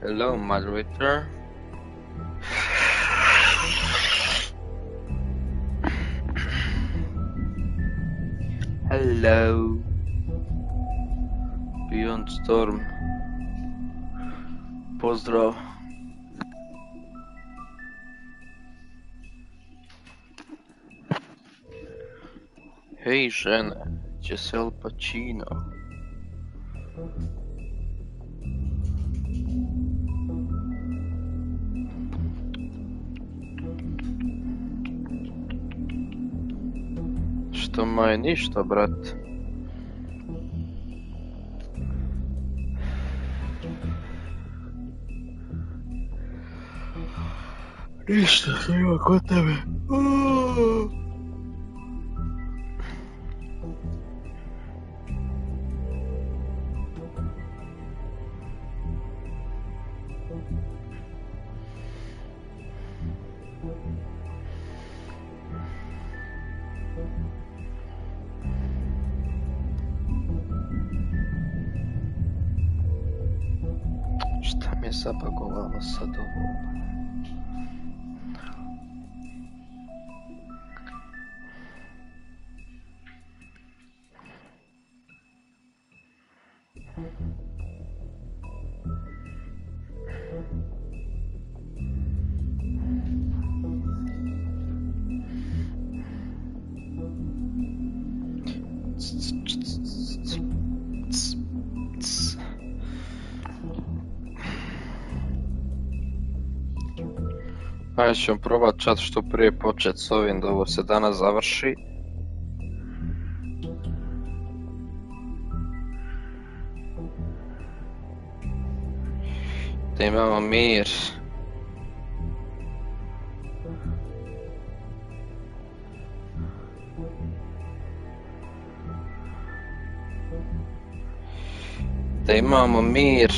Hello, moderator. Hello. Beyond Storm. Pozdrav. Hej žene, će se Al Pacino. Što maj ništa, brat. Ništa, snima kod tebe. Šta mi je zapagovalo sad ovo? Ja ću probat čat što prije počet s ovim da ovo se danas završi. Da imamo mir. Da imamo mir.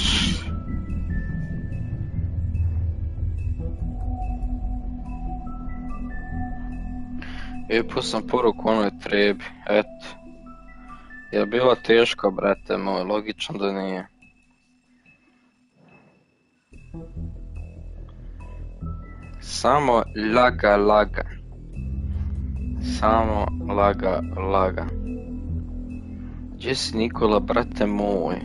I pusam poruku onoj trebi, eto. Je bilo teško, brate moj, logično da nije. Samo laga. Samo laga. Gdje si Nikola, brate moj?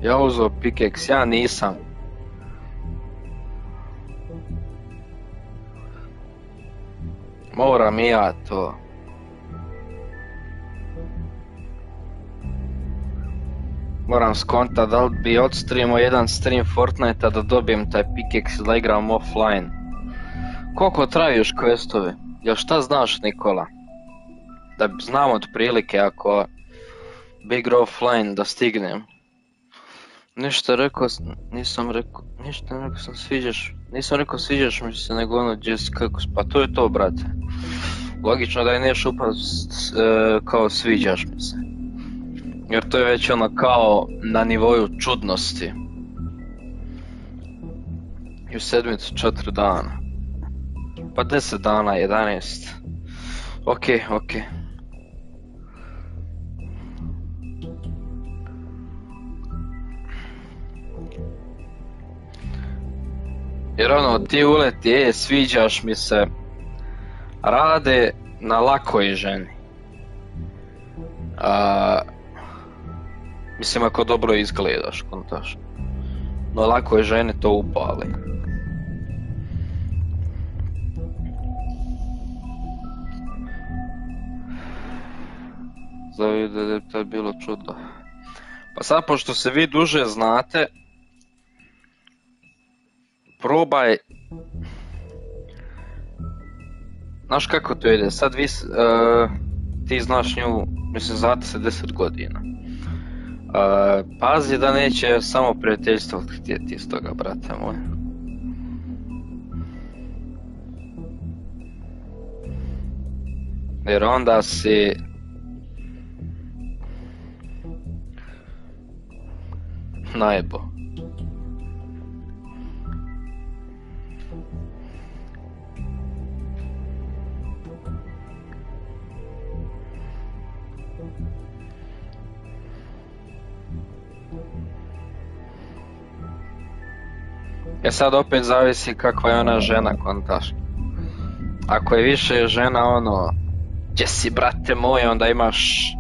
Ja uzeo pikeks, ja nisam. Moram i ja to. Moram skontat da li bi odstreamao jedan stream Fortnite-a da dobijem taj pikeks da igram offline. Koliko traju još questove? Jel šta znaš, Nikola? Da znam otprilike ako bi igrao offline da stignem. Ništa rekao, nisam rekao sviđaš mi se, nego ono kako, pa to je to, brate. Logično da je neš upad kao sviđaš mi se. Jer to je već ono kao na nivoju čudnosti. I u sedmicu 4 dana. Pa 10 dana, 11. Ok. Jer ono, ti uleti, sviđaš mi se, rade na lakoj ženi. Mislim, ako dobro izgledaš, kontaš. No lakoj ženi to upali. Zavi da je to bilo čudno. Pa sad, pošto se vi duže znate, probaj Znaš kako to ide, sad ti znaš nju, mislim, znate se 10 godina. Pazi da neće samo prijateljstvo htjeti iz toga, brate moj. Jer onda si... najebo. Sad opet zavisi kakva je ona žena, kontaš. Ako je više žena ono, gdje si brate moj, onda imaš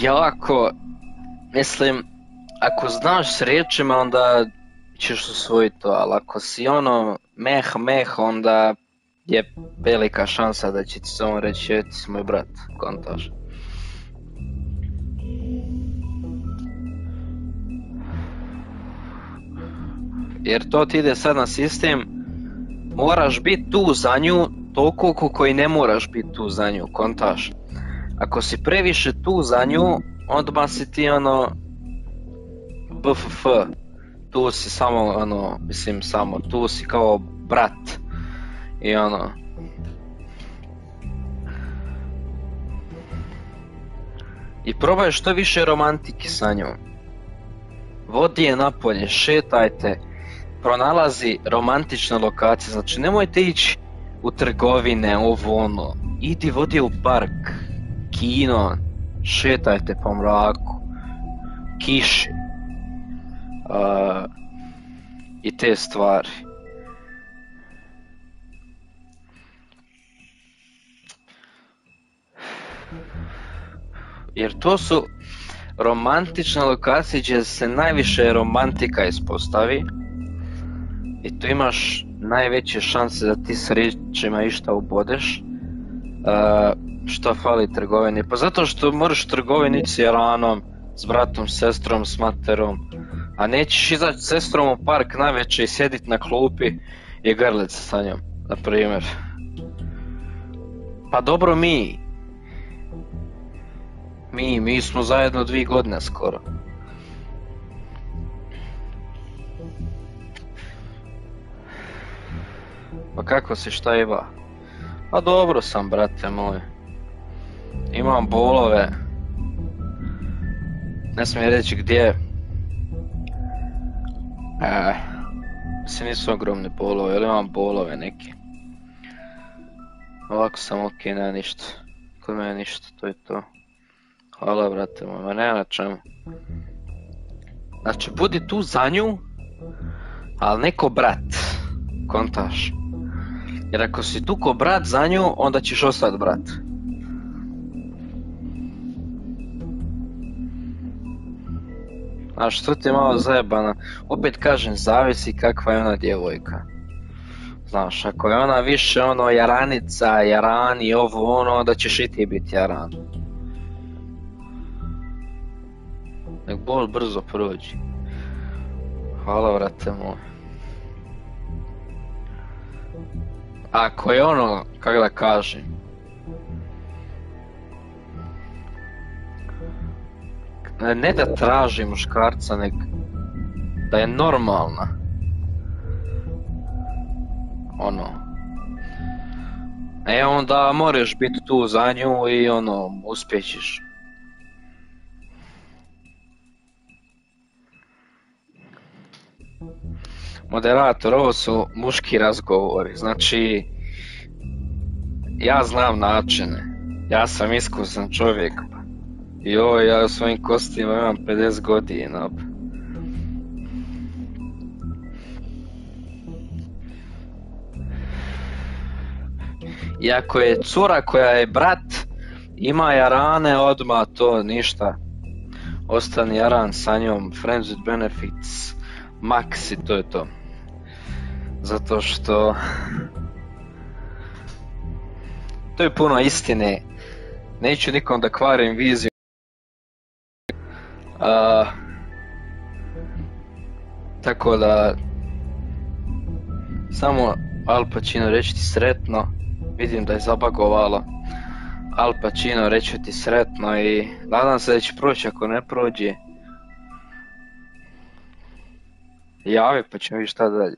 jako, mislim, ako znaš s riječima onda ćeš usvojiti to, ali ako si ono meh, onda je velika šansa da će ti samo reći ti si moj brat, kontaš. Jer to ti ide sad na sistem, moraš biti tu za nju toliko koliko i ne moraš biti tu za nju, kontaš. Ako si previše tu za nju, onda si ti ono BFF, tu si samo ono, mislim samo, tu si kao brat i ono. I probaj što više romantike sa njom. Vodi je napolje, šetajte, pronalazi romantične lokacije, znači nemojte ići u trgovine, ovo ono, idi vodi u park, kino, šetajte po mraku, kiši i te stvari. Jer to su romantične lokacije gdje se najviše romantika ispostavi i tu imaš najveće šanse da ti s riječima išta ubodeš. Što fali trgovini? Pa zato što moraš trgovini s Jaranom, s bratom, sestrom, s materom, a nećeš izaći s sestrom u park navečer i sjedit na klupi i grlit se sa njom, na primjer. Pa dobro mi smo zajedno 2 godine skoro. Pa kako si, šta ima? Pa dobro sam, brate moj. Imam bolove. Ne smijem reći gdje. Mislim nisu ogromne bolove, ali imam bolove neki. Ovako sam ok, nema ništa. Kod mene ništa, to je to. Hvala, brate moj, ma nema na čemu. Znači, budi tu za nju, ali neko brat, kontaš. Jer ako si tu ko brat za nju, onda ćeš ostati brat. Znaš, to ti je malo zajebano. Opet kažem, zavisi kakva je ona djevojka. Znaš, ako je ona više ono jaranica, jaran i ovo ono, onda ćeš i ti biti jaran. Nek bol brzo prođi. Hvala, vrate moj. Ako je ono, kako da kažem, ne da traži muškarca, nek da je normalna. Ono. Onda moraš biti tu za nju i ono, uspjećiš. Moderator, ovo su muški razgovori, znači ja znam načine, ja sam iskusan čovjek. Joj, ja u svojim kostima imam 50 godina. I ako je cura koja je brat, ima jarane, odmah to ništa. Ostani jaran sa njom, friends with benefits, max i to je to. Zato što... to je puno istine. Neću nikom da kvarim viziju. Tako da... samo Al Pacino, reći ti sretno. Vidim da je zabagovalo. Al Pacino, reći ti sretno i nadam se da će proći. Ako ne prođe, javi pa ćemo vidjeti šta dalje.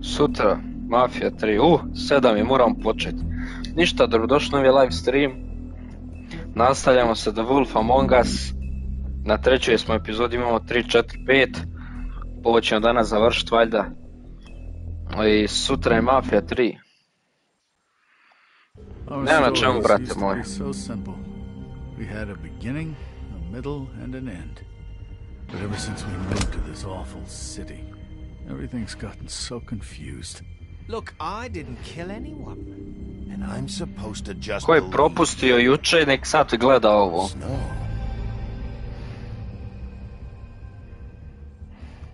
Sutra, Mafija 3, 7 je, moram početi. Ništa, dobrodošli novi live stream. Nastavljamo se The Wolf Among Us. Na trećoj smo epizodi, imamo 3, 4, 5. Ovo ćemo danas završiti valjda. I sutra je Mafija 3. Nema na čemu, brate moj. We had a beginning, a middle, and an end. But ever since we moved to this awful city, everything's gotten so confused. Look, I didn't kill anyone. And I'm supposed to just Ko je propustio juče, nek sad gleda ovo.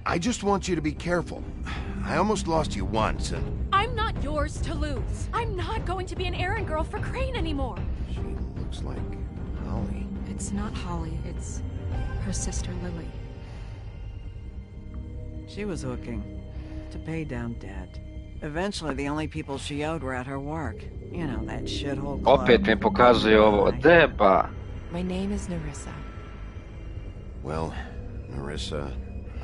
I just want you to be careful. I almost lost you once and... I'm not yours to lose. I'm not going to be an errand girl for Crane anymore. She looks like Holly. It's not Holly, it's her sister Lily. She was hooking to pay down debt. Eventually, the only people she owed were at her work. You know, that shithole club. Opet mi pokazuje ovo, deba. My name is Nerissa. Well, Nerissa,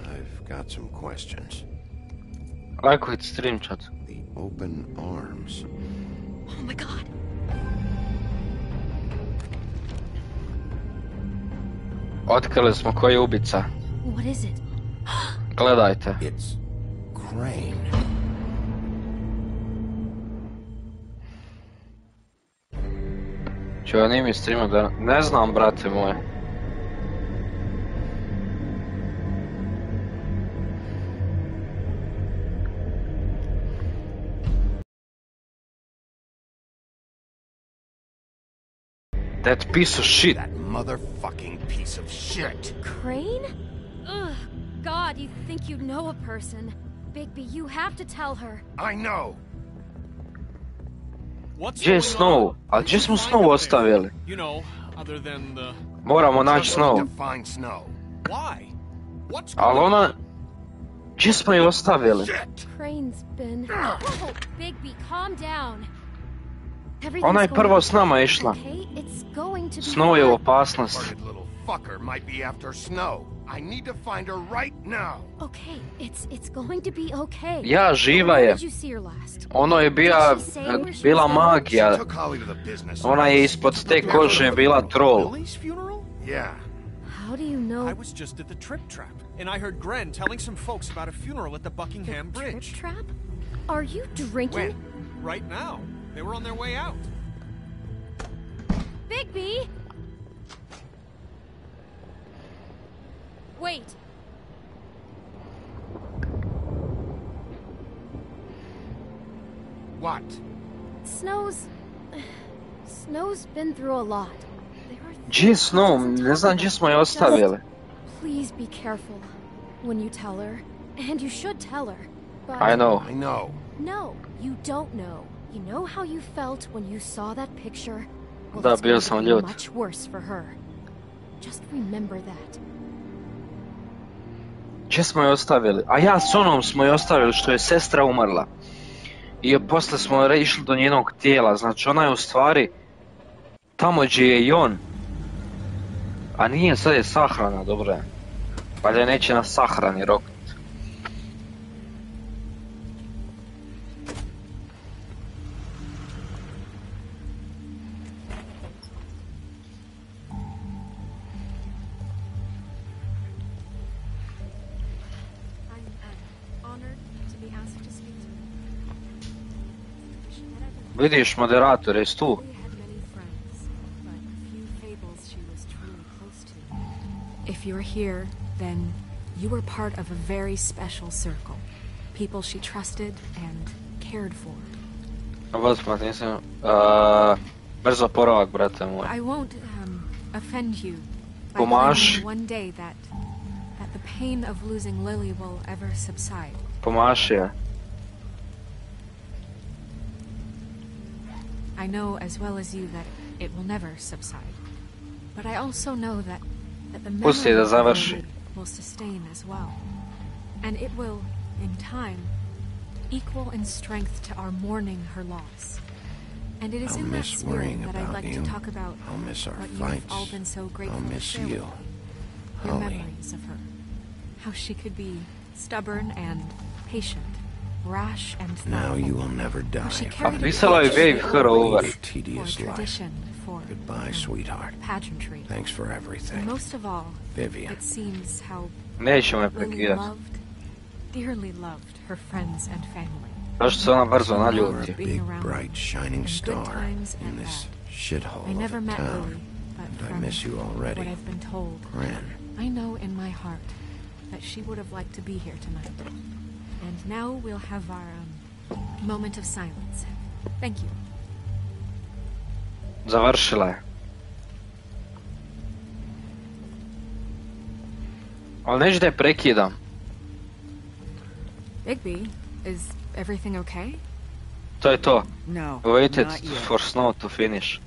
I've got some questions. Lajko hit stream chat. The open arms. Oh my god. Otkrili smo ko je ubica. What is it? Gledajte. It's Crane. Čuva, nije mi streama da... Ne znam, brate moje. That piece of shit. That motherfucking piece of shit. Crane? Ugh, God, you think you know a person. Bigby, you have to tell her. I know. Gdje je Snow? Ali gdje smo Snow ostavili? Moramo naći Snow. Ali ona... Gdje smo je ostavili? Crane's been... Oh, Bigby, calm down. Ona je prvo s nama išla. Snow je u opasnosti. I need to find her right now. Okay, it's going to be okay. Ja, živa je. Ono je bila magija. Ona je ispod te kože bila troll. Yeah. How do you know? I was just at the Trip Trap, and I heard Gren telling some folks about a funeral at the Buckingham Bridge. Trip Trap? Are you drinking? When? Right now. They were on their way out. Bigby! Wait. What? Snow's been through a lot. Gdje je Snow? Ne znam gdje smo je ostavili. Please be careful when you tell her. And you should tell her. But I know. No, you don't know. You know how you felt when you saw that picture? Well, Da, it's bio going sam to be ljut. much worse for her. Just remember that. Gdje smo je ostavili? A ja, s onom smo je ostavili što je sestra umrla. I posle smo išli do njenog tijela. Znači ona je u stvari tamo gdje je i on. A nije, sad je sahrana, dobro je. Valjda neće na sahrani roknut. Vidiš, moderator, jesi tu? If you're here, then you were part of a very special circle. People she trusted and cared for. Vas nisam... Brzo poravak, brate moj. I won't offend you by Pomaš. claiming one day that the pain of losing Lily will ever subside. Pomaši je. I I know as well as you that it will never subside. But I also know that the Pusti memory da of završi. Lily will sustain as well. And it will, in time, equal in strength to our mourning her loss. And it is I'll in that miss spirit worrying that I'd about like you. to talk about I'll miss our what fights. you've all been so grateful I'll to miss share with you. me. Your Holly. memories of her. How she could be stubborn and patient, rash and Now thoughtful. you will never die. How she A carried a pisalo je grudge Wave for over. A tedious life. tradition, for Goodbye, sweetheart. pageantry. Thanks for And everything. most of all, Vivian. it seems how Nećemo me Lily prekidati. loved, dearly loved her friends and family. Zašto se ona brzo You're a naljuti? big, bright, shining In good star times in and this bad. shithole I of never a met town. Lily, but And I from miss you what already. I've been told, Ren. I know in my heart that she would have liked to be here tonight. And now we'll have our moment of silence. Thank you. Završila je. Ali neću da je prekidam. Bigby, is everything okay? To je to. No, Waited not yet. for snow to finish.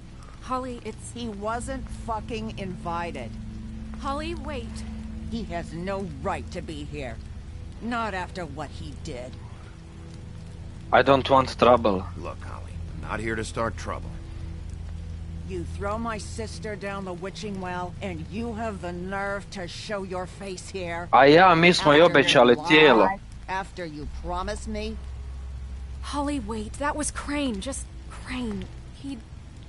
Holly, it's... He wasn't fucking invited. Holly, wait. He has no right to be here. Not after what he did. I don't want trouble. Look, Holly, I'm not here to start trouble. You throw my sister down the witching well, and you have the nerve to show your face here? A ja, mi smo i After obećali his tijelo. lie? After you promised me? Holly, wait. That was Crane. Just Crane. He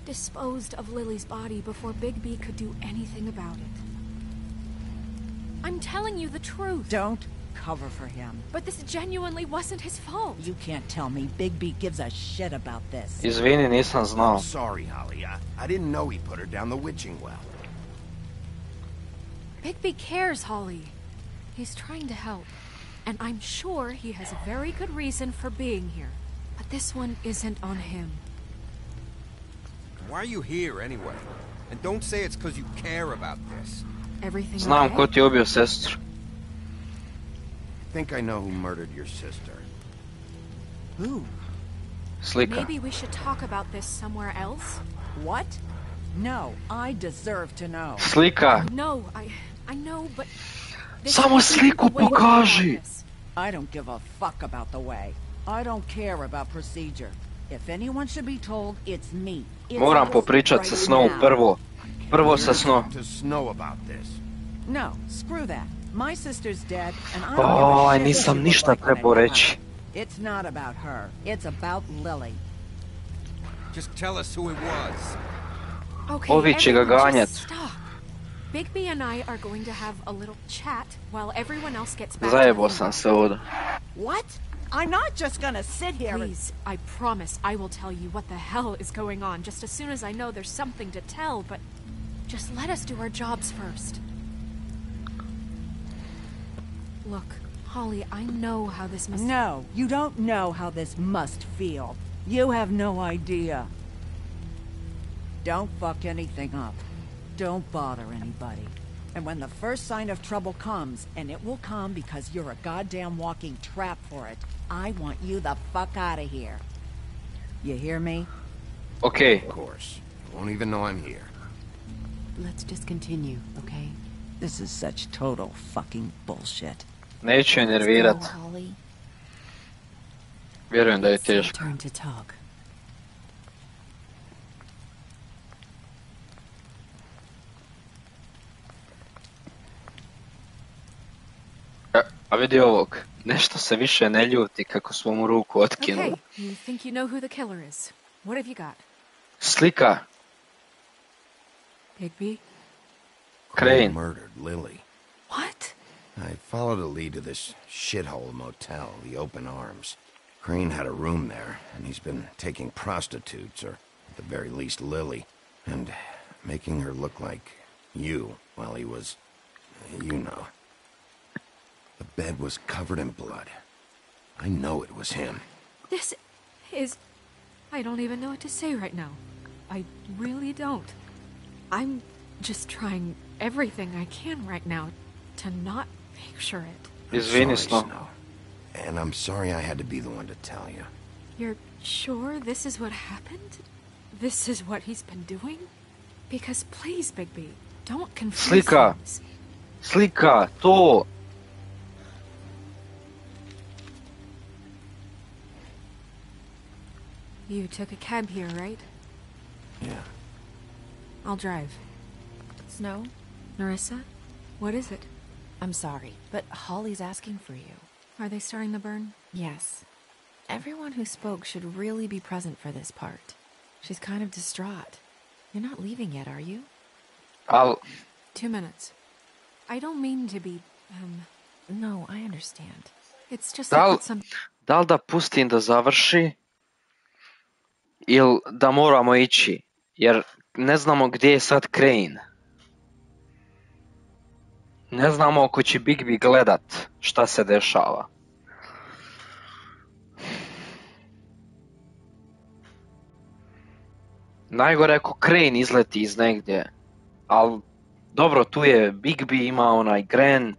disposed of Lily's body before Bigby could do anything about it. I'm telling you the truth. Don't cover for him. But this genuinely wasn't his fault. You can't tell me Bigby gives a shit about this. Izvini, nisam znao. I'm sorry, Holly. I didn't know he put her down the witching well. Bigby cares, Holly. He's trying to help. And I'm sure he has a very good reason for being here. But this one isn't on him. Why are you here anyway? And don't say it's because you care about this. Everything Znam okay? ko ti je ubio sestru. I think I know who murdered your sister. Who? Slika. Maybe we should talk about this somewhere else? What? No, I deserve to know. Slika. No, I know, but... this Samo isn't sliku the way to go about pokaži. this. I don't give a fuck about the way. I don't care about procedure. If anyone should be told, it's me. It's Moram us popričat sa right Snow now. prvo. Prvo sa Snow. To Snow about this. No, screw that. My sister's dead, and I don't Oh, give a shit nisam what she ništa looked like when trebao it reći. happened. It's not about her. It's about Lily. Just tell us who it was. Okay, Ovi će ga everyone, ganjat. just stop. Bigby and I are going to have a little chat while everyone else gets back Zajebao to the sam se ovdje. What? I'm not just gonna sit here and... Please, I promise I will tell you what the hell is going on just as soon as I know there's something to tell, but just let us do our jobs first. Look, Holly, I know how this must... No, you don't know how this must feel. You have no idea. Don't fuck anything up. Don't bother anybody. And when the first sign of trouble comes, and it will come because you're a goddamn walking trap for it, I want you the fuck out of here. You hear me? Okej. Of course. Won't even know I'm here. Let's just continue, okay? This is such total fucking bullshit. Neću je nervirat. Let's go, Holly. Vjerujem da je It's your teško. turn to talk. A vidi ovog. Nešto se više ne ljuti kako smo mu ruku otkinuli. Okay, you think you know who the killer is. What have you got? Slika. Bigby? Crane. Murdered Lily. What? I followed a lead to this shithole motel, the Open Arms. Crane had a room there, and he's been taking prostitutes, or at the very least Lily, and making her look like you while he was, you know. The bed was covered in blood. I know it was him. This is... I don't even know what to say right now. I really don't. I'm just trying everything I can right now to not picture it. Izvini, Sorry, Snow. Snow. And I'm sorry I had to be the one to tell you. You're sure this is what happened? this is what he's been doing? Because please, Bigby, don't confuse Slika. things. Slika, to. You took a cab here, right? Yeah. I'll drive. Snow? Narissa, what is it? I'm sorry, but Holly's asking for you. Are they starting the burn? Yes. Everyone who spoke should really be present for this part. She's kind of distraught. You're not leaving yet, are you? Al, 2 minutes. I don't mean to be, No, I understand. It's just I put some... da li da pustim da završi ili da moramo ići, jer ne znamo gdje je sad Crane. Ne znamo ako će Bigby gledat šta se dešava. Najgore ako Crane izleti iz negdje, ali dobro, tu je Bigby, ima onaj Gren,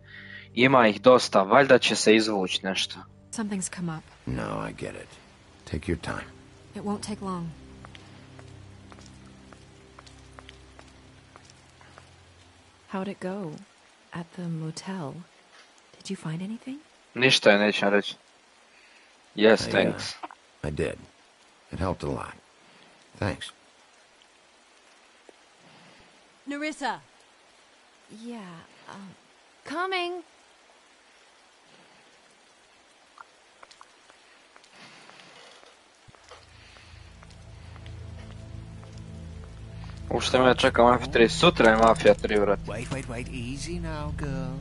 ima ih dosta, valjda će se izvući nešto. Something's come up. No, I get it. Take your time. It won't take long. How'd it go? At the motel? Did you find anything? Ništa je nećem reći. Yes, thanks. I did. It helped a lot. Thanks. Narissa! Yeah, coming! Ušte me čeka Mafia 3, sutra je Mafia 3, vrat. Wait, easy now, girl.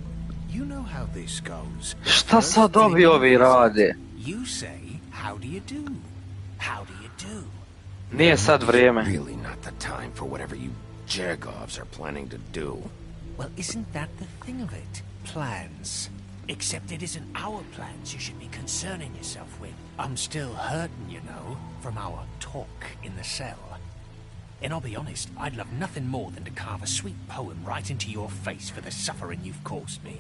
You know how this goes. Šta sad ovi rade? You say, how do you do? How do you do? Nije sad vrijeme. Really not the time for whatever you Jergovs are planning to do. Well, isn't that the thing of it? Plans. Except it isn't our plans you should be concerning yourself with. I'm still hurting, you know, from our talk in the cell. And I'll be honest, I'd love nothing more than to carve a sweet poem right into your face for the suffering you've caused me.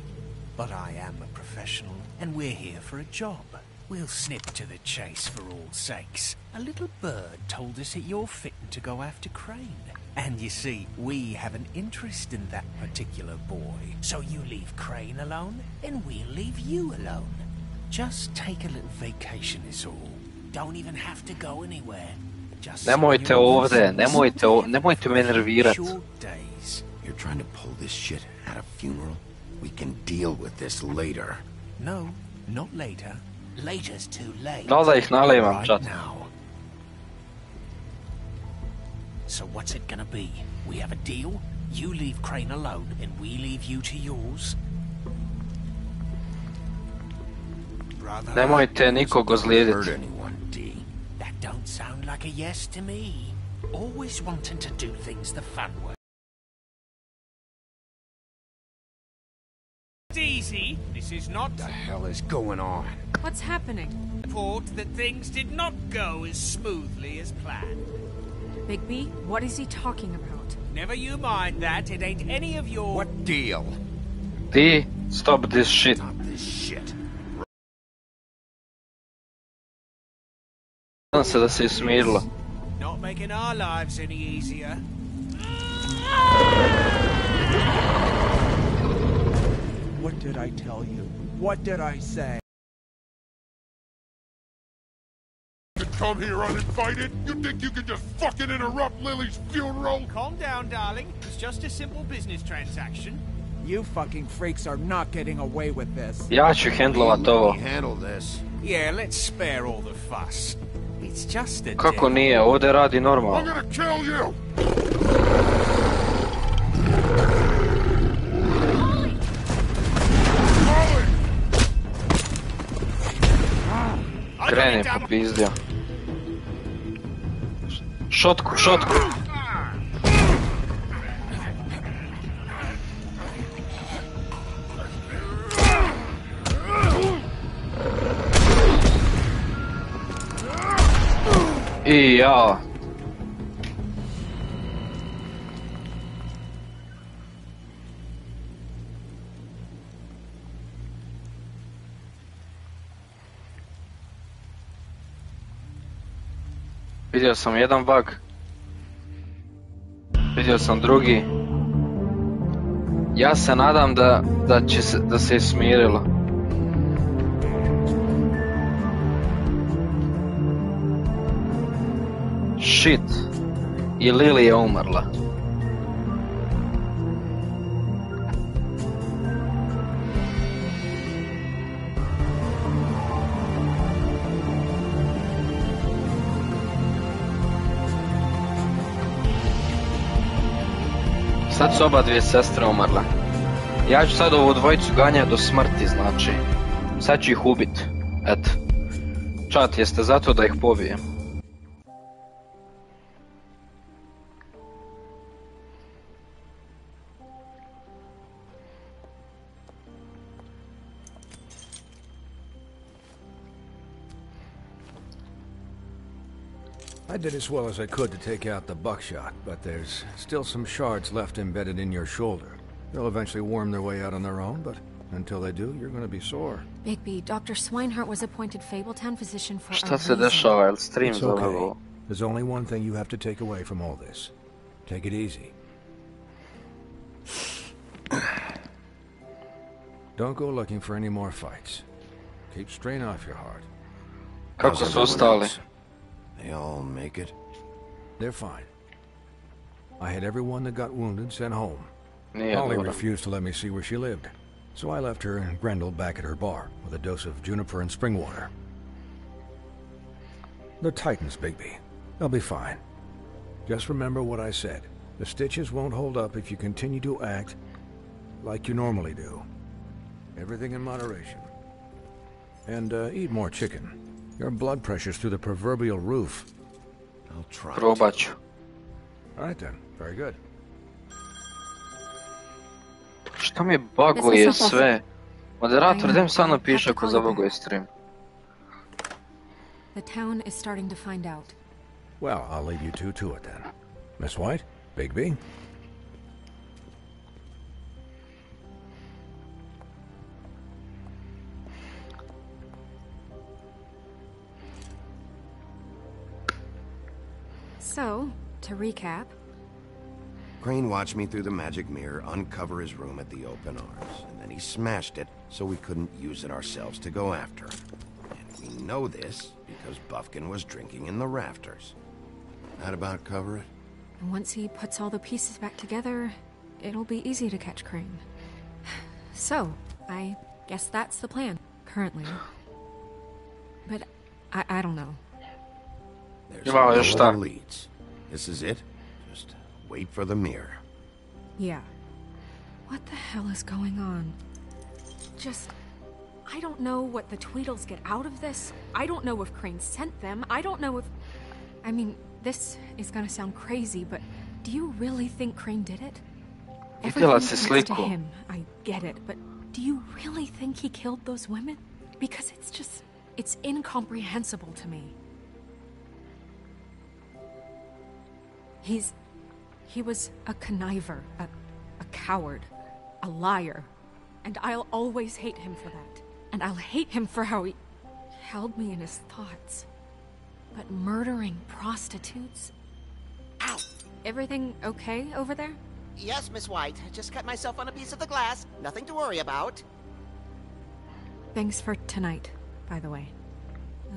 But I am a professional, and we're here for a job. We'll snip to the chase for all sakes. A little bird told us that you're fitting to go after Crane. And you see, we have an interest in that particular boy. So you leave Crane alone, and we'll leave you alone. Just take a little vacation is all. Don't even have to go anywhere. Nemojte ovdje, nemojte me nervirat. You're trying to pull this shit at a funeral? We can deal with this later. No, not later. Later's too late. Da li da ih nalivam, čat? So what's it gonna be? We have a deal? You leave Crane alone, and we leave you to yours? Nemojte nikog ozlijediti. That don't sound like a yes to me. Always wanting to do things the fun way. Easy. This is not... What the hell is going on? What's happening? Report that things did not go as smoothly as planned. Bigby, what is he talking about? Never you mind that. It ain't any of your... What deal? Ti, stop this shit. Stop this shit. Nadam se da se je smirilo. Not making our lives any easier. What did I tell you? What did I say? To come here uninvited? You think you can just fucking interrupt Lily's funeral? Calm down, darling. It's just a simple business transaction. You fucking freaks are not getting away with this. Ja ću handlovat ovo. Handle this. Yeah, let's spare all the fuss. It's just a Kako nije, ovdje radi normalno. I'm gonna kill you! Kreni popizdio. Šotku. I ja. Vidio sam jedan bug. Vidio sam drugi. Ja se nadam da se je smirilo. Shit. I Lily je umrla. Sad su oba dvije sestre umrle. Ja ću sad ovu dvojicu ganjati do smrti, znači. Sad ću ih ubiti. Eto. Čat, jeste zato da ih pobijem? I did as well as I could to take out the buckshot, but there's still some shards left embedded in your shoulder. They'll eventually worm their way out on their own, but until they do, you're going to be sore. Bigby, Dr. Swinehart was appointed Fabletown physician for Šta se dešava, jel stream It's okay. There's only one thing you have to take away from all this. Take it easy. Don't go looking for any more fights. Keep strain off your heart. Kako su ostali? They all make it? They're fine. I had everyone that got wounded sent home. Nije Holly dobro. refused to let me see where she lived, so I left her and Grendel back at her bar with a dose of juniper and spring water. They're Titans, Bigby. They'll be fine. Just remember what I said. The stitches won't hold up if you continue to act like you normally do. Everything in moderation. And eat more chicken. Your blood pressure's through the proverbial roof. I'll try. Probat ću. All right then. Very good. Što mi buguje sve? Moderator, gdje mi sad napiše ako zabuguje stream? The town is starting to find out. Well, I'll leave you two to it then. Miss White, Bigby. So, to recap... Crane watched me through the magic mirror uncover his room at the open arms, and then he smashed it so we couldn't use it ourselves to go after him. And we know this because Buffkin was drinking in the rafters. That about cover it? And once he puts all the pieces back together, it'll be easy to catch Crane. So, I guess that's the plan, currently. But I don't know. There's no other leads. This is it. Just wait for the mirror. Yeah. What the hell is going on? I don't know what the Tweedles get out of this. I don't know if Crane sent them. I don't know if... I mean, this is gonna sound crazy, but do you really think Crane did it? Everything thanks to him, I get it, but do you really think he killed those women? Because it's incomprehensible to me. He was a conniver, a coward, a liar, and I'll always hate him for that. And I'll hate him for how he held me in his thoughts. But murdering prostitutes? Ow! Everything okay over there? Yes, Miss White. Just cut myself on a piece of the glass. Nothing to worry about. Thanks for tonight, by the way.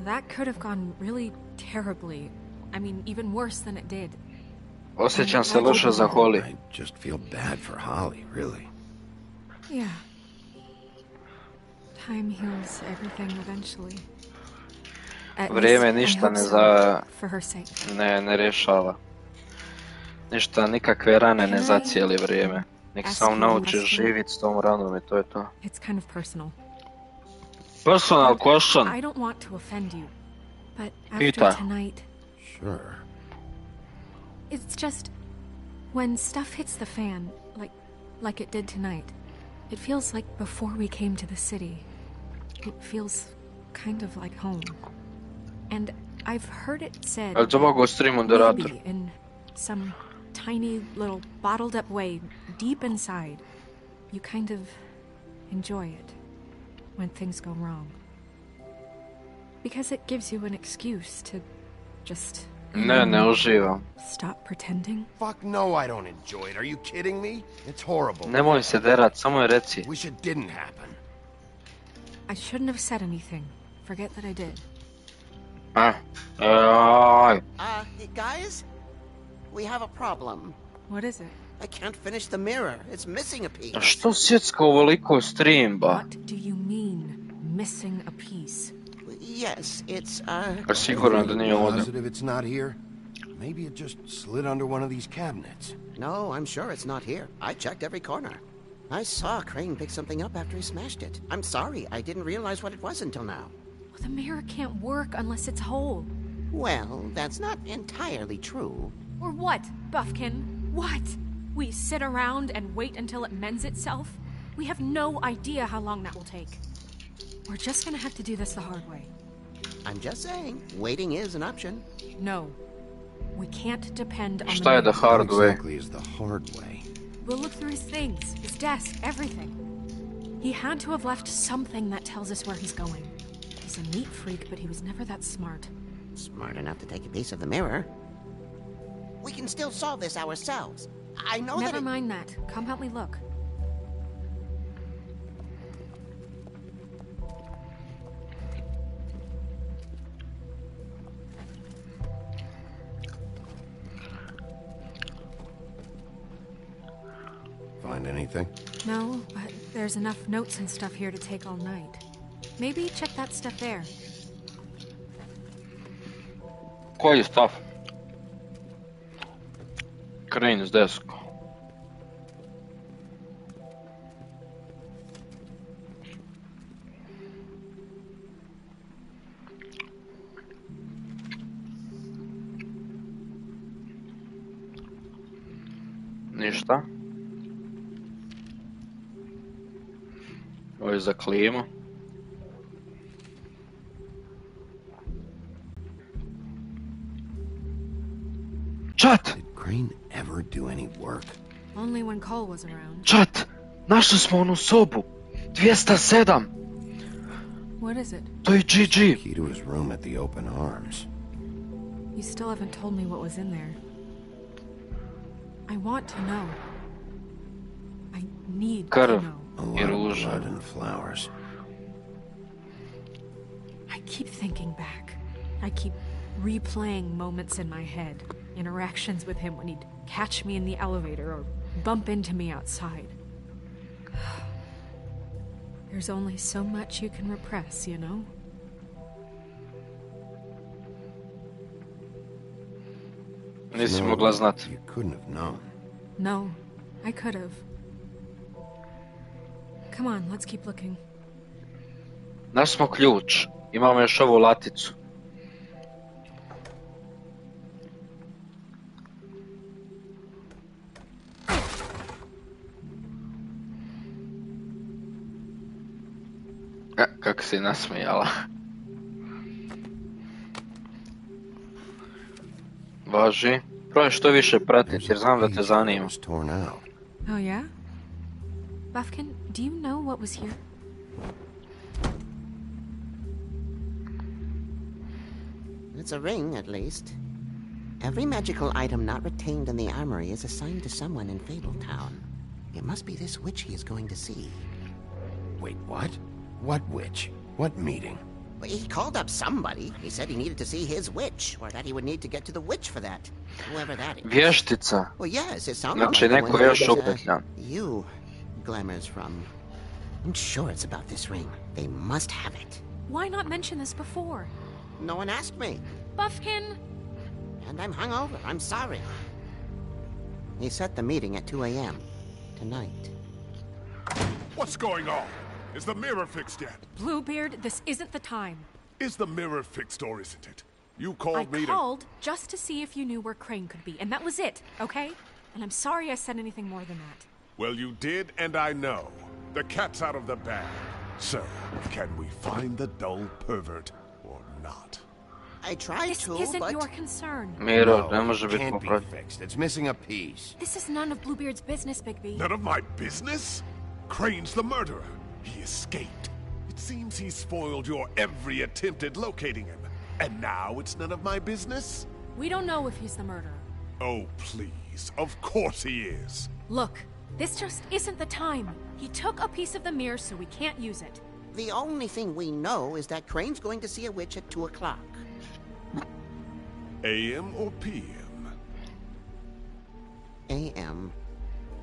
That could have gone really terribly. I mean, even worse than it did. Osjećam se loše za Holly. I just feel bad for Holly, really. Yeah. Time heals everything eventually. Vrijeme ništa ne rješava. Ništa, nikakve rane ne zacijeli vrijeme. Nek samo naučiš živit s tom ranom i to je to. It's kind of personal. Personal question. I don't want to offend you, but after tonight... Sure. It's just... when stuff hits the fan, like it did tonight, it feels like before we came to the city. It feels kind of like home. And I've heard it said maybe in some tiny little bottled up way deep inside, you kind of enjoy it when things go wrong. Because it gives you an excuse to just Ne uživam. Stop pretending. Fuck no, I don't enjoy it. Are you kidding me? It's horrible. Nemoj se derat, samo je reci. Wish it didn't happen. I shouldn't have said anything. Forget that I did. Guys? We have a problem. What is it? I can't finish the mirror. It's missing a piece. A što sjecka ovoliko stream, ba? What do you mean, missing a piece? Yes, it's, A sigurno da nije ovdje. Positive it's not here? Maybe it just slid under one of these cabinets. No, I'm sure it's not here. I checked every corner. I saw Crane pick something up after he smashed it. I'm sorry, I didn't realize what it was until now. Well, the mirror can't work unless it's whole. Well, that's not entirely true. Or what, Buffkin? What? We sit around and wait until it mends itself? We have no idea how long that will take. We're just gonna have to do this the hard way. I'm just saying, waiting is an option. No. We can't depend on Šta je the hard way? Exactly is the hard way. We'll look through his things, his desk, everything. He had to have left something that tells us where he's going. He's a neat freak, but he was never that smart. Smart enough to take a piece of the mirror. We can still solve this ourselves. I know that. Never mind that. Come help me look. Find anything? No, but there's enough notes and stuff here to take all night. Maybe check that stuff there. Koji stuff? Crane's desk. Ništa. Ovo je za klimu. Chat! Did Crane ever do any work? Only when Cole was around. Chat! Našli smo onu sobu. 207. What is it? To je GG. Key to his room at the open arms. You still haven't told me what was in there. I want to know. I need to know. A lot of blood and flowers. I keep thinking back. I keep replaying moments in my head. Interactions with him when he'd catch me in the elevator or bump into me outside. There's only so much you can repress, you know? Nisi mogla znat. You couldn't have known. No, I could have. Come on, let's keep looking. Našli smo ključ. Imamo još ovu laticu. Kako si nasmijala. Važi. Probaj što više pratiti jer znam da te zanima. Oh yeah? Buffkin, do you know what was here? It's a ring, at least. Every magical item not retained in the armory is assigned to someone in Fabletown. It must be this witch he is going to see. Wait, what? What witch? What meeting? Well, he called up somebody. He said he needed to see his witch, or that he would need to get to the witch for that. Whoever that is. Vještica. Well, yes, it sounded Znači like neko još upetljan. you Glamour's from. I'm sure it's about this ring. They must have it. Why not mention this before? No one asked me. Buffkin! And I'm hungover. I'm sorry. He set the meeting at 2 a.m. tonight. What's going on? Is the mirror fixed yet? Bluebeard, this isn't the time. Is the mirror fixed or isn't it? You called me to... I called just to see if you knew where Crane could be, and that was it, okay? And I'm sorry I said anything more than that. Well, you did, and I know. The cat's out of the bag. So, can we find the dull pervert or not? I tried this to, isn't but... your concern. Miro, ne može biti Can't be popravljen. fixed. It's missing a piece. This is none of Bluebeard's business, Bigby. None of my business? Crane's the murderer. He escaped. It seems he spoiled your every attempt at locating him. And now it's none of my business? We don't know if he's the murderer. Oh, please. Of course he is. Look, this just isn't the time. He took a piece of the mirror, so we can't use it. The only thing we know is that Crane's going to see a witch at 2 o'clock. AM or PM? AM.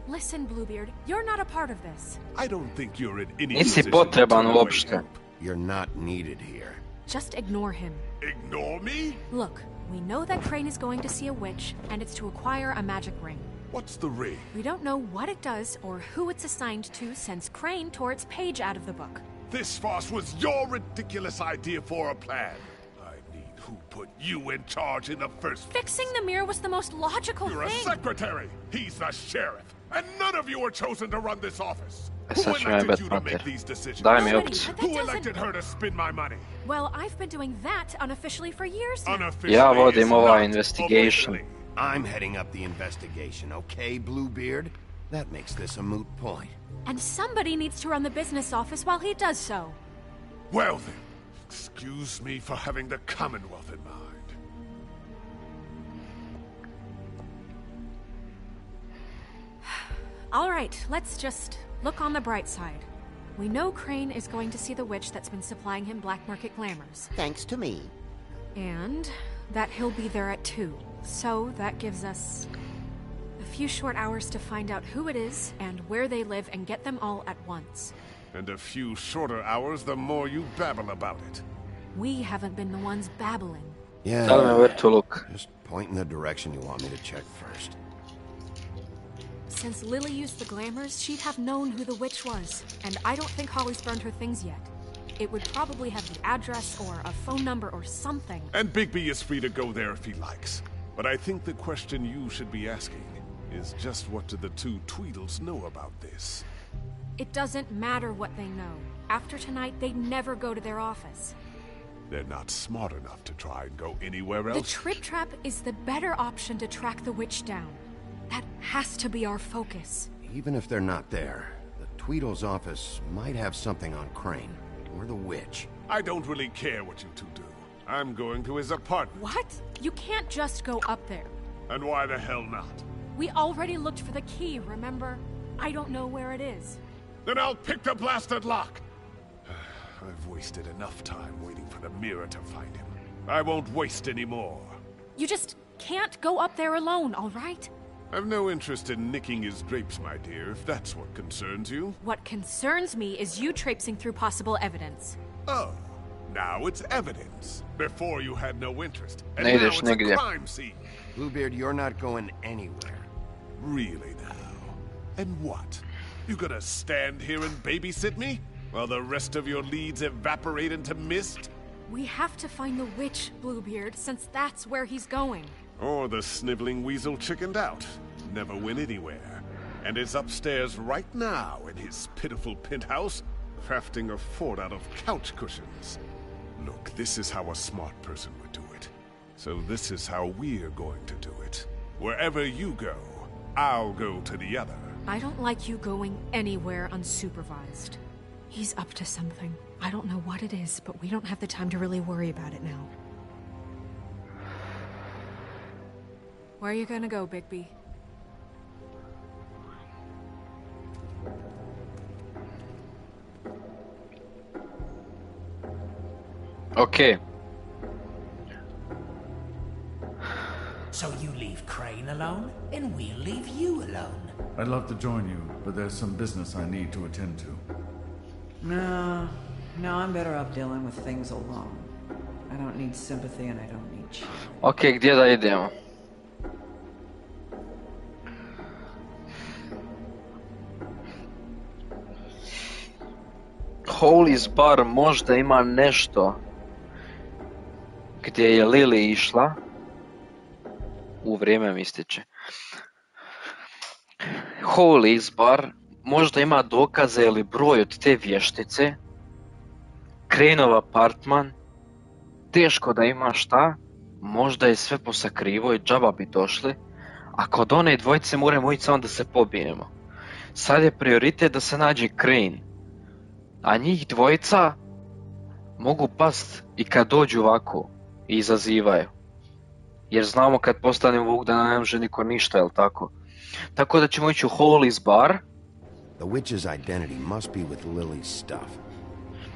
Listen, Bluebeard, you're not a part of this. I don't think you're in any Nisi position potreban to uopšte. You're not needed here. Just ignore him. Ignore me? Look, we know that Crane is going to see a witch, and it's to acquire a magic ring. What's the ring? We don't know what it does or who it's assigned to since Crane tore its page out of the book. This farce was your ridiculous idea for a plan. I mean, who put you in charge in the first place? Fixing the mirror was the most logical You're thing. a secretary. He's the sheriff. And none of you were chosen to run this office. Sad Who ću ja elected you to bet make mater. these decisions? Daj mi opciju. Who elected her to spend my money? Well, I've been doing that unofficially for years now. Unofficially Ja is vodim not ova investigation. officially. I'm heading up the investigation, okay, Bluebeard? That makes this a moot point. And somebody needs to run the business office while he does so. Well then, excuse me for having the Commonwealth in mind. All right, let's just look on the bright side. We know Crane is going to see the witch that's been supplying him black market glamours. Thanks to me. And that he'll be there at 2. So that gives us a few short hours to find out who it is and where they live and get them all at once. And a few shorter hours, the more you babble about it. We haven't been the ones babbling. Yeah, Tell me where to look. just point in the direction you want me to check first. Since Lily used the glamours, she'd have known who the witch was. And I don't think Holly's burned her things yet. It would probably have the address or a phone number or something. And Bigby is free to go there if he likes. But I think the question you should be asking is just what do the 2 Tweedles know about this? It doesn't matter what they know. After tonight, they'd never go to their office. They're not smart enough to try and go anywhere The else. Trip Trap is the better option to track the witch down. That has to be our focus. Even if they're not there, the Tweedle's office might have something on Crane, or the witch. I don't really care what you 2 do. I'm going to his apartment. What? You can't just go up there. And why the hell not? We already looked for the key, remember? I don't know where it is. Then I'll pick the blasted lock! I've wasted enough time waiting for the mirror to find him. I won't waste any more. You just can't go up there alone, all right? I've no interest in nicking his drapes, my dear, if that's what concerns you. What concerns me is you traipsing through possible evidence. Oh, now it's evidence. Before you had no interest. And Ne now ideš it's nigdje. a crime scene. Bluebeard, you're not going anywhere. Really now? And what? You gonna stand here and babysit me? While the rest of your leads evaporate into mist? We have to find the witch, Bluebeard, since that's where he's going. Or the sniveling weasel chickened out. Never went anywhere. And is upstairs right now in his pitiful penthouse, crafting a fort out of couch cushions. Look, this is how a smart person would do it. So this is how we're going to do it. Wherever you go, I'll go to the other. I don't like you going anywhere unsupervised. He's up to something. I don't know what it is, but we don't have the time to really worry about it now. Where are you gonna go, Bigby? Okay. So you leave Crane alone, and we'll leave you alone. I'd love to join you, but there's some business I need to attend to. No, I'm better off dealing with things alone. I don't need sympathy and I don't need cheering. Ok, gdje da idemo? Holy's bar možda ima nešto gdje je Lily išla. U vrijeme mi ističe. Holy's bar možda ima dokaze ili broj od te vještice. Craneov apartman. Teško da ima šta. Možda je sve posakrivo i džaba bi došli. A kod one dvojice moramo ići samo da se pobijemo. Sad je prioritet da se nađe Crane. A njih dvojica mogu past i kad dođu ovako i izazivaju. Jer znamo kad postanemo Vuk da nam ne može niko ništa, jel tako? Tako da ćemo ići u Holly's bar. The witch's identity must be with Lily's stuff.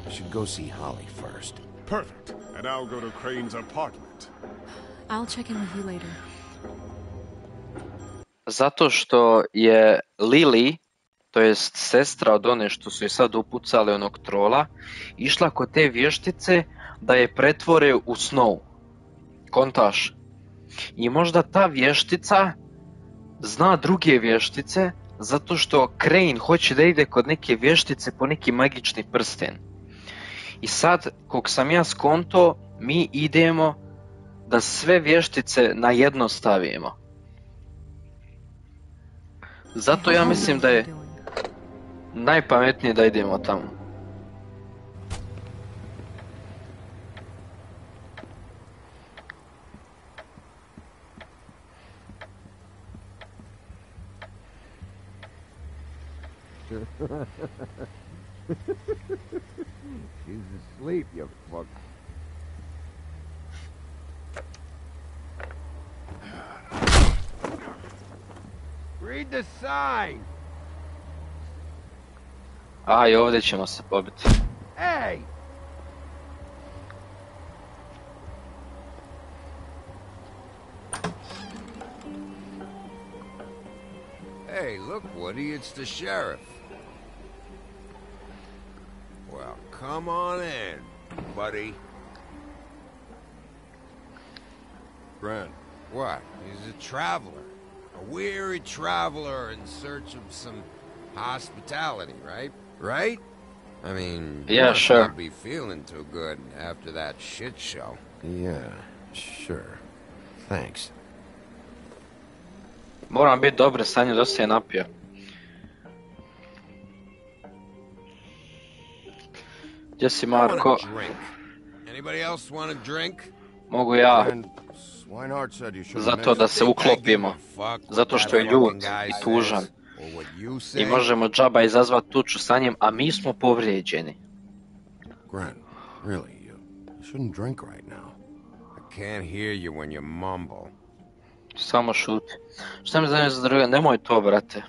I should go see Holly first. Perfect. And I'll go to Crane's apartment. I'll check in with you later. Zato što je Lily, to jest sestra od one što su je sad upucali onog trola, išla kod te vještice da je pretvore u Snow. Kontaš. I možda ta vještica zna druge vještice zato što Crane hoće da ide kod neke vještice po neki magični prsten. I sad, kog sam ja skonto, mi idemo da sve vještice na jedno stavimo. Zato ja mislim da je najpametnije da idemo tamo. She's asleep, you fuck. Read the sign. A, i ovdje ćemo se pobiti. Hey! Hey, look, Woody, it's the sheriff. Well, come on in, buddy. Grant. What? He's a traveler. A weary traveler in search of some hospitality, right? Right? I mean, yeah, you sure. Not be feeling too good after that shit show. Yeah, sure. Thanks. Moram biti dobre sa njim, dosta je napio. Gdje si, Marko? Mogu ja. Zato da se uklopimo. Zato što je ljut i tužan. I možemo džaba izazvati tuču sa njim, a mi smo povrijeđeni. Grant, really, you shouldn't drink right now. I can't hear you when you mumble. Samo šuti. Šta mi zanima za druge? Nemoj to, brate.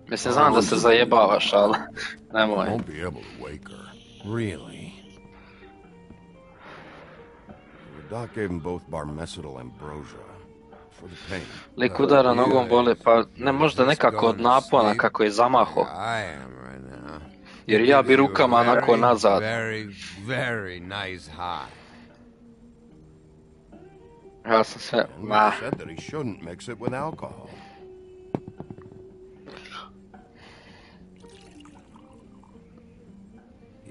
Mislim, znam da se zajebavaš, ali nemoj. Won't be able to wake her. Really? The doc gave them both barmecidal ambrosia for the pain. Lik udara nogom boli, pa ne možda nekako od napona kako je zamaho. Jer ja bi rukama onako nazad. Very nice high. Ja sam se... Said that he shouldn't mix it with alcohol.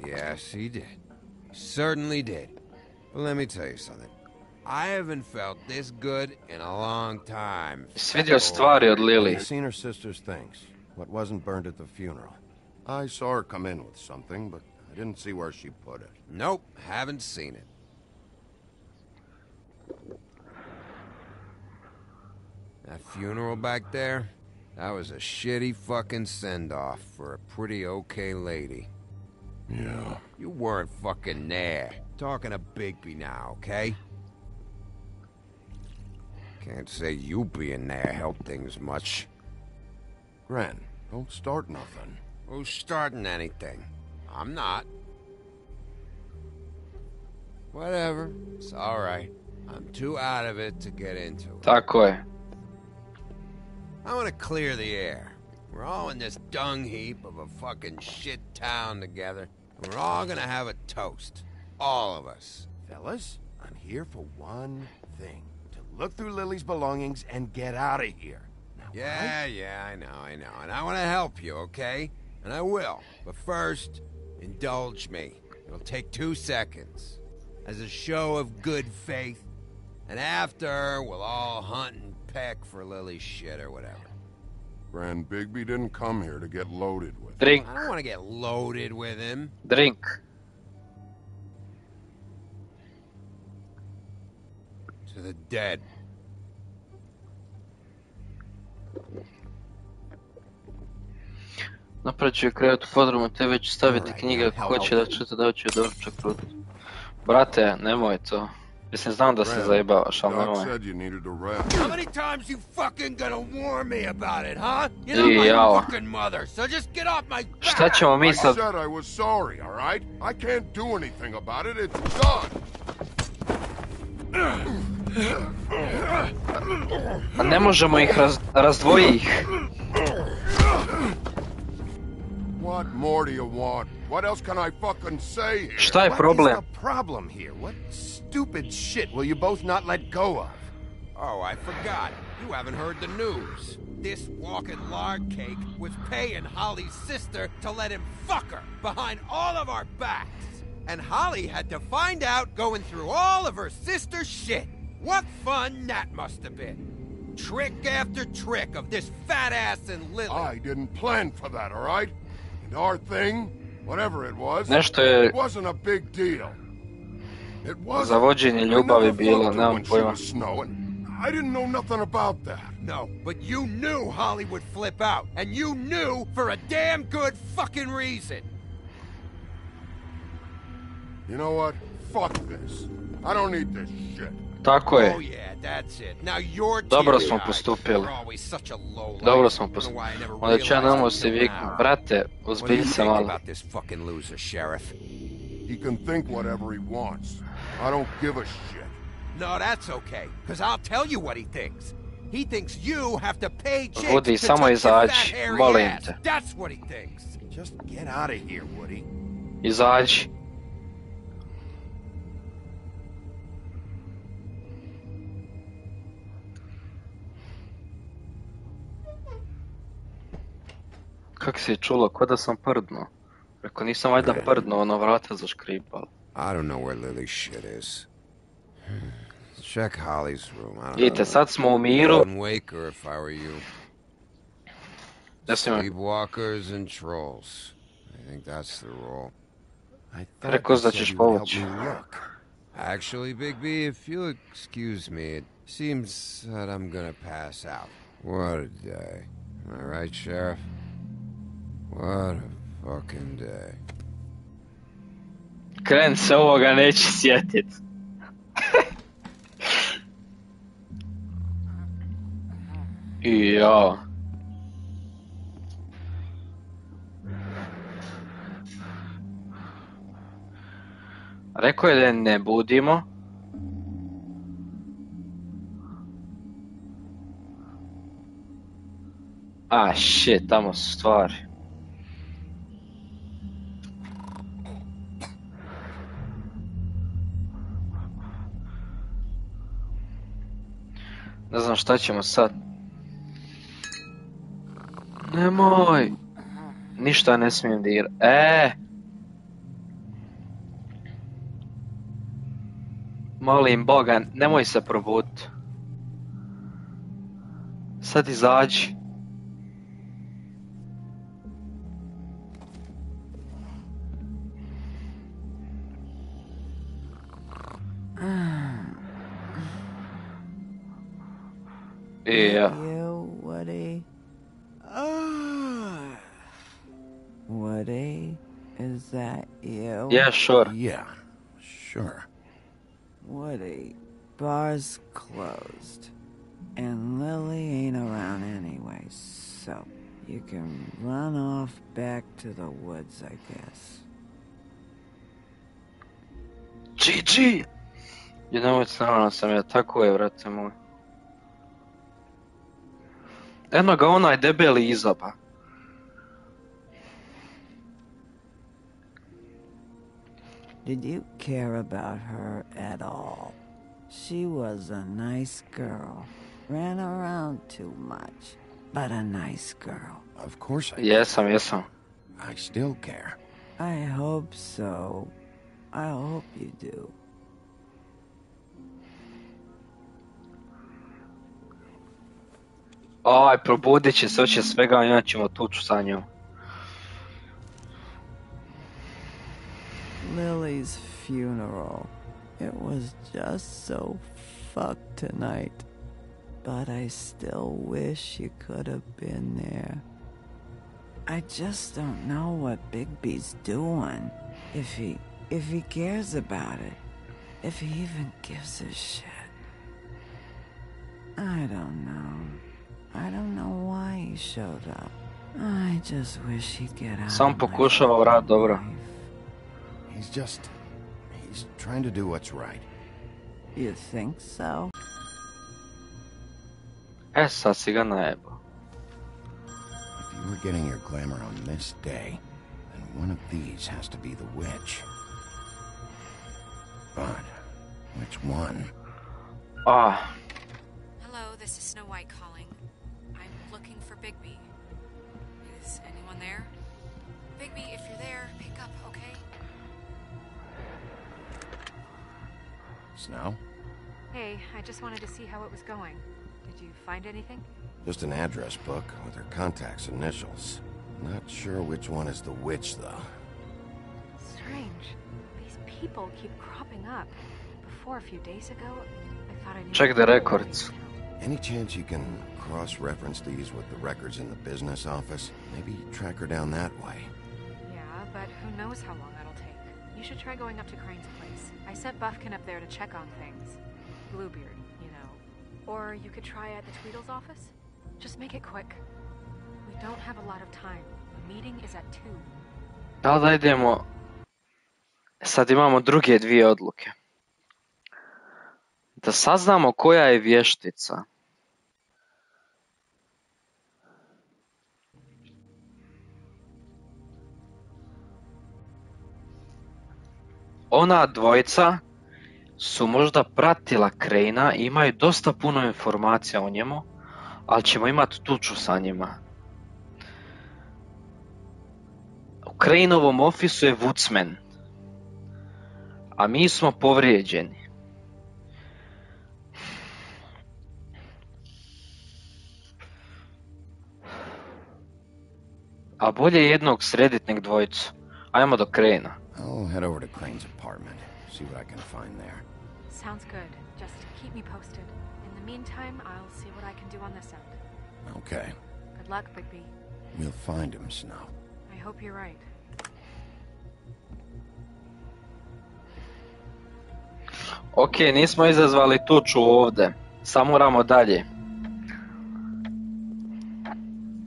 Yes, he did. He certainly did. But let me tell you something. I haven't felt this good in a long time. Svidio stvari od Lily. I've seen her sister's things. What wasn't burned at the funeral. I saw her come in with something, but I didn't see where she put it. Nope, haven't seen it. That funeral back there, that was a shitty fucking send-off for a pretty okay lady. Yeah. You weren't fucking there. Talking to Bigby now, okay? Can't say you being there helped things much. Grant, don't start nothing. Who's starting anything? I'm not. Whatever. It's alright. I'm too out of it to get into it. Tako je. I want to clear the air. We're all in this dung heap of a fucking shit town together. And we're all gonna have a toast. All of us. Fellas, I'm here for one thing. To look through Lily's belongings and get out of here. Now, yeah, I know. And I want to help you, okay? And I will. But first, indulge me. It'll take 2 seconds. As a show of good faith. And after, we'll all hunt and peck for Lily's shit or whatever. Grand Bigby didn't come here to get loaded with. Drink. I don't want to get loaded with him. Drink. To the dead. Napravit ću krevet u podrumu, te već staviti knjige ako hoće da čita, da hoće doručak krutiti. Brate, nemoj to. Mislim, znam da se zajebavaš, ali Doc nemoj. said you needed a rest. How many times you fucking gonna warn me about it, huh? You're not my fucking mother, so just get off my back! Šta ćemo mi I sad? said I was sorry, all right? I can't do anything about it. It's done. A ne možemo ih razdvoji ih. What more do you want? What else can I fucking say here? Šta je problem? What is the problem here? What stupid shit will you both not let go of? Oh, I forgot. You haven't heard the news. This walking lard cake was paying Holly's sister to let him fuck her behind all of our backs. And Holly had to find out going through all of her sister's shit. What fun that must have been. Trick after trick of this fat ass and Lily. I didn't plan for that, all right? And our thing, whatever it was, Nešto je it wasn't a big deal. It wasn't. za vođenje ljubavi bilo, nemam pojma. I didn't know nothing about that. No, but you knew Holly would flip out, and you knew for a damn good fucking reason. You know what? Fuck this. I don't need this shit. Tako je. Oh yeah, that's it. Now you're Dobro smo postupili. Dobro smo postupili. Onda ću ja namo se viknu. Brate, uzbilj se malo. He can think whatever he wants. I don't give a shit. No, that's okay, because I'll tell you what he thinks. He thinks you have to pay chicks Woody, to samo touch your fat izađi, hairy molim ass. te. That's what he thinks. Just get out of here, Woody. Izađi. Kak se je čulo, ko da sam prdnuo. Rekao, nisam valjda prdnuo, ono vrata zaškripalo. I don't know where Lily's shit is. Check Holly's room. I don't Vidite, know. sad smo u miru. Wouldn't wake her if I were you. Ja sam Sleepwalkers and trolls. I think that's the rule. rekao da ćeš povući. Actually, Big B, if you'll excuse me, it seems that I'm gonna pass out. What a day. Am I right, Sheriff? What a fucking day. Kren se ovoga neće sjetit. I ja. Rekao je da je ne budimo. Ah, shit, tamo su stvari. Ne znam šta ćemo sad. Nemoj. Ništa ne smijem dirat. Molim Boga, nemoj se probuditi. Sad izađi. Yeah. You, Woody? Woody? Is that you? Yeah, sure. Yeah, sure. Woody, bar's closed. And Lily ain't around anyway, so you can run off back to the woods, I guess. GG! You know what's naravno sam ja, tako je, vrate moj. Eno ga onaj debeli izaba. Did you care about her at all? She was a nice girl. Ran around too much, but a nice girl. Of course I Jesam. I still care. I hope so. I hope you do. Aj, probudit će se, hoće svega, a ja ćemo tuču sa njom. Lily's funeral. It was just so fucked tonight. But I still wish you could have been there. I just don't know what Bigby's doing. If he cares about it. If he even gives a shit. I don't know. I don't know why he showed up. I just wish he'd get out. Sam pokušava vrat, dobro. He's trying to do what's right. You think so? Sad si ga najebao. If you were getting your glamour on this day, then one of these has to be the witch. But which one? Hello, this is Snow White calling. I'm looking for Bigby. Is anyone there? Bigby, if you're there, pick up, okay? Snow? Hey, I just wanted to see how it was going. Did you find anything? Just an address book with her contact's initials. Not sure which one is the witch, though. Strange. These people keep cropping up. Before, a few days ago, I thought I knew... Check the records. Any chance you can cross-reference these with the records in the business office? Maybe track her down that way. Yeah, but who knows how long that'll take. You should try going up to Crane's place. I sent Buffkin up there to check on things. Bluebeard, you know. Or you could try at the Tweedle's office. Just make it quick. We don't have a lot of time. The meeting is at 2. Da li da idemo... Sad imamo druge dvije odluke. Da saznamo koja je vještica. Ona dvojica su možda pratila Crana i imaju dosta puno informacija o njemu, ali ćemo imati tuču sa njima. U Craneovom ofisu je Woodsman, a mi smo povrijeđeni. A bolje jednog sredit nek dvojicu. Ajmo do Crana. I'll head over to Crane's apartment, see what I can find there. Sounds good. Just keep me posted. In the meantime, I'll see what I can do on this end. Okay. Good luck, Bigby. We'll find him, Snow. I hope you're right. Ok, nismo izazvali tuču ovdje. Samo moramo dalje.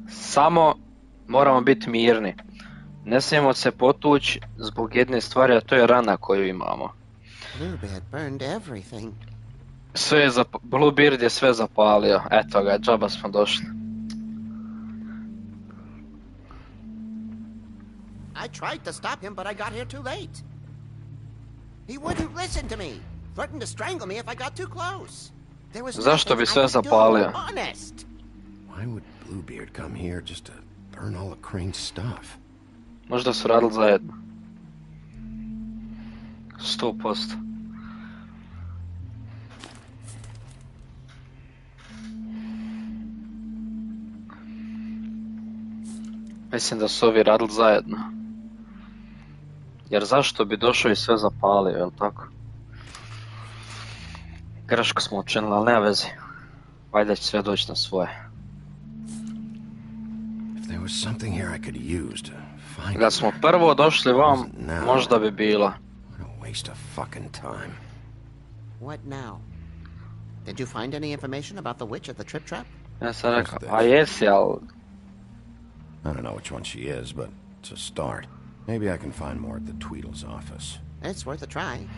Samo moramo biti mirni. Ne smijemo se potući zbog jedne stvari, a to je rana koju imamo. Bluebeard je sve zapalio. Eto ga, džaba smo došli. I tried to stop him, but I got here too late. He wouldn't listen to me. Threatened to strangle me if I got too close. There was Zašto bi sve zapalio? Honest. Why would Bluebeard come here just to burn all of Crane's stuff? Možda su radili zajedno. 100%. Mislim da su ovi radili zajedno. Jer zašto bi došao i sve zapalio, jel tako? Grešku smo učinili, ali nema veze. Valjda će sve doći na svoje. Da smo prvo došli vam, možda bi bilo. What now? Did you find any information about the witch at the Trip Trap? Ja sam rekao, a jesi, ali... I don't know which one she is, but it's a start. Maybe I can find more at the Tweedle's office. It's worth a try.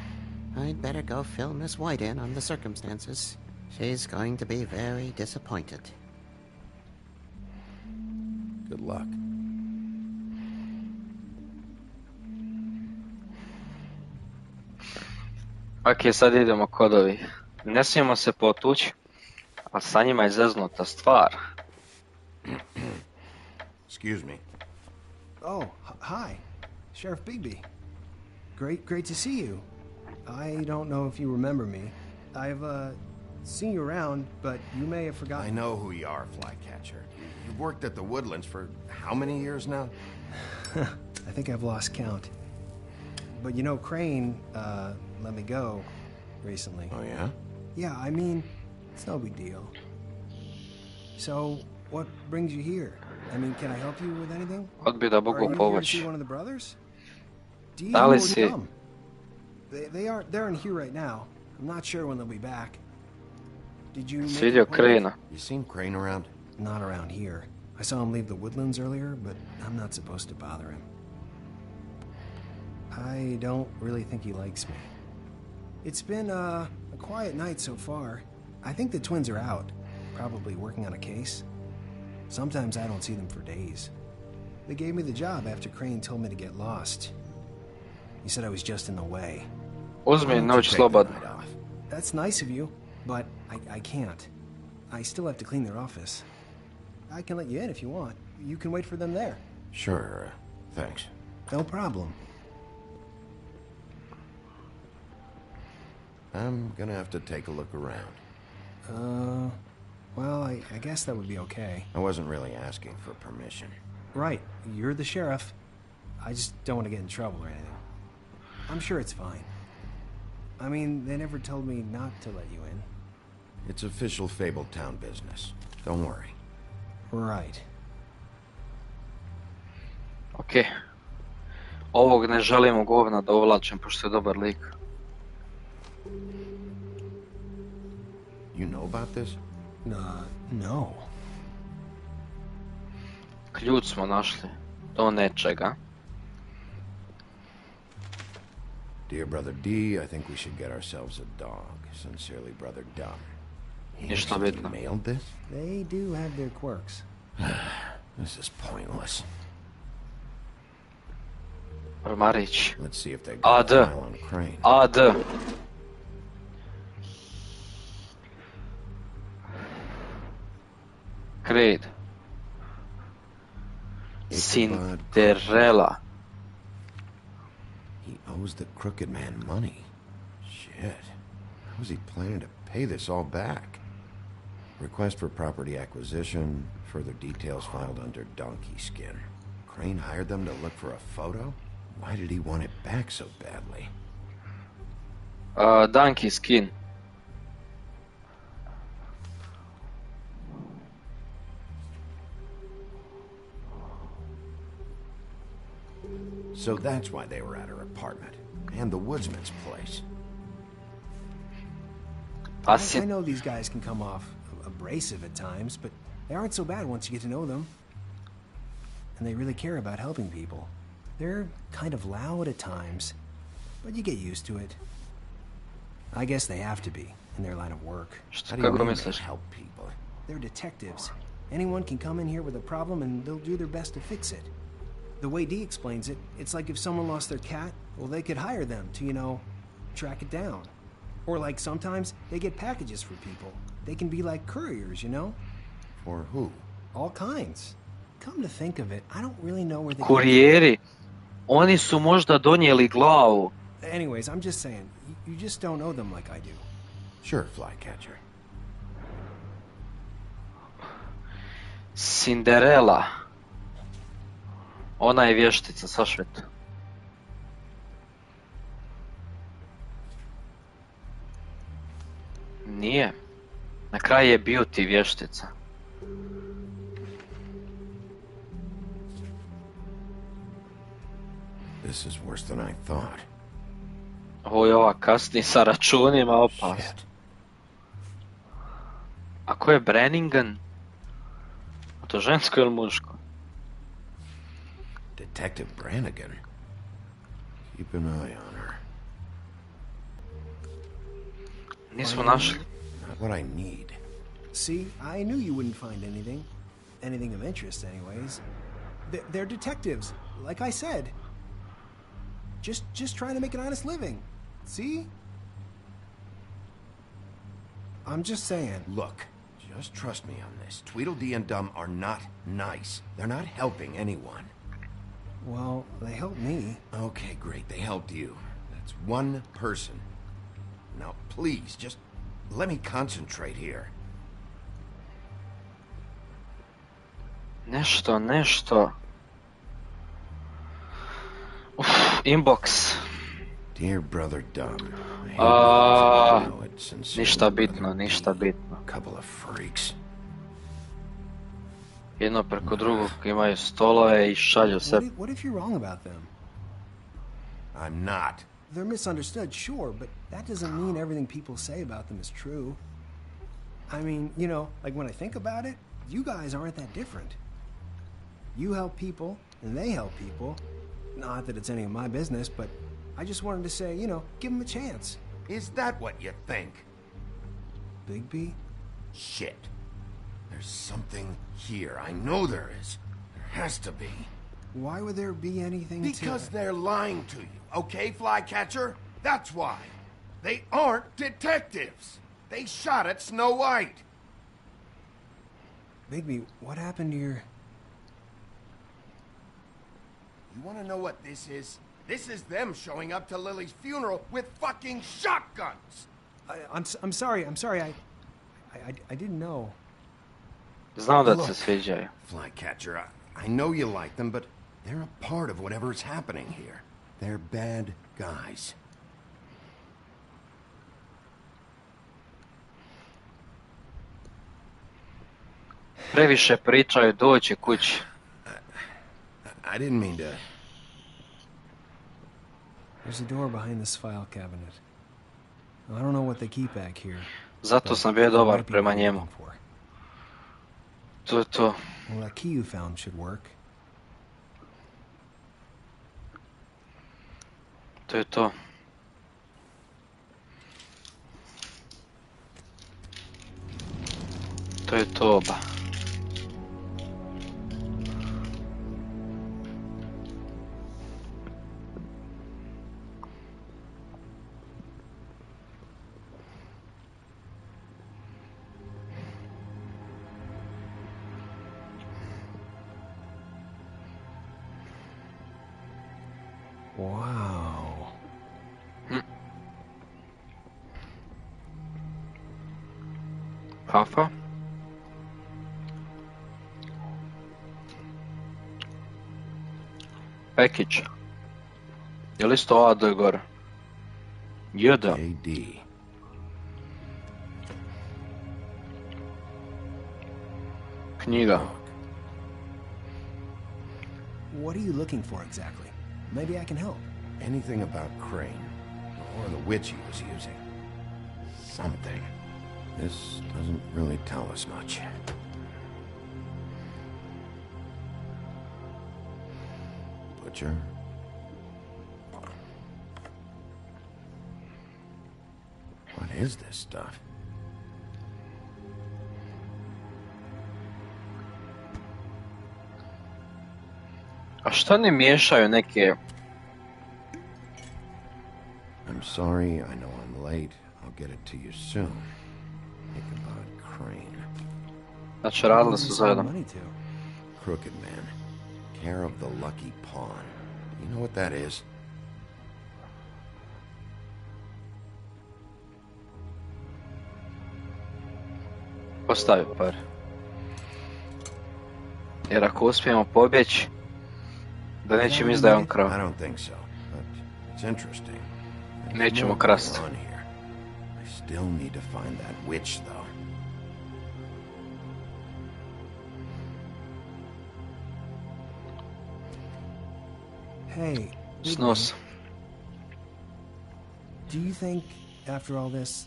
I'd better go fill Miss White in on the circumstances. She's going to be very disappointed. Good luck. Ok, sad idemo kod ovih. Ne smijemo se potući, a sa njima je zeznuta stvar. Excuse me. Oh, hi. Sheriff Bigby. Great to see you. I don't know if you remember me. I've, seen you around, but you may have forgotten. I know who you are, Flycatcher. You've worked at the Woodlands for how many years now? I think I've lost count. But you know, Crane, let me go recently. Oh, yeah? Yeah, I mean, it's no big deal. So, what brings you here? I mean, can I help you with anything? Odbi da mogu pomoći. One of the brothers? Do you Da know li where to si... come? They're in here right now. I'm not sure when they'll be back. Did you Svidio Crane. You seen Crane around? Not around here. I saw him leave the woodlands earlier, but I'm not supposed to bother him. I don't really think he likes me. It's been a quiet night so far. I think the twins are out, probably working on a case. Sometimes I don't see them for days. They gave me the job after Crane told me to get lost. He said I was just in the way. Uzmi noć slobodno. That's nice of you, but I can't. I still have to clean their office. I can let you in if you want. You can wait for them there. Sure, thanks. No problem. I'm gonna have to take a look around. Well, I guess that would be okay. I wasn't really asking for permission. Right, you're the sheriff. I just don't want to get in trouble or anything. I'm sure it's fine. I mean, they never told me not to let you in. It's official Fabletown business. Don't worry. Right. Okej. Ovog ne želimo govna da uvlačim, pošto je dobar lik. You know about this? No. Ključ smo našli do nečega. Dear Brother D, I think we should get ourselves a dog. Sincerely, Brother Dumb. Ništa bitno. Mailed this? They do have their quirks. This is pointless. Ormarić. Let's see if they got a file on Crane. AD. Grade. Cinderella. He owes the crooked man money. Shit. How is he planning to pay this all back? Request for property acquisition. Further details filed under donkey skin. Crane hired them to look for a photo? Why did he want it back so badly? Donkey skin. So that's why they were at her apartment. And the woodsman's place. I know these guys can come off abrasive at times, but they aren't so bad once you get to know them. And they really care about helping people. They're kind of loud at times, but you get used to it. I guess they have to be in their line of work. How do you mean they help people? They're detectives. Anyone can come in here with a problem and they'll do their best to fix it. The way Dee explains it, it's like if someone lost their cat, well, they could hire them to, you know, track it down. Or like sometimes they get packages for people. They can be like couriers, you know? For who? All kinds. Come to think of it, I don't really know where they... Kurijeri. Oni su možda donijeli glavu. Anyways, I'm just saying, you just don't know them like I do. Sure, Flycatcher. Cinderella. Ona je vještica, sašvet. Nije. Na kraju je Beauty vještica. This is worse than I thought. Ovo je ova kasni sa računima, opas. A ko je Brannigan? A to žensko ili muško? Detective Brannigan. Keep an eye on her. Nismo našli. Not what I need. See, I knew you wouldn't find anything. Anything of interest, anyways. They're detectives, like I said. Just trying to make an honest living. See? I'm just saying. Look, just trust me on this. Tweedledee and Dumb are not nice. They're not helping anyone. Well, they helped me. Okay, great. They helped you. That's one person. Now, please, just let me concentrate here. Nešto. Inbox. Dear Brother Dumb. Ništa bitno. Couple of freaks. Jedno preko drugog imaju stolove I šalju se. What if you're wrong about them? I'm not. they're misunderstood, sure, but that doesn't mean everything people say about them is true. I mean, you know, like when I think about it, you guys aren't that different. You help people, and they help people. Not that it's any of my business, but I just wanted to say, you know, give them a chance. Is that what you think? Bigby? Shit. There's something here. I know there is. There has to be. Why would there be anything Because they're lying to you, okay, Flycatcher? That's why. They aren't detectives. They shot at Snow White. Bigby, what happened to your... You want to know what this is? This is them showing up to Lily's funeral with fucking shotguns. I'm sorry. I didn't know. Znao da se sviđaju. Flycatcher, I know you like them, but they're a part of whatever's happening here. They're bad guys. Previše pričaju, doći kući. I didn't mean to... There's a door behind this file cabinet. I don't know what they keep back here. Zato sam bio dobar prema njemu. To je to. Well, that key you found should work. To je to. To je to, ba. Wow. Hafa? Package. Je li isto A do gore? J. Knjiga. What are you looking for exactly? Maybe I can help. Anything about Crane, or the witch he was using. Something. This doesn't really tell us much. Butcher. What is this stuff? A šta ne miješaju neke... I'm sorry, I know I'm late. I'll get it to you soon. Ichabod Crane. Znači, radili su zajedno. Crooked Man. Care of the Lucky Pawn. You know what that is? Postavi par. Jer ako uspijemo pobjeći, da neće mi izdaje on krav. I don't think so, but it's interesting. Nećemo krasti. I still need to find that witch, though. Hey. Snos. Do you think, after all this,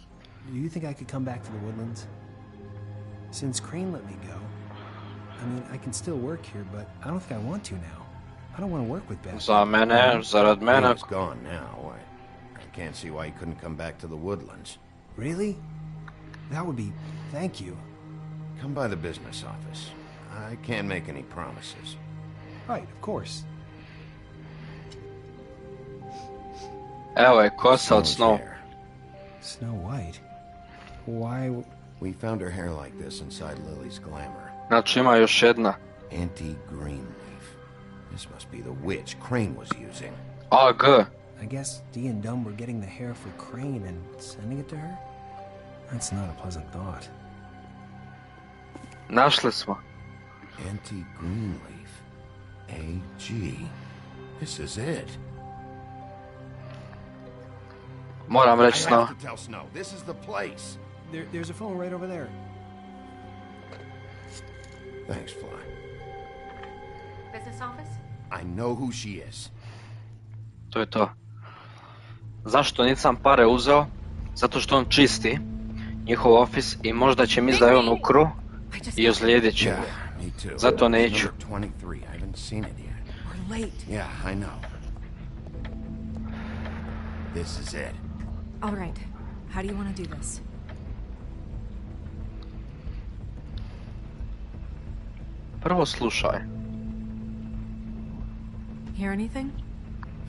do you think I could come back to the Woodlands? Since Crane let me go, I mean, I can still work here, but I don't think I want to now. I don't want to work with Beth. Za mene, zarad mene. He's gone now. I can't see why he couldn't come back to the Woodlands. Really? That would be... Thank you. Come by the business office. I can't make any promises. Right, of course. Evo je kosa od Snow. Snow White? Why... We found her hair like this inside Lily's glamour. Znači ima još jedna. Anti-Greenleaf. This must be the witch Crane was using. AG. I guess Dee and Dumb were getting the hair for Crane and sending it to her? That's not a pleasant thought. Našli smo. Anti-Greenleaf. AG. This is it. Moram reći Snow. I have to tell Snow. This is the place. There's a phone right over there. Thanks, Fly. Business office? I know who she is. To je to. Zašto nisam pare uzeo? Zato što on čisti njihov ofis i možda će misli da je on ukro i ozlijedit će ga. Zato neću. Yeah, I know. This is it. All right. How do you want to do this? Prvo slušaj. Hear anything?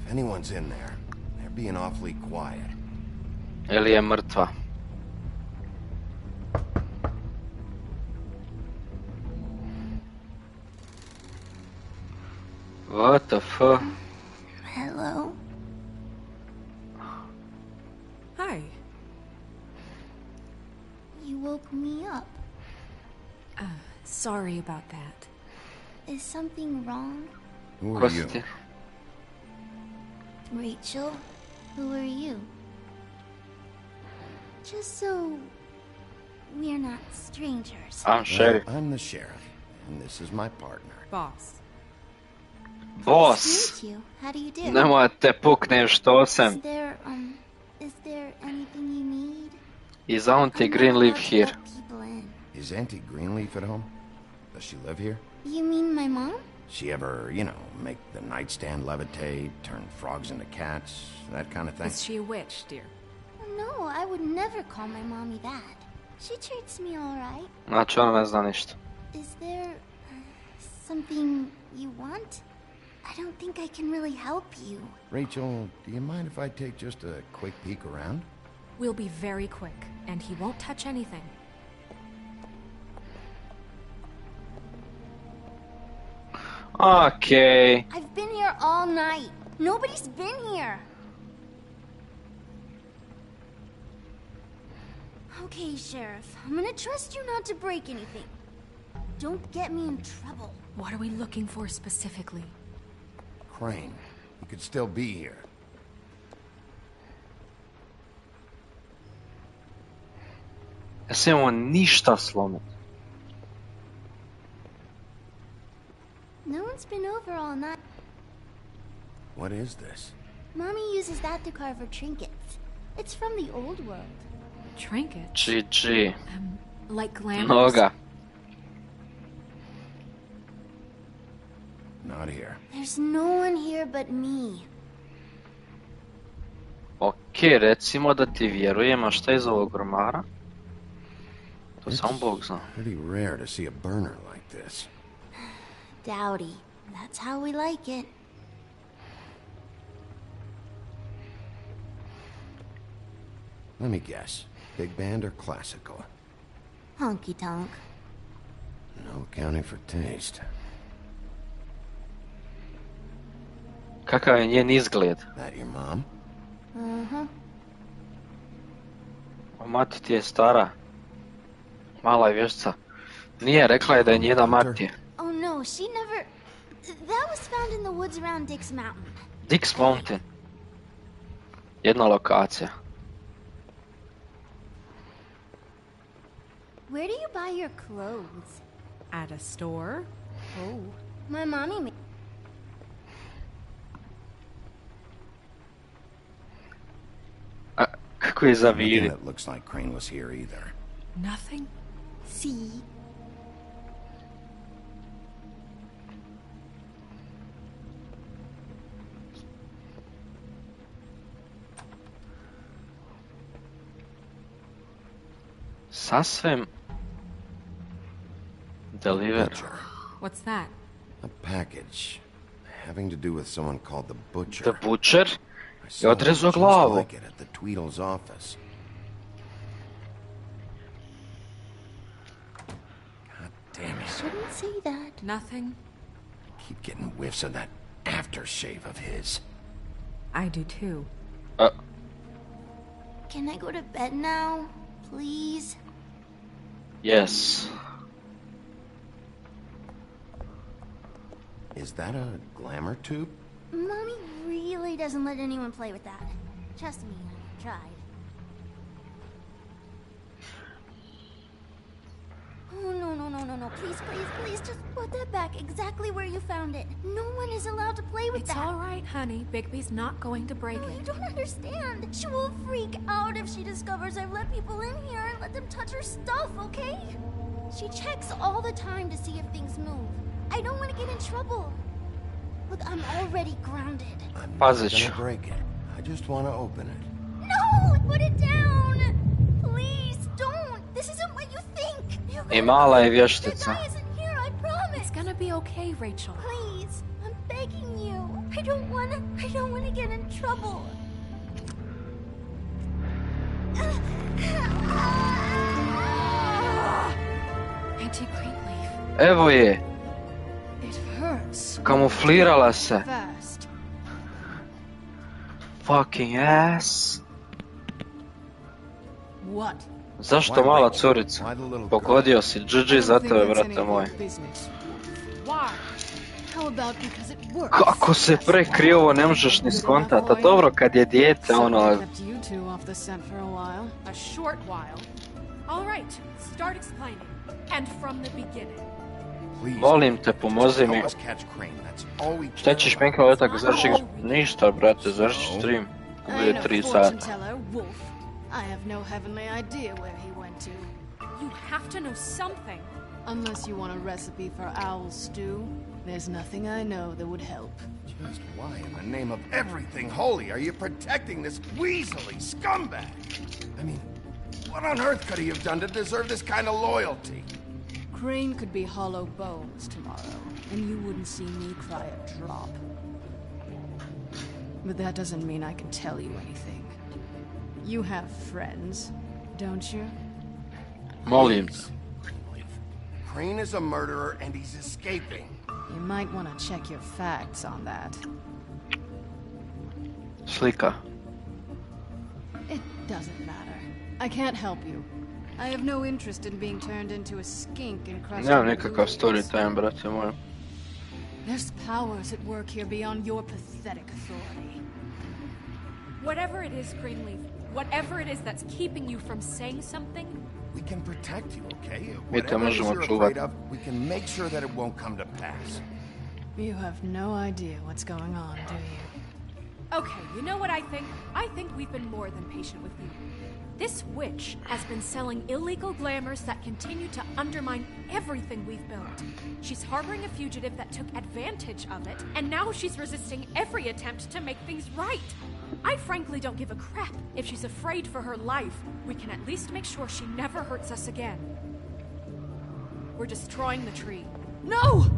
If anyone's in there, they're being awfully quiet. Eli je mrtva. What the fuck? Hello? Hi. You woke me up. Sorry about that. Is something wrong? Who are you? Rachel, who are you? Just so we're not strangers. I'm sheriff. I'm the sheriff, and this is my partner. Boss. Boss! Nice to meet you. How do you do? Nemoj te puknem što sam. Is there anything you need? Is Auntie Greenleaf here? Is Auntie Greenleaf at home? Does she live here? You mean my mom? She ever, you know, make the nightstand levitate, turn frogs into cats, that kind of thing? Is she a witch, dear? No, I would never call my mommy that. She treats me all right. Znači ona ne zna ništa. Is there something you want? I don't think I can really help you. Rachel, do you mind if I take just a quick peek around? We'll be very quick, and he won't touch anything. Okay. I've been here all night. Nobody's been here. Okay, Sheriff. I'm gonna trust you not to break anything. Don't get me in trouble. What are we looking for specifically? Crane. He could still be here. Ne smijemo ništa slomiti. No one's been over all night. What is this? Mommy uses that to carve her trinkets. It's from the old world. Trinkets? GG. Like glamours? Noga. Not here. There's no one here but me. Ok, recimo da ti vjerujem, a šta iz ovog ormara? To samo Bog zna. Pretty rare to see a burner like this. Dowdy. That's how we like it. Let me guess. Big band or classical? Honky tonk. No accounting for taste. Kakav je njen izgled? That your mom? Uh-huh. O, mati ti je stara. Mala je vještica. Nije, rekla je da je njena mati. Oh no, she never... That was found in the woods around Dick's Mountain. Dick's Mountain. Jedna lokacija. Where do you buy your clothes? At a store? Oh. My mommy made... Kako je zaviri? It looks like Crane was here either. Nothing? See? Sasvim... Deliver. What's that? A package. Having to do with someone called the Butcher. The Butcher? I Je saw one odrezao just glavu. like it at the Tweedle's office. God damn it. Shouldn't say that. Nothing? Keep getting whiffs of that aftershave of his. I do too. Can I go to bed now? Please? Yes. Is that a glamour tube? Mommy really doesn't let anyone play with that. Trust me, I've tried. Oh, no. Please, just put that back exactly where you found it. No one is allowed to play with that. It's all right, honey. Bigby's not going to break You it. don't understand. She will freak out if she discovers I've let people in here and let them touch her stuff, okay? She checks all the time to see if things move. I don't want to get in trouble. Look, I'm already grounded. I'm not gonna break it. I just want to open it. No! Put it down! Please, don't! This isn't what you think! I mala je vještica. It's gonna be okay, Rachel. Please, I'm begging you. I don't wanna get in trouble. Auntie Greenleaf. Evo je. It hurts. Kamuflirala se. Fast. Fucking ass. What? Zašto mala curica? Pogodio si, GG za tebe, brate moj. Why? How about because it works? Kako se prekrije ovo, ne možeš ni skontat. A dobro, kad je dijete, ono... Kept you two off the scent for a while. A short while. All right, start explaining. And from the beginning. Molim te, pomozi mi. Šta ćeš Minkal letak završi? Ništa, brate, završi stream. Bude 3 sata. I have no heavenly idea where he went to. You have to know something. Unless you want a recipe for owl stew, there's nothing I know that would help. Just why in the name of everything holy are you protecting this weaselly scumbag? I mean, what on earth could he have done to deserve this kind of loyalty? Crane could be hollow bones tomorrow, and you wouldn't see me cry a drop. But that doesn't mean I can tell you anything. You have friends, don't you? Molim. Crane is a murderer and he's escaping. You might want to check your facts on that. Slika. It doesn't matter. I can't help you. I have no interest in being turned into a skink and crushed. Nemam nikakav story time, brate moj. There's powers at work here beyond your pathetic authority. Whatever it is, Greenleaf, whatever it is that's keeping you from saying something, we can protect you, okay? Mi te Whatever it is možemo you're čuvati. afraid of, we can make sure that it won't come to pass. You have no idea what's going on, do you? okay, you know what I think? I think we've been more than patient with you. This witch has been selling illegal glamours that continue to undermine everything we've built. She's harboring a fugitive that took advantage of it, and now she's resisting every attempt to make things right. I frankly don't give a crap if she's afraid for her life. We can at least make sure she never hurts us again. We're destroying the tree. No!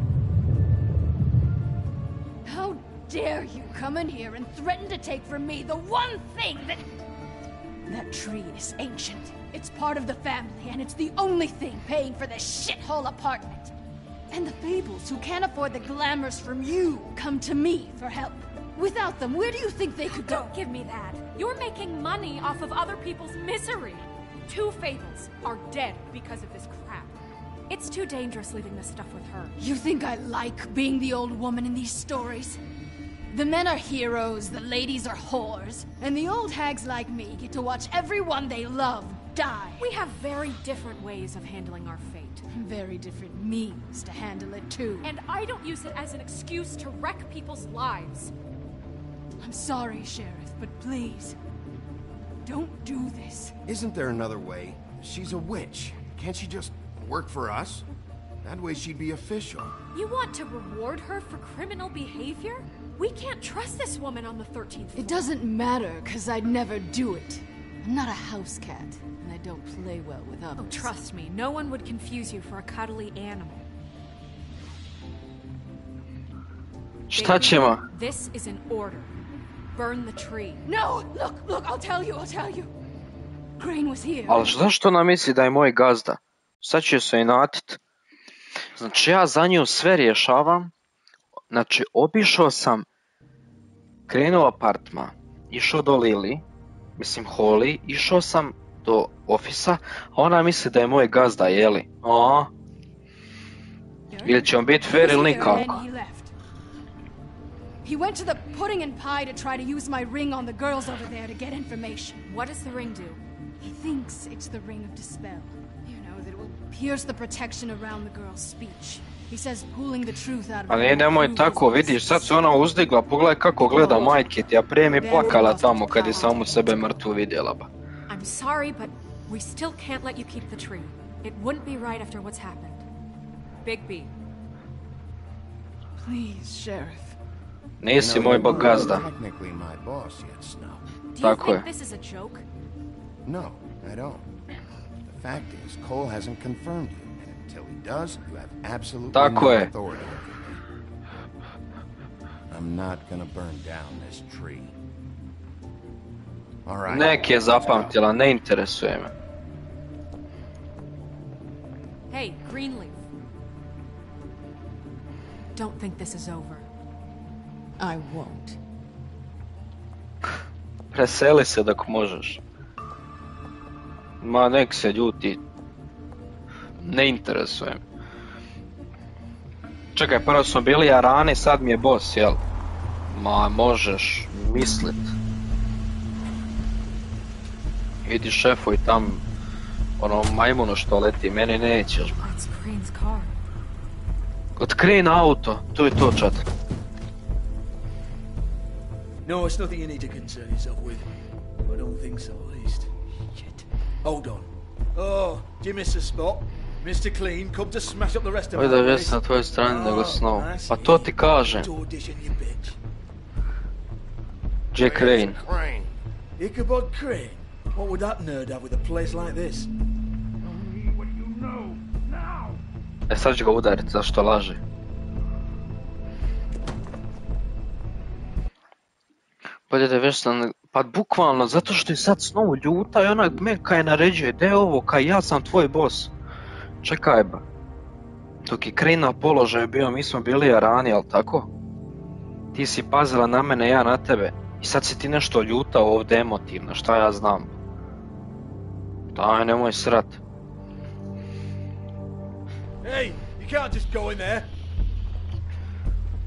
How dare you come in here and threaten to take from me the one thing that... That tree is ancient. It's part of the family, and it's the only thing paying for this shithole apartment. And the Fables, who can't afford the glamours from you, come to me for help. Without them, where do you think they could go? Don't give me that. You're making money off of other people's misery. 2 Fables are dead because of this crap. It's too dangerous leaving this stuff with her. You think I like being the old woman in these stories? The men are heroes, the ladies are whores, and the old hags like me get to watch everyone they love die. We have very different ways of handling our fate. Very different means to handle it, too. And I don't use it as an excuse to wreck people's lives. I'm sorry, Sheriff, but please, don't do this. Isn't there another way? She's a witch. Can't she just work for us? That way she'd be official. You want to reward her for criminal behavior? We can't trust this woman on the 13th floor. It doesn't matter, because I'd never do it. I'm not a house cat, and I don't play well with others. Oh, trust me, no one would confuse you for a cuddly animal. Šta ćemo? This is an order. Burn the tree. No! Look, I'll tell you. Crane was here. Ali zašto ona misli da je moj gazda? Sad će se inatit. Znači ja za nju sve rješavam. Znači obišao sam, krenuo apartma, išao do Lili, mislim Holly, išao sam do ofisa, a ona misli da je moj gazda, jeli? Aha. Ili ćemo biti fair ili nikako? He went to the pudding and pie to try to use my ring on the girls over there to get information. What does the ring do? He thinks it's the ring of dispel. You know, that it will pierce the protection around the girl's speech. He says pulling the truth out of Ali nemoj tako, vidiš, sad se ona uzdigla, pogledaj kako gleda majke ti, a prije mi plakala tamo kad je samu sebe mrtvu vidjela ba. I'm sorry, but we still can't let you keep the tree. It wouldn't be right after what's happened. Bigby. Please, Sheriff. Nisi moj gazda. Technically my boss yet, Snow. Do you think this is a joke? No, I don't. The fact is, Cole hasn't confirmed you, and until he does, you have absolutely no authority over me. I'm not gonna burn down this tree. All right. Nek je zapamtila, ne interesuje me. Hey, Greenleaf. Don't think this is over. I won't. Preseli se dok možeš. Ma nek se ljuti. Ne interesuje me. Čekaj, prvo smo bili Arani, sad mi je boss, jel? Ma možeš mislit. Vidi šefu i tam ono majmuno što leti, meni nećeš. Od Crane auto, to je to, čat. No, it's nothing you need to concern yourself with. I don't think so, at least. Shit. Hold on. Oh, do you miss a spot? Mr. Clean, come to smash up the rest of Ovo da već na tvojoj strani nego Snow. Pa to ti kažem. Jack Crane. Ichabod Crane? What would that nerd have with a place like this? E sad ću ga udarit, zašto laže? Bolje da već sam... Pa bukvalno, zato što je sad Snow ljuta i ona me kaj naređuje, de ovo, kaj ja sam tvoj boss. Čekaj ba. Dok je Crane na položaju bio, mi smo bili Arani, jel tako? Ti si pazila na mene, ja na tebe. I sad si ti nešto ljuta ovdje emotivno, šta ja znam. Daj, nemoj srat. Hey, you can't just go in there.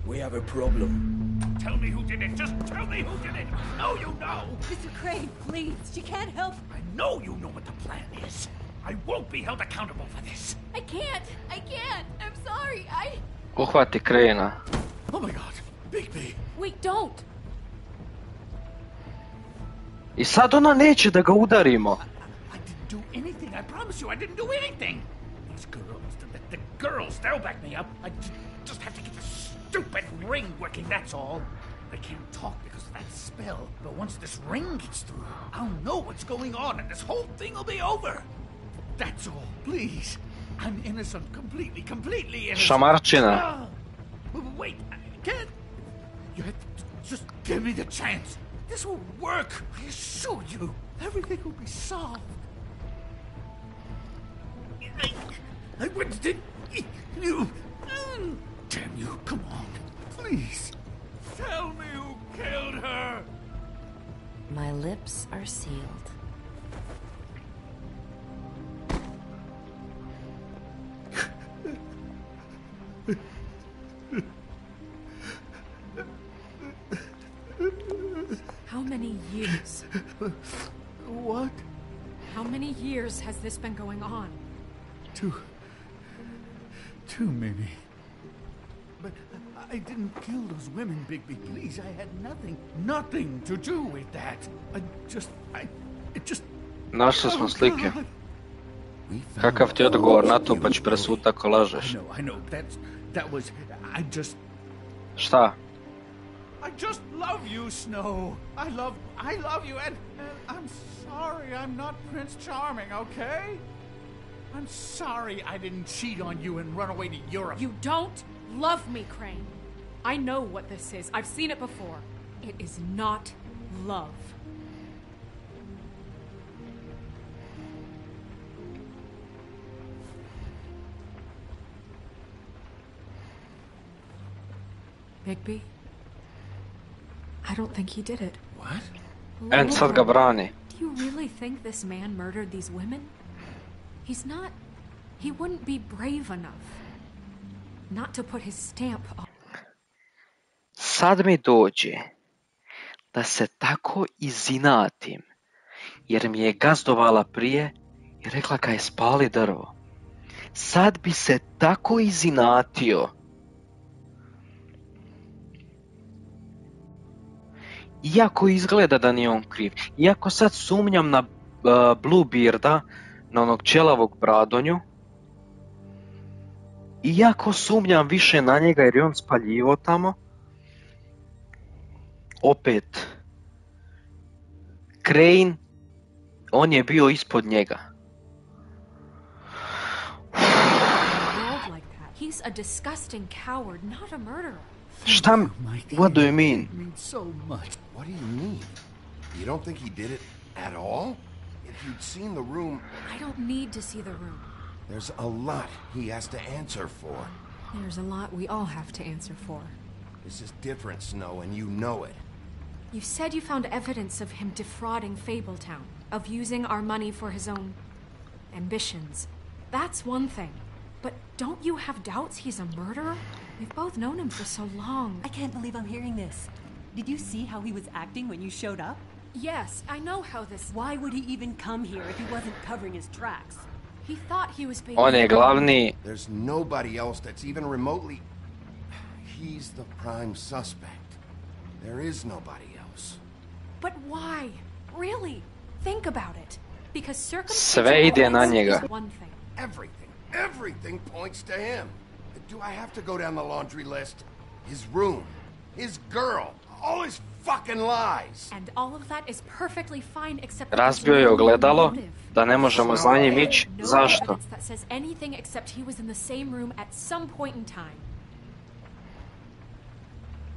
We have a problem. Tell me who did it. Just tell me who did it. I know you know. Mr. Crane, please. She can't help. I know you know what the plan is. I won't be held accountable for this. I can't. I'm sorry. Uhvati Crane-a. Oh my god. Bigby. Wait, don't. I sad ona neće da ga udarimo. I didn't do anything. I promise you, I didn't do anything. These girls, the girls, they'll back me up. I just have to get the stupid ring working, that's all. I can't talk because of that spell, but once this ring gets through, I'll know what's going on and this whole thing will be over. That's all, please. I'm innocent, completely innocent. Šamarčina. Wait, I can't. You have to just give me the chance. This will work, I assure you. Everything will be solved. I wouldn't did you. Damn you, come on, please. Tell me who killed her. My lips are sealed. How many years? What? How many years has this been going on? Too many. But I didn't kill those women, Bigby. Please, I had nothing to do with that. It just... Našli smo slike. Kakav ti odgovor na to, pa ću presut ako lažeš? I know, that was... Šta? I just love you, Snow. I love you, and I'm sorry I'm not Prince Charming, okay? I'm sorry I didn't cheat on you and run away to Europe. You don't love me, Crane. I know what this is. I've seen it before. It is not love. Bigby? I don't think he did it. What? And sad ga brani. Do you really think this man murdered these women? He's not... He wouldn't be brave enough. Not to put his stamp on... Sad mi dođe da se tako izinatim, jer mi je gazdovala prije i rekla kaj spali drvo. sad bi se tako izinatio. Iako izgleda da nije on kriv, iako sad sumnjam na Bluebearda, na onog ćelavog bradonju, iako sumnjam više na njega jer je on spaljivo tamo, opet, Crane, on je bio ispod njega. He's a disgusting coward, not a murderer. Šta? What do you mean? So much. What do you mean? You don't think he did it at all? If you'd seen the room... I don't need to see the room. There's a lot he has to answer for. There's a lot we all have to answer for. This is different, Snow, and you know it. You said you found evidence of him defrauding Fabletown, of using our money for his own ambitions. That's one thing. But don't you have doubts he's a murderer? We've both known him for so long. I can't believe I'm hearing this. Did you see how he was acting when you showed up? Yes, I know how this... Why would he even come here if he wasn't covering his tracks? He thought he was being... On je glavni. There's nobody else that's even remotely... He's the prime suspect. There is nobody else. But why? Really? Think about it. Because Sve ide na njega. one thing. Everything points to him. Do I have to go down the laundry list? His room, his girl, all his fucking lies. And all of that is perfectly fine except Razbio je ogledalo, da ne možemo za njim ići. Zašto? That says anything except he was in the same room at some point in time.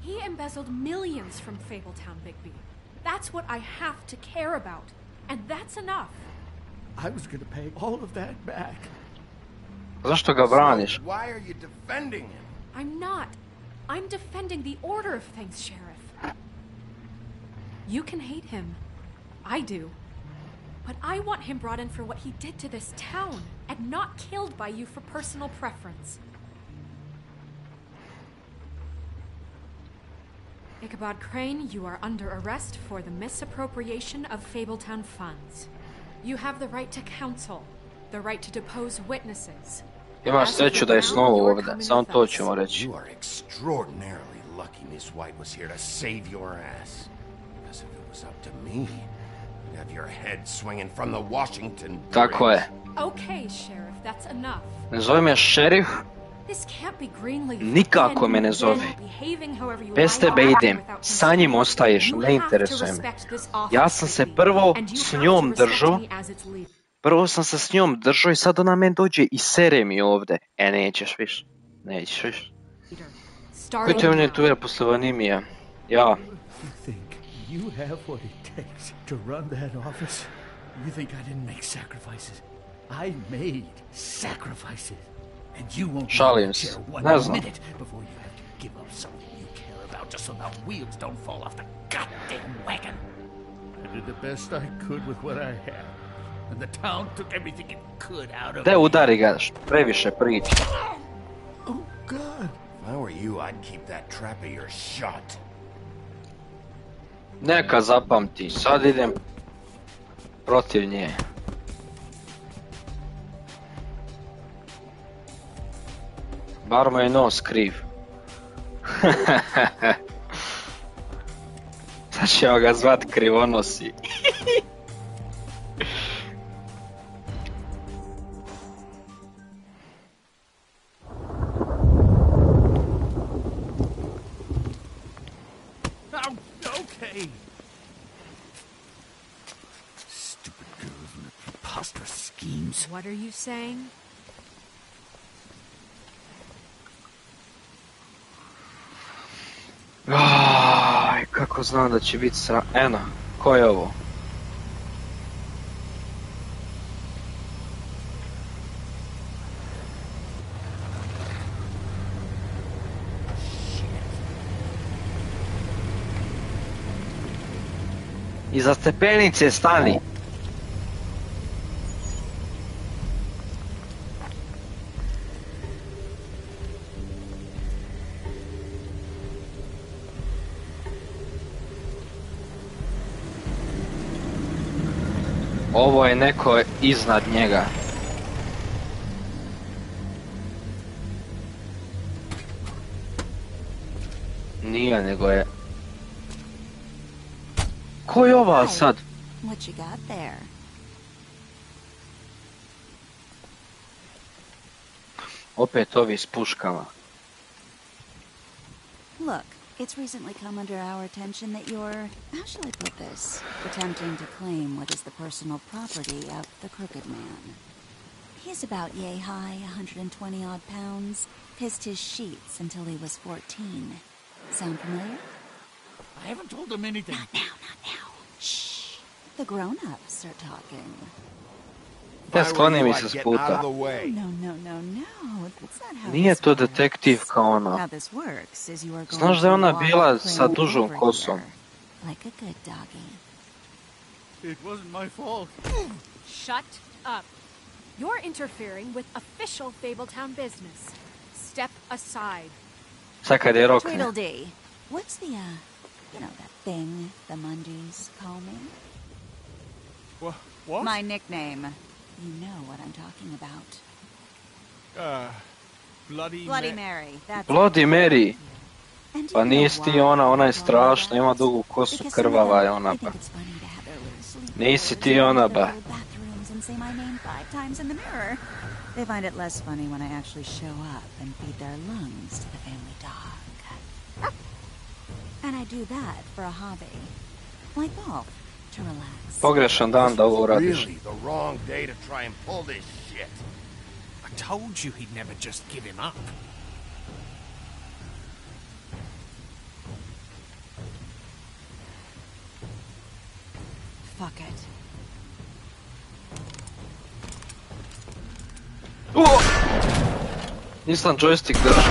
He embezzled millions from Fabletown, Bigby. That's what I have to care about. And that's enough. I was gonna pay all of that back. Zašto ga braniš? Why are you defending him? I'm not. I'm defending the order of things, Sheriff. You can hate him. I do. But I want him brought in for what he did to this town, and not killed by you for personal preference. Ichabod Crane, you are under arrest for the misappropriation of Fabletown funds. You have the right to counsel, the right to depose witnesses. Imaš sreću da je Snow ovdje, samo to ćemo reći. You are extraordinarily lucky Miss White was here to save your ass. Because if it was up to me, you'd have your head swinging from the Washington Bridge. Tako je. Okay, Sheriff, that's enough. Ne zove me šerif? This can't be Greenleaf. Nikako me ne zove. Bez tebe idem, sa njim ostaješ, ne interesuje me. Ja sam se prvo s njom držao, i sad ona men dođe i sere mi ovdje. Nećeš više, nećeš više. Koji te mene tu je posle Vanimija? Ja. You have what it takes to run that office? You think I didn't make sacrifices? I made sacrifices. And you won't share one minute before you have to give up something you care about just so the wheels don't fall off the goddamn wagon. I did the best I could with what I had. And the town took everything it could out of me. Udari ga, previše priča. Oh God. If I were you, I'd keep that trap of yours shut. Neka zapamti, sad idem protiv nje. Bar mu je nos kriv. Sad ćemo ga zvat krivonosi. Okay. Stupid girls and their preposterous schemes. What are you saying? Aj, kako znam da će biti Eno, ko je ovo? Iza stepenice stani. Ovo je neko iznad njega. Nije, nego je... Ko je ova sad? What you got there? Opet ovi s puškama. Look, it's recently come under our attention that you're, how shall I put this, attempting to claim what is the personal property of the Crooked Man. He's about yay high, 120 odd pounds, pissed his sheets until he was 14. Sound familiar? I haven't told him anything. Not now. Shh. The grown-ups are talking. Skloni mi se s puta. No. That's not how Nije to detektivka ona. How this works is you are going Znaš da je ona to bila walk sa clean dužom over kosom? here, like a good doggy. It wasn't my fault. Shut up. You're interfering with official Fabletown business. Step aside. Sad kad je rokne. Tweedledee, what's the, you know, that thing the Mundies call me? What? My nickname. You know what I'm talking about. Bloody Mary. That's Bloody Mary. Pa nisi ti ona je strašna, ima dugu kosu, krvava je ona ba. Nisi ti ona ba. and say my name 5 times in the mirror. They find it less funny when I actually show up and feed their lungs to the family dog. And I do that for a hobby. Like golf, to relax. Pogrešan dan da ovo radiš. Really the wrong day to try and pull this shit. I told you he'd never just give him up. Fuck it. Nisam joystick držao.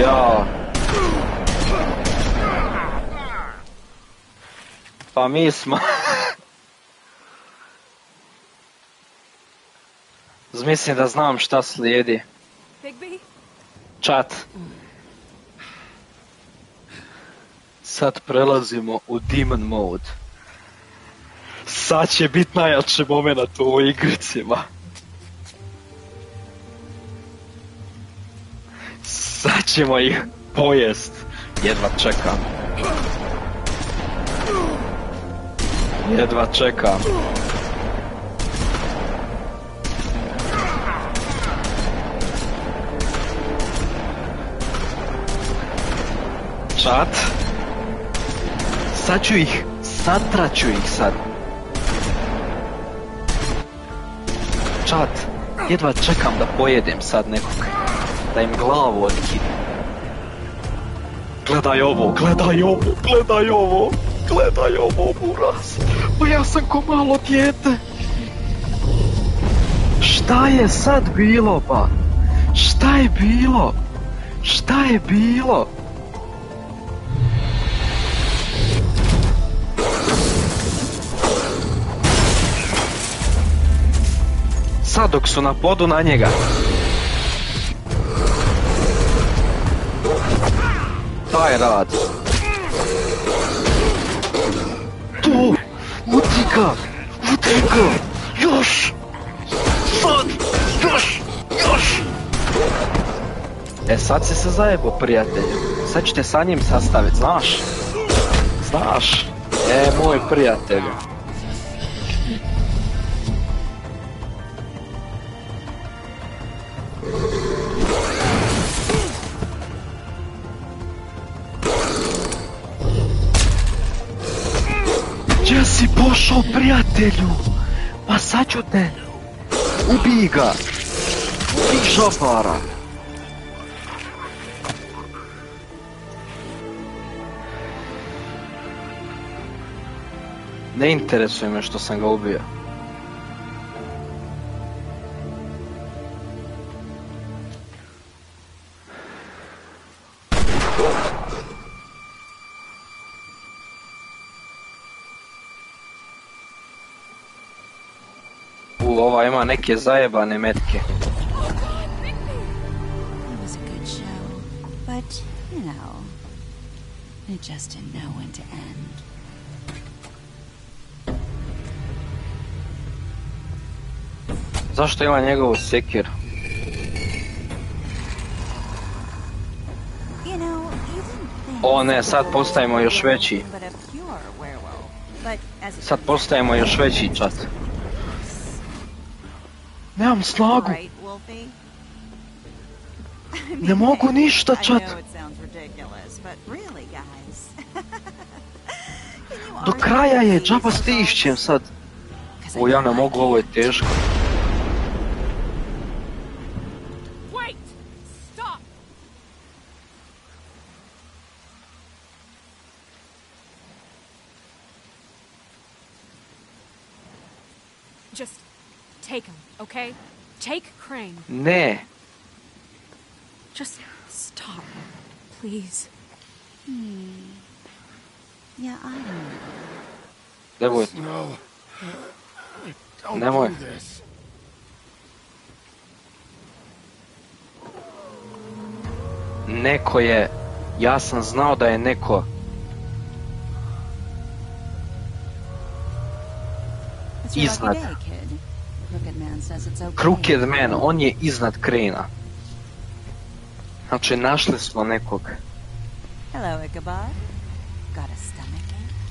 Ja. Pa mi smo. Mislim da znam šta slijedi. Chat. Sad prelazimo u demon mode. Sad će biti najjači moment u ovoj igricima. Sad ćemo ih pojest. Jedva čekam. Jedva čekam. Chat. Sad ću ih, satraću ih sad. Chat, jedva čekam da pojedem sad nekog. Da im glavu otkinem. Gledaj ovo, gledaj ovo, gledaj ovo. Gledaj ovo, buraz. Pa ja sam ko malo dijete. Šta je sad bilo, ba? Šta je bilo? Šta je bilo? Sad dok su na podu na njega. Taj rad. Tu! Utika! Utika! Još! Sad! Još! E sad si se zajebo, prijatelju. Sad ću te sa njim sastaviti, znaš? Znaš? E, moj prijatelju. Gdje si pošao, prijatelju? Pa sad ću te. Ubij ga. Ubij žabara. Ne interesuje me što sam ga ubio. Ova ima neke zajebane metke. It was a good show, but, you know, it just didn't know when to end. Zašto ima njegovu sekiru? You know, you didn't O ne, sad postajemo još veći. Sad postajemo još veći, čat. Nemam snagu. Ne mogu ništa, čat. Do kraja je, džaba stišćem sad. O, ja ne mogu, ovo je teško. Just take him, okay? Take Crane. Ne. Just stop, please. Yeah, I know. Nemoj. Nemoj. Neko je, ja sam znao da je neko. Iznad. Crooked Man, on je iznad Crane-a. Znači, našli smo nekog. Hello, Ichabod. Got a stomach ache?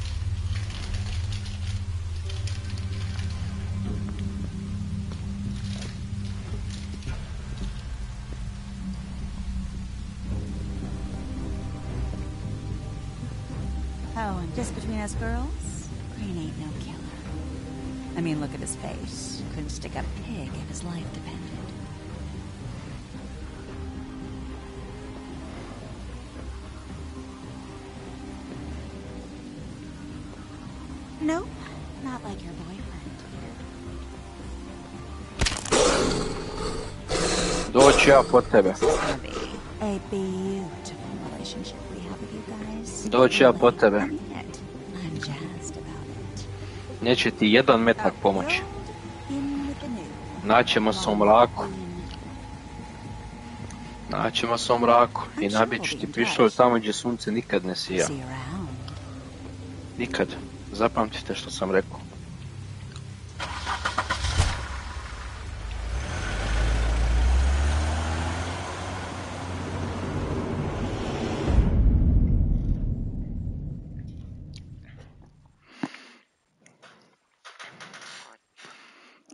Oh, and just between us girls, Crane ain't no killer. I mean, look at his face. Couldn't stick a pig if his life depended. Nope, not like your boyfriend. Doći ja po tebe. A beautiful relationship we have with you guys. Doći ja po tebe. I'm jazzed about it. Neće ti jedan metak pomoći. Naćemo se u mraku. Naćemo se u mraku i nabit ću ti pištolj tamo gdje sunce nikad ne sija. Nikad. Zapamtite što sam rekao.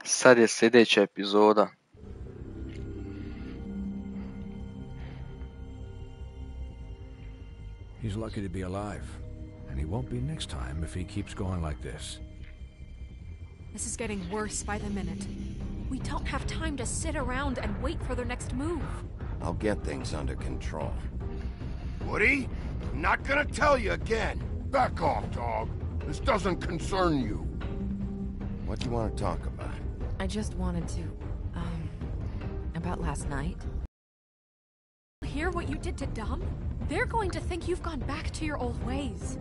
Sad je sljedeća epizoda. He's lucky to be alive. And he won't be next time if he keeps going like this. This is getting worse by the minute. We don't have time to sit around and wait for their next move. I'll get things under control. Woody, I'm not gonna tell you again. Back off, dog. This doesn't concern you. What do you want to talk about? I just wanted to, about last night. Hear what you did to Dom? They're going to think you've gone back to your old ways.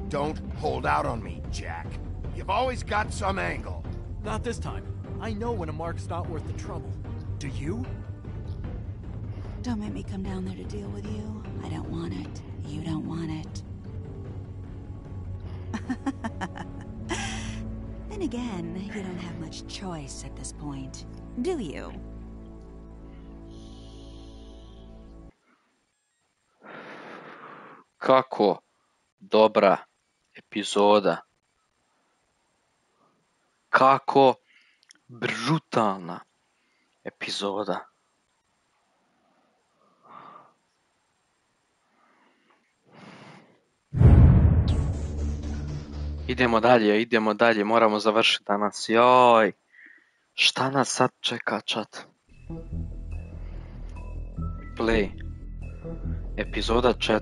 Don't hold out on me, Jack. You've always got some angle. Not this time. I know when a mark's not worth the trouble. Do you? Don't make me come down there to deal with you. I don't want it. You don't want it. Then again, you don't have much choice at this point, do you? Kako dobra epizoda. Kako brutalna epizoda. Idemo dalje, moramo završiti danas. Joj, šta nas sad čeka, chat? Play. Epizoda 4.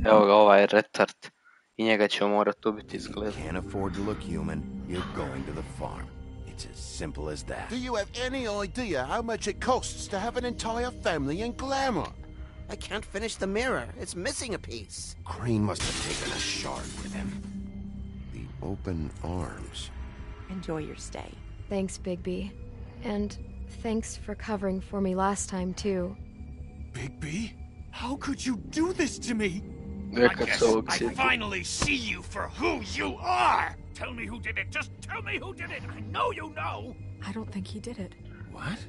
Evo ga, ovaj retard. I njega ćemo morati ubiti izgleda. Can't afford to look human. You're going to the farm. It's as simple as that. Do you have any idea how much it costs to have an entire family in glamour? I can't finish the mirror. It's missing a piece. Crane must have taken a shard with him. The open arms. Enjoy your stay. Thanks, Bigby. And thanks for covering for me last time, too. Bigby? How could you do this to me? I guess I finally see you for who you are! Tell me who did it! Just tell me who did it! I know you know! I don't think he did it. What?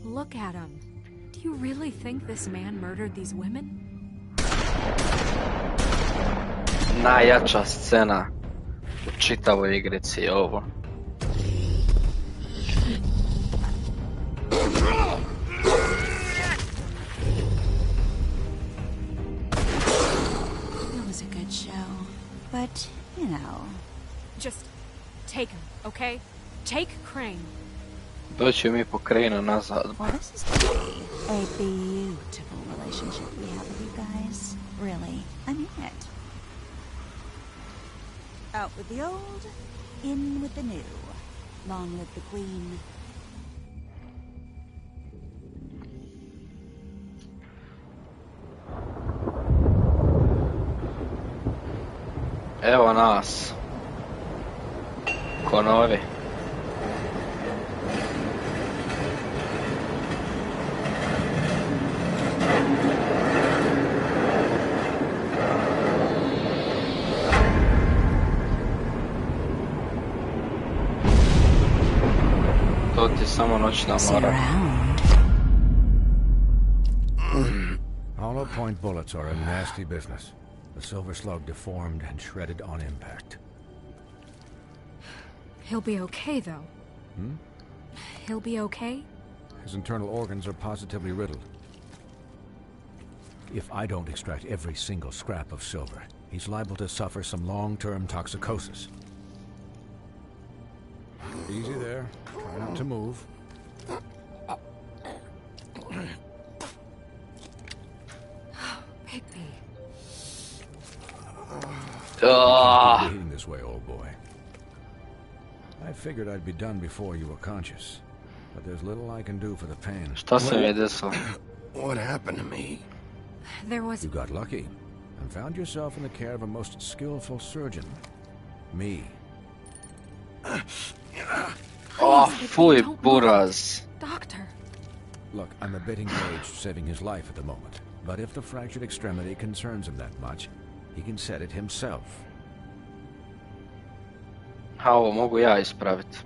Look at him. Do you really think this man murdered these women? Najjača scena u čitavoj igrici je ovo. It was a good show, but, you know. Just take him, okay? Take Crane. Doći mi po Craneu nazad. Well, this is going to be a beautiful relationship we have with you guys. Really, I mean it. Out with the old, in with the new. Long live the queen. Evo nas. Ko novi. To ti samo noćna mora. Hollow point bullets are a nasty business. The silver slug deformed and shredded on impact. He'll be okay, though. Hmm? He'll be okay? His internal organs are positively riddled. If I don't extract every single scrap of silver, he's liable to suffer some long-term toxicosis. Easy there. Try not to move. Bigby. Keep behaving this way, old boy. I figured I'd be done before you were conscious, but there's little I can do for the pain. Šta se mi desilo? What happened to me? There was... You got lucky and found yourself in the care of a most skillful surgeon. Me. Oh, fuj, buraz. Doctor. Look, I'm a bit engaged saving his life at the moment, but if the fractured extremity concerns him that much, he can set it himself. A ovo mogu ja ispraviti.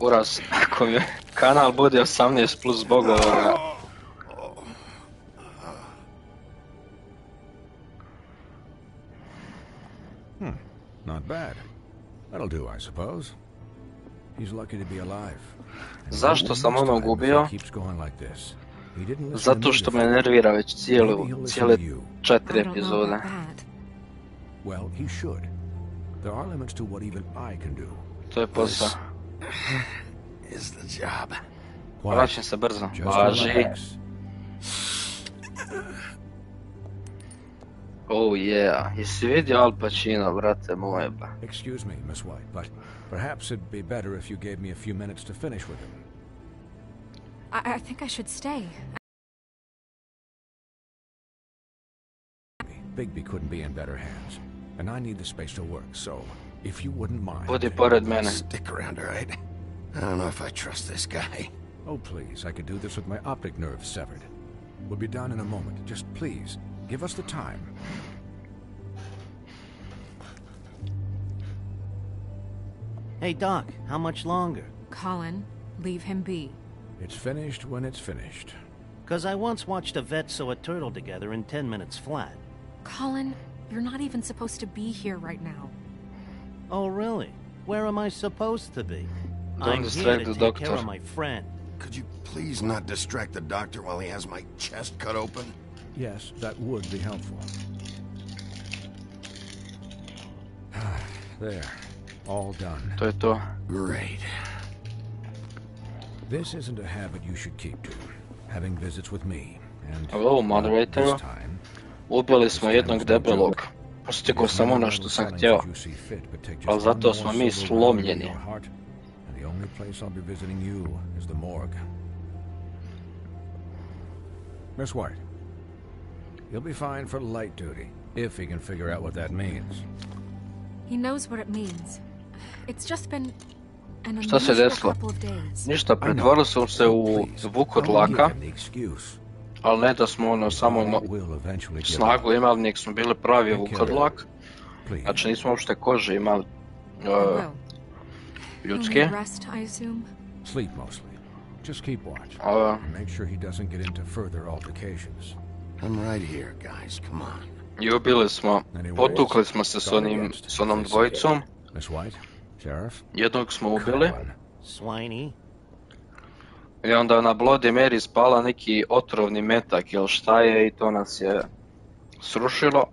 Uraz, ako mi kanal bude 18 plus zbog ovoga. Not bad. That'll do, I suppose. He's lucky to be alive. Zašto sam onog ubio? Zato što me nervira već cijele 4 epizode. Well, he should. There are limits to what even I can do. To je posao. Is the job. Vraćam se brzo. Važi. Oh yeah, jesi vidio Al Pacino, brate moje ba. Excuse me, Miss White, but perhaps it'd be better if you gave me a few minutes to finish with him. I think I should stay. Bigby couldn't be in better hands, and I need the space to work, so if you wouldn't mind... Budi pored mene. Stick around, all right? I don't know if I trust this guy. Oh, please, I could do this with my optic nerve severed. We'll be done in a moment. Just please, give us the time. Hey, Doc, how much longer? Colin, leave him be. It's finished when it's finished. 'Cause I once watched a vet sew a turtle together in 10 minutes flat. Colin, you're not even supposed to be here right now. Oh, really? Where am I supposed to be? Don't I'm distract here to the take doctor. care of my friend. Could you please not distract the doctor while he has my chest cut open? Yes, that would be helpful. There. All done. To je to. Great. This isn't a habit you should keep to. Having visits with me. And Hello, moderator. Ubili smo jednog debelog. Postigao sam ono što sam htio. Ali zato smo mi slomljeni. And the only place I'll be visiting you is the morgue. Miss White. He'll be fine for light duty, if he can figure out what that means. He knows what it means. It's just been Šta se desilo? Ništa, pretvorili smo se u vukodlaka, ali ne da smo ono samo snagu imali, nek smo bili pravi vukodlak. Znači nismo uopšte kože imali ljudske. Sleep mostly. Just keep watch. Make sure he doesn't get into further altercations. I'm right here, guys. Come on. I ubili smo, potukli smo se s onom dvojicom. Jednog smo ubili. I onda na Bloody Mary spala neki otrovni metak, jel šta je, i to nas je srušilo.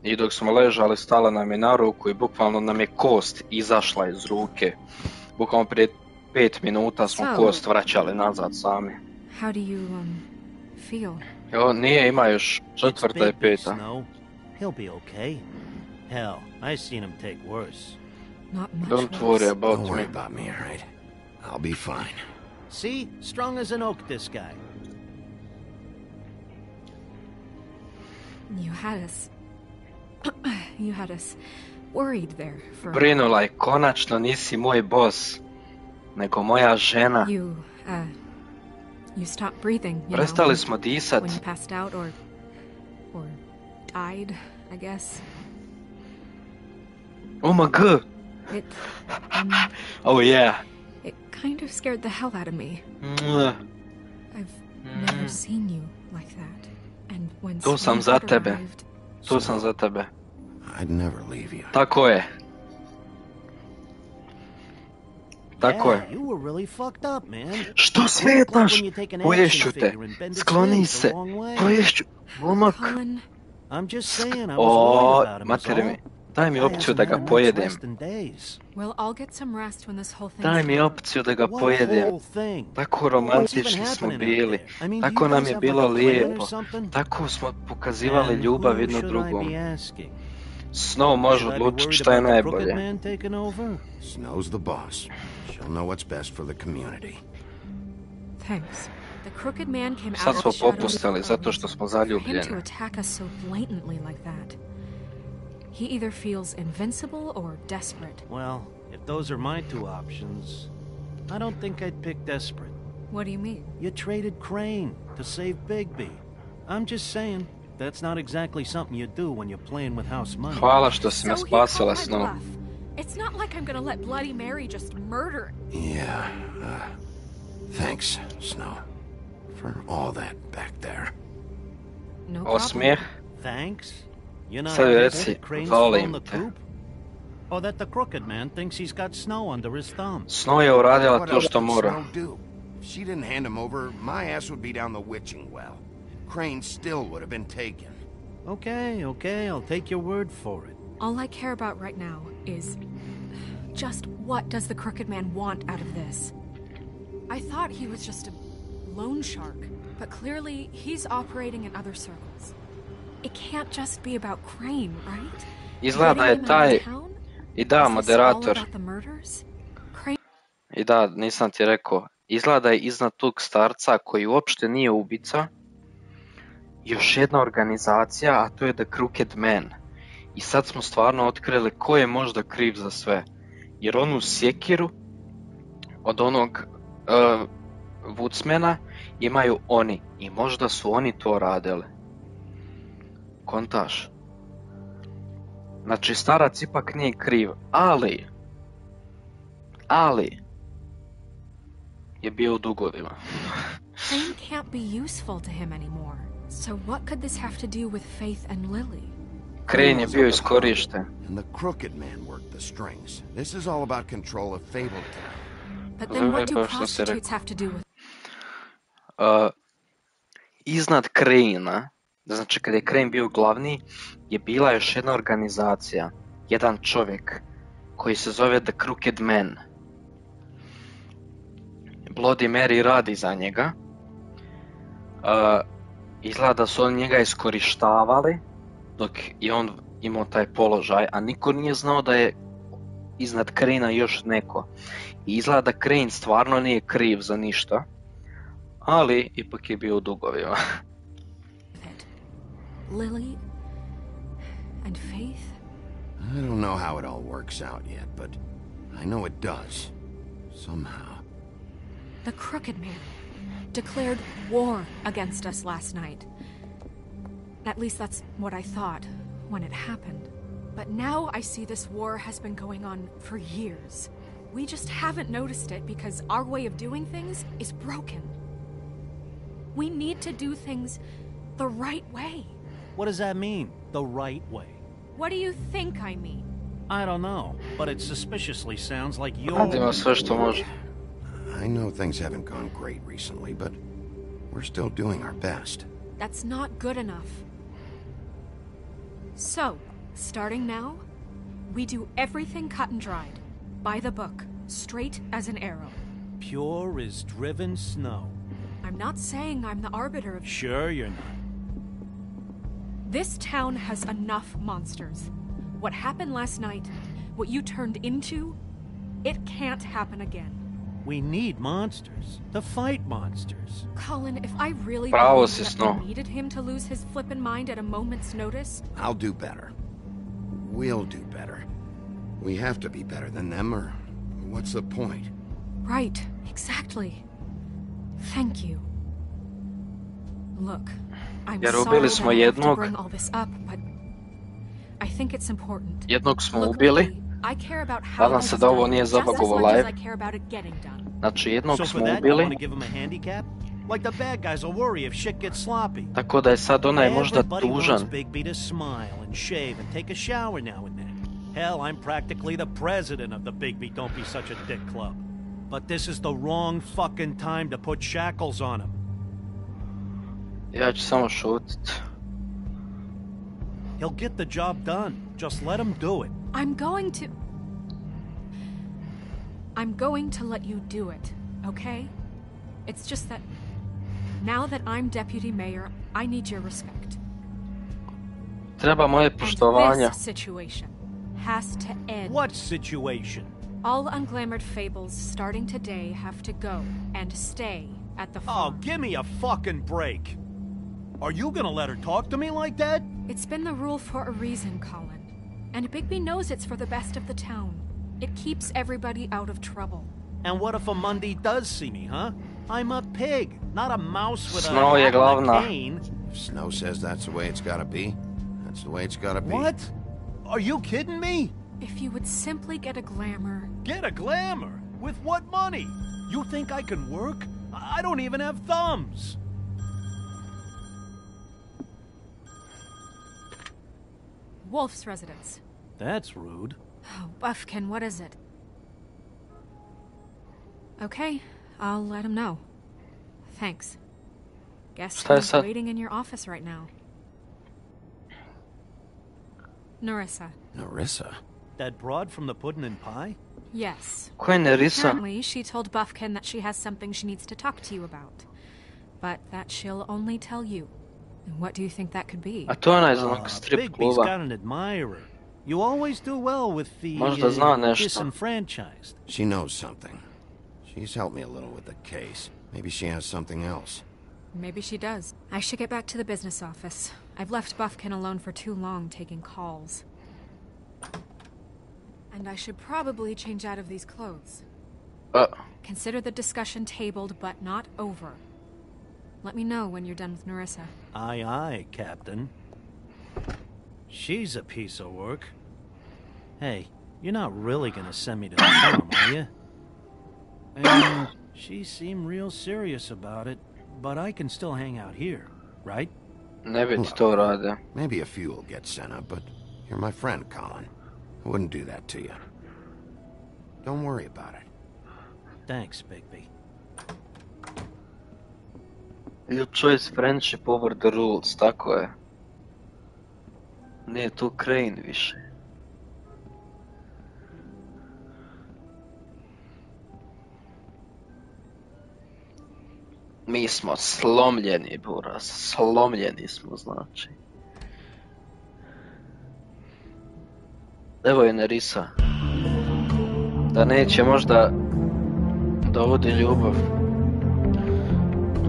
I dok smo ležali, stala nam je na ruku i bukvalno nam je kost izašla iz ruke. Bukvalno prije 5 minuta smo kost vraćali nazad sami. How do you feel? Jo, nije, ima još 4. i 5. He'll be okay. Hell, I've seen him take worse. Not much Don't worry about Don't me. worry about me, all right? I'll be fine. See? Strong as an oak, this guy. You had us worried there for... Brinula je, konačno nisi moj boss, nego moja žena. You stopped breathing, you Prestali know, smo disat. when you passed out or died, I guess. Oh my god! It, Oh yeah! it kind of scared the hell out of me. Mwah. I've never seen you like that. And when Tu sam za tebe. Tu sam za tebe. I'd never leave you. Tako je. Tako je. Yeah, you were really fucked up, man. Što smetaš? Poješću te. Skloni se. Poješću. Momak. I'm just saying, I was O, worried about him, materi mi. is all. Daj mi opciju da ga pojedem. Well, I'll get some rest when this whole thing. Daj mi opciju da ga pojedem. Tako romantični smo bili. Tako nam je bilo lijepo. Tako smo pokazivali ljubav jedno drugom. Snow može odlučiti šta je najbolje. Snow's the boss. She'll know what's best for the community. Thanks. The crooked man came Sad out smo of the shadows popustili zato što smo for him to zaljubljeni. attack us so blatantly like that. He either feels invincible or desperate. Well, if those are my two options, I don't think I'd pick desperate. What do you mean? You traded Crane to save Bigby. I'm just saying, that's not exactly something you do when you're playing with house money. Hvala što si me So he spasila, called my Snow. bluff. It's not like I'm gonna let Bloody Mary just murder. Yeah, thanks, Snow, for all that back there. No Osmijeh. Thanks? You're not Sad happy reci, that Crane's volim flown the te. coop? Or that the crooked man thinks he's got Snow under his thumb? Snow je uradila What to else što could mora. Snow do? If she didn't hand him over, my ass would be down the witching well. Crane still would have been taken. Okay, I'll take your word for it. All I care about right now is just what does the crooked man want out of this? I thought he was just a loan shark, but clearly he's operating in other circles. It can't just be about Crane, right? Izgleda da je taj... I da, moderator. I da, nisam ti rekao. Izgleda da je iznad tog starca koji uopšte nije ubica još jedna organizacija, a to je The Crooked Man. I sad smo stvarno otkrili ko je možda kriv za sve. Jer onu sjekiru od onog Woodsmana imaju oni. I možda su oni to radili. Kontaš? Znači, starac ipak nije kriv, ali je bio u dugovima. Crane can't be useful to him anymore. So what could this have to do with Faith and Lily? Crane je bio iskorišten. And the crooked man worked the strings. This is all about control of Fabletown. But then what do prostitutes have to do with... Iznad Crane-a, znači kad je Crane bio glavni, je bila još jedna organizacija, jedan čovjek koji se zove The Crooked Man. Bloody Mary radi za njega. Izgleda da su oni njega iskorištavali dok je on imao taj položaj, a niko nije znao da je iznad Crane-a još neko. I izgleda da Crane stvarno nije kriv za ništa, ali ipak je bio u dugovima. Lily and Faith? I don't know how it all works out yet, but I know it does. Somehow. The Crooked Man declared war against us last night. At least that's what I thought when it happened. But now I see this war has been going on for years. We just haven't noticed it because our way of doing things is broken. We need to do things the right way. What does that mean, the right way? What do you think I mean? I don't know, but it suspiciously sounds like you're... I know things haven't gone great recently, but we're still doing our best. That's not good enough. So, starting now, we do everything cut and dried, by the book, straight as an arrow. Pure as driven snow. I'm not saying I'm the arbiter of... Sure you're not. This town has enough monsters. What happened last night, what you turned into, it can't happen again. We need monsters to fight monsters. Colin, if I really Pravo believed si, that Snow. I needed him to lose his flippin' mind at a moment's notice... I'll do better. We'll do better. We have to be better than them, or what's the point? Right, exactly. Thank you. Look, I'm Jer sorry ubili that smo I have to jednog. bring all this up, but I think it's important. Jednog smo Look, ubili. Lee, I care about how Nadam it's se da ovo done nije just as zabagovo much as live. I care about it getting done. Znači jednog So smo for that, you ubili. want to give him a handicap? Like the bad guys will worry if shit gets sloppy. Tako da je sad onaj možda Everybody wants tužan. Bigby to smile and shave and take a shower now and then. Hell, I'm practically the president of the Bigby Don't Be Such a Dick Club. But this is the wrong fucking time to put shackles on him. Ja ću samo šutit. He'll get the job done. Just let him do it. I'm going to let you do it, okay? It's just that now that I'm deputy mayor, I need your respect. Treba moje poštovanja. This situation has to end. What situation? All unglamored fables starting today have to go and stay at the farm. Oh, give me a fucking break. Are you gonna let her talk to me like that? It's been the rule for a reason, Colin. And Bigby knows it's for the best of the town. It keeps everybody out of trouble. And what if a Monday does see me, huh? I'm a pig, not a mouse with Snow je a glavna. cane. If Snow says that's the way it's gotta be, that's the way it's gotta be. What? Are you kidding me? If you would simply get a glamour... Get a glamour? With what money? You think I can work? I don't even have thumbs. Wolf's residence. That's rude. Oh, Buffkin, what is it? Okay, I'll let him know. Thanks. Guess he's waiting in your office right now. Nerissa. Nerissa? That broad from the puddin' and pie? Yes. Ko je Nerissa? Apparently, she told Buffkin that she has something she needs to talk to you about. But that she'll only tell you. And what do you think that could be? A to je onaj za onog strip Bigby's kluba. got an admirer. You always do well with the Možda zna nešto. disenfranchised. She knows something. She's helped me a little with the case. Maybe she has something else. Maybe she does. I should get back to the business office. I've left Buffkin alone for too long taking calls. And I should probably change out of these clothes. Consider the discussion tabled, but not over. Let me know when you're done with Nerissa. Aye, aye, Captain. She's a piece of work. Hey, you're not really gonna send me to the farm, are you? And she seemed real serious about it, but I can still hang out here, right? Ne bi ti to radio. Maybe a few will get sent up, but you're my friend, Colin. I wouldn't do that to you. Don't worry about it. Thanks, Bigby. You choose friendship over the rules, tako je. Nije tu Crane više. Mi smo slomljeni, buraz. Slomljeni smo, znači. Evo je Nerissa. Da neće možda dovodi ljubav.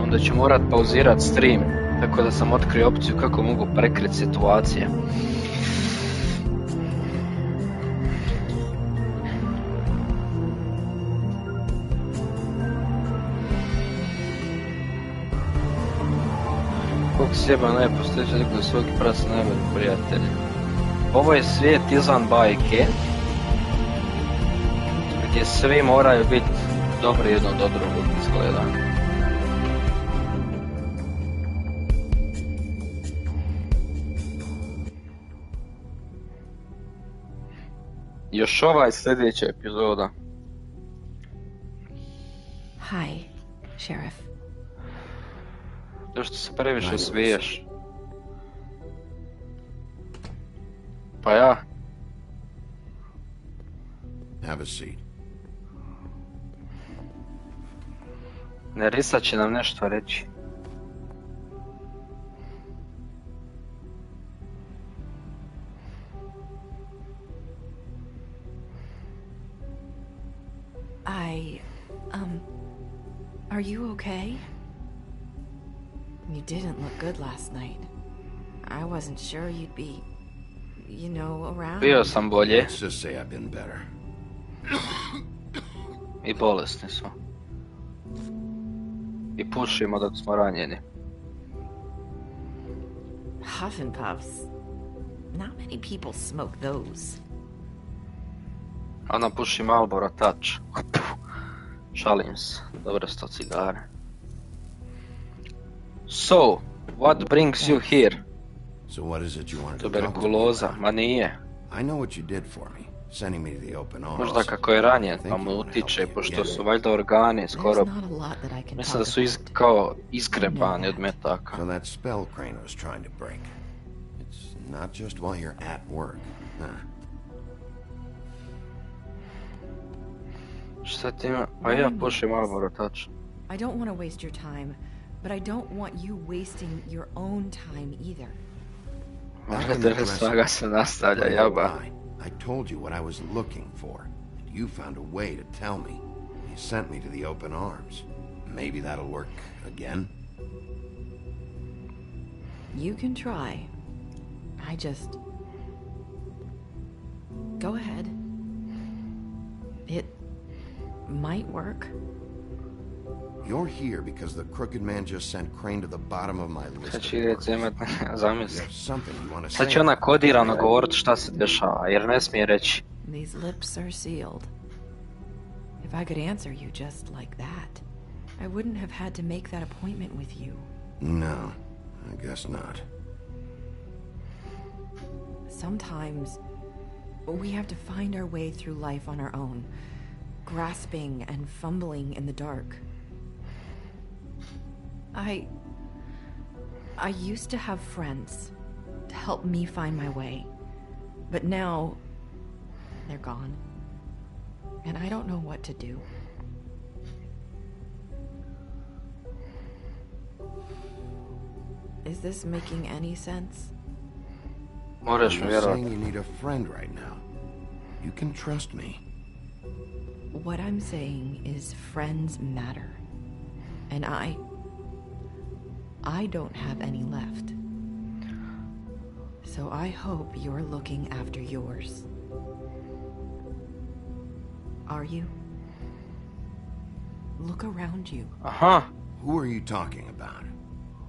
Onda ću morat pauzirat stream. Tako da sam otkrio opciju kako mogu prekrit situacije. sjeba najpostojeći liko svog prasa najbolji prijatelji. Ovo je svijet izvan bajke, gdje svi moraju biti dobri jedno do drugog izgleda. Još ovaj sljedeća epizoda. Hi, Sheriff. Zašto se previše smiješ? Pa ja. Have a seat. Nerissa će nam nešto reći. Are you okay? You didn't look good last night. I wasn't sure you'd be, you know, around. Bio sam bolje. Let's just say I've been better. I bolesni smo. I pušimo dok smo ranjeni. Huff and puffs. Not many people smoke those. Ona puši Marlboro Touch. Šalim se. Dobre sto cigare. So, what brings you here? So what is it you wanted to talk to me Tuberkuloza, about? ma nije. I know what you did for me, sending me to the open arms. Možda kako je ranjen, pa mu utiče, pošto su valjda organi skoro... Mislim da su kao izgrebani od metaka. So that spell Crane was trying to break. It's not just while you're at work, huh? Šta ti ima? Pa ja pušim Marlboro Touch. I don't want to waste your time, but I don't want you wasting your own time either. Svaga se nastavlja, jaba. I told you what I was looking for, and you found a way to tell me. You sent me to the open arms. Maybe that'll work again? You can try. I just... Go ahead. It might work. You're here because the crooked man just sent Crane to the bottom of my list. Sad će ideti imat, zamisli. Something you want to Sad say? će ona kodirano govorit šta se dešava, jer ne smije reći. These lips are sealed. If I could answer you just like that, I wouldn't have had to make that appointment with you. No, I guess not. Sometimes we have to find our way through life on our own, grasping and fumbling in the dark. I used to have friends to help me find my way, but now they're gone, and I don't know what to do. Is this making any sense? Moraš mi You're vjerovat. saying you need a friend right now. You can trust me. What I'm saying is friends matter, and I don't have any left. So I hope you're looking after yours. Are you? Look around you. Aha. Who are you talking about?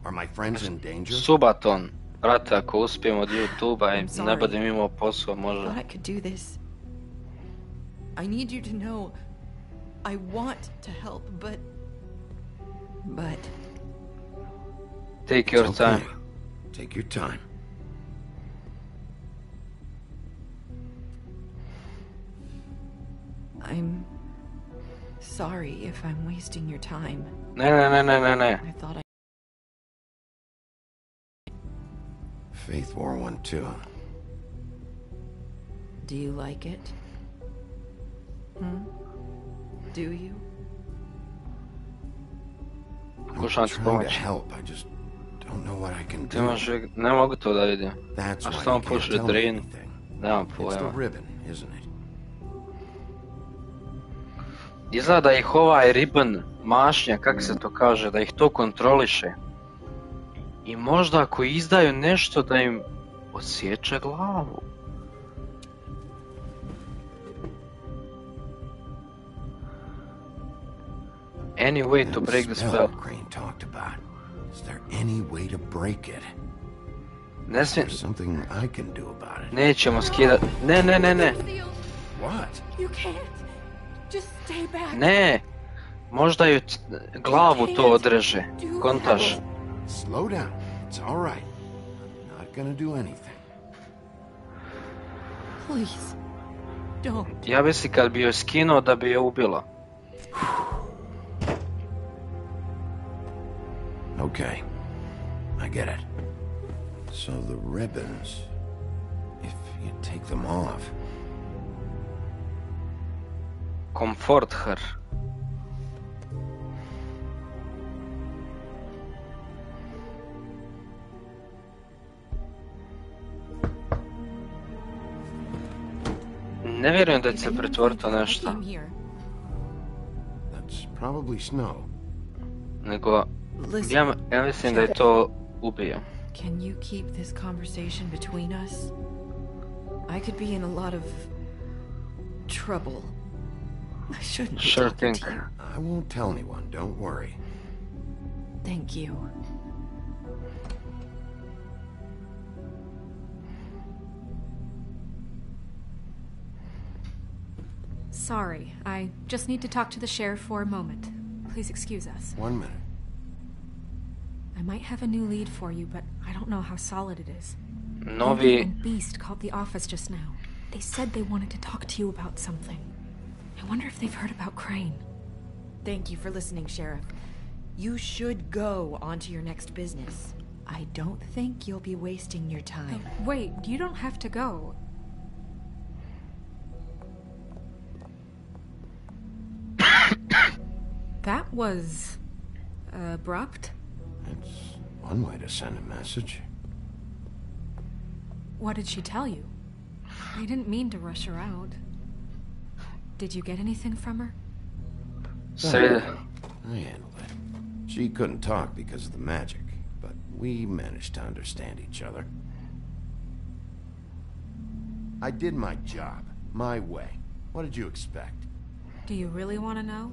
Are my friends in danger? Subaton. Brate, ako uspijem od YouTube-a i ne budem imao posao, I može. thought I could do this. I need you to know I want to help, but... Take your It's okay. time. Take your time. I'm sorry if I'm wasting your time. Ne. I thought I... Faith War 1-2. Do you like it? Do you? I'm trying to help. I just don't know what I can Ti do. imaš, ne mogu to da vidim. That's A why što you on can't puši tell me drin? anything. Nemam It's the pojma. ribbon, isn't it? Izgleda da ih ovaj ribbon mašnja, kak se to kaže, da ih to kontroliše. I možda ako izdaju nešto da im odsječe glavu. Any way to break the spell. Crane talked about. Is there any way to break it? Ne smijem. There's something I can do about it. Nećemo skidati. Ne. What? You can't. Just stay back. Ne. Možda ju glavu to odreže. Kontaš. Slow down. It's all right. I'm not gonna do anything. Please. Don't. Ja bi si kad bi joj skinuo da bi je ubila. Okay. I get it. So the ribbons, if you take them off. Comfort her. Ne vjerujem da će se pretvoriti u nešto. That's probably snow. Nego, ja mislim da je to ubija. Can you keep this conversation between us? I could be in a lot of trouble. I shouldn't be Sure talking thing. to you. I won't tell anyone, don't worry. Thank you. Sorry, I just need to talk to the sheriff for a moment. Please excuse us. 1 minute. I might have a new lead for you, but I don't know how solid it is. Novi... Envy and Beast called the office just now. They said they wanted to talk to you about something. I wonder if they've heard about Crane. Thank you for listening, Sheriff. You should go on to your next business. I don't think you'll be wasting your time. Wait, you don't have to go. That was... abrupt? It's one way to send a message. What did she tell you? I didn't mean to rush her out. Did you get anything from her? I handled it. She couldn't talk because of the magic, but we managed to understand each other. I did my job, my way. What did you expect? Do you really want to know?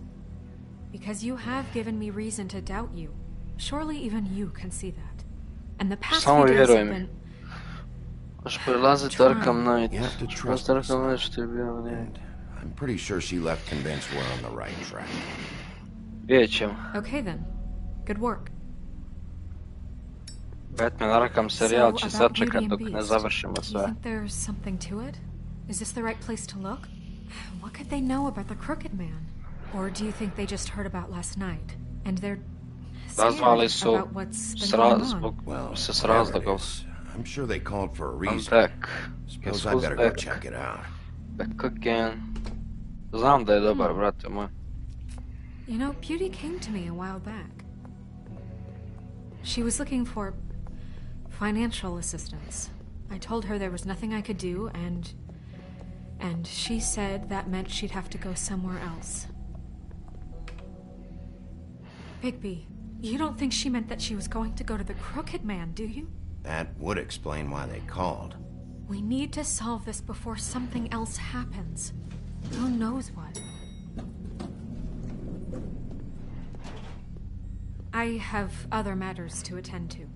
Because you have given me reason to doubt you. Surely even you can see that. And the past few days have been... You have to trust us. And I'm pretty sure she left convinced we're on the right track. Okay then. Good work. Batman Arkham serijal će sačekat dok ne završimo Do you sve. think there's something to it? Is this the right place to look? What could they know about the Crooked Man? Or do you think they just heard about last night? And they're Nazvali scared su about what's been going on? s razlogom. I'm sure they called for a reason. I'm back. Suppose I better go check it out. Back again. Znam da je dobar, brate moj. You know, Beauty came to me a while back. She was looking for financial assistance. I told her there was nothing I could do, and she said that meant she'd have to go somewhere else. Bigby, you don't think she meant that she was going to go to the Crooked Man, do you? That would explain why they called. We need to solve this before something else happens. Who knows what? I have other matters to attend to.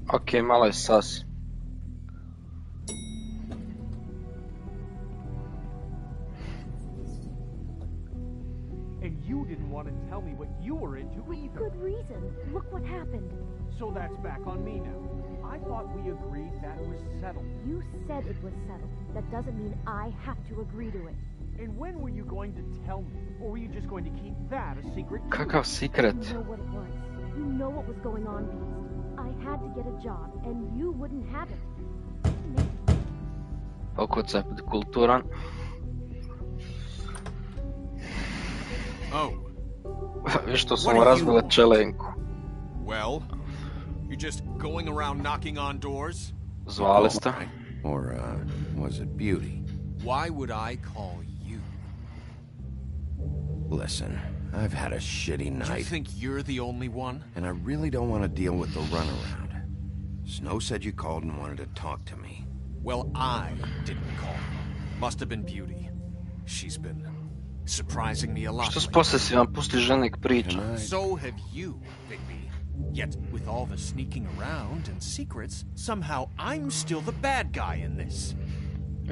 Ok, malo je sas. And you didn't want to tell me what you were into either. Good reason. Look what happened. So that's back on me now. I thought we agreed that it was settled. You said it was settled. That doesn't mean I have to agree to it. And when were you going to tell me? Or were you just going to keep that a secret? Kakav secret? You know what it was. You know what was going on, Beast. I had to get a job, and you wouldn't have it. Okucaj pod kulturan. Oh. Viš što su mu razbile čelenku. Well, you're just going around knocking on doors? Zvali ste. Or, was it Beauty? Why would I call you? Listen, I've had a shitty night. You think you're the only one? And I really don't want to deal with the runaround. Snow said you called and wanted to talk to me. Well, I didn't call. Must have been Beauty. She's been surprising me a lot. Što poslije si vam pusti ženik priča? So have you, Bigby. Yet, with all the sneaking around and secrets, somehow I'm still the bad guy in this.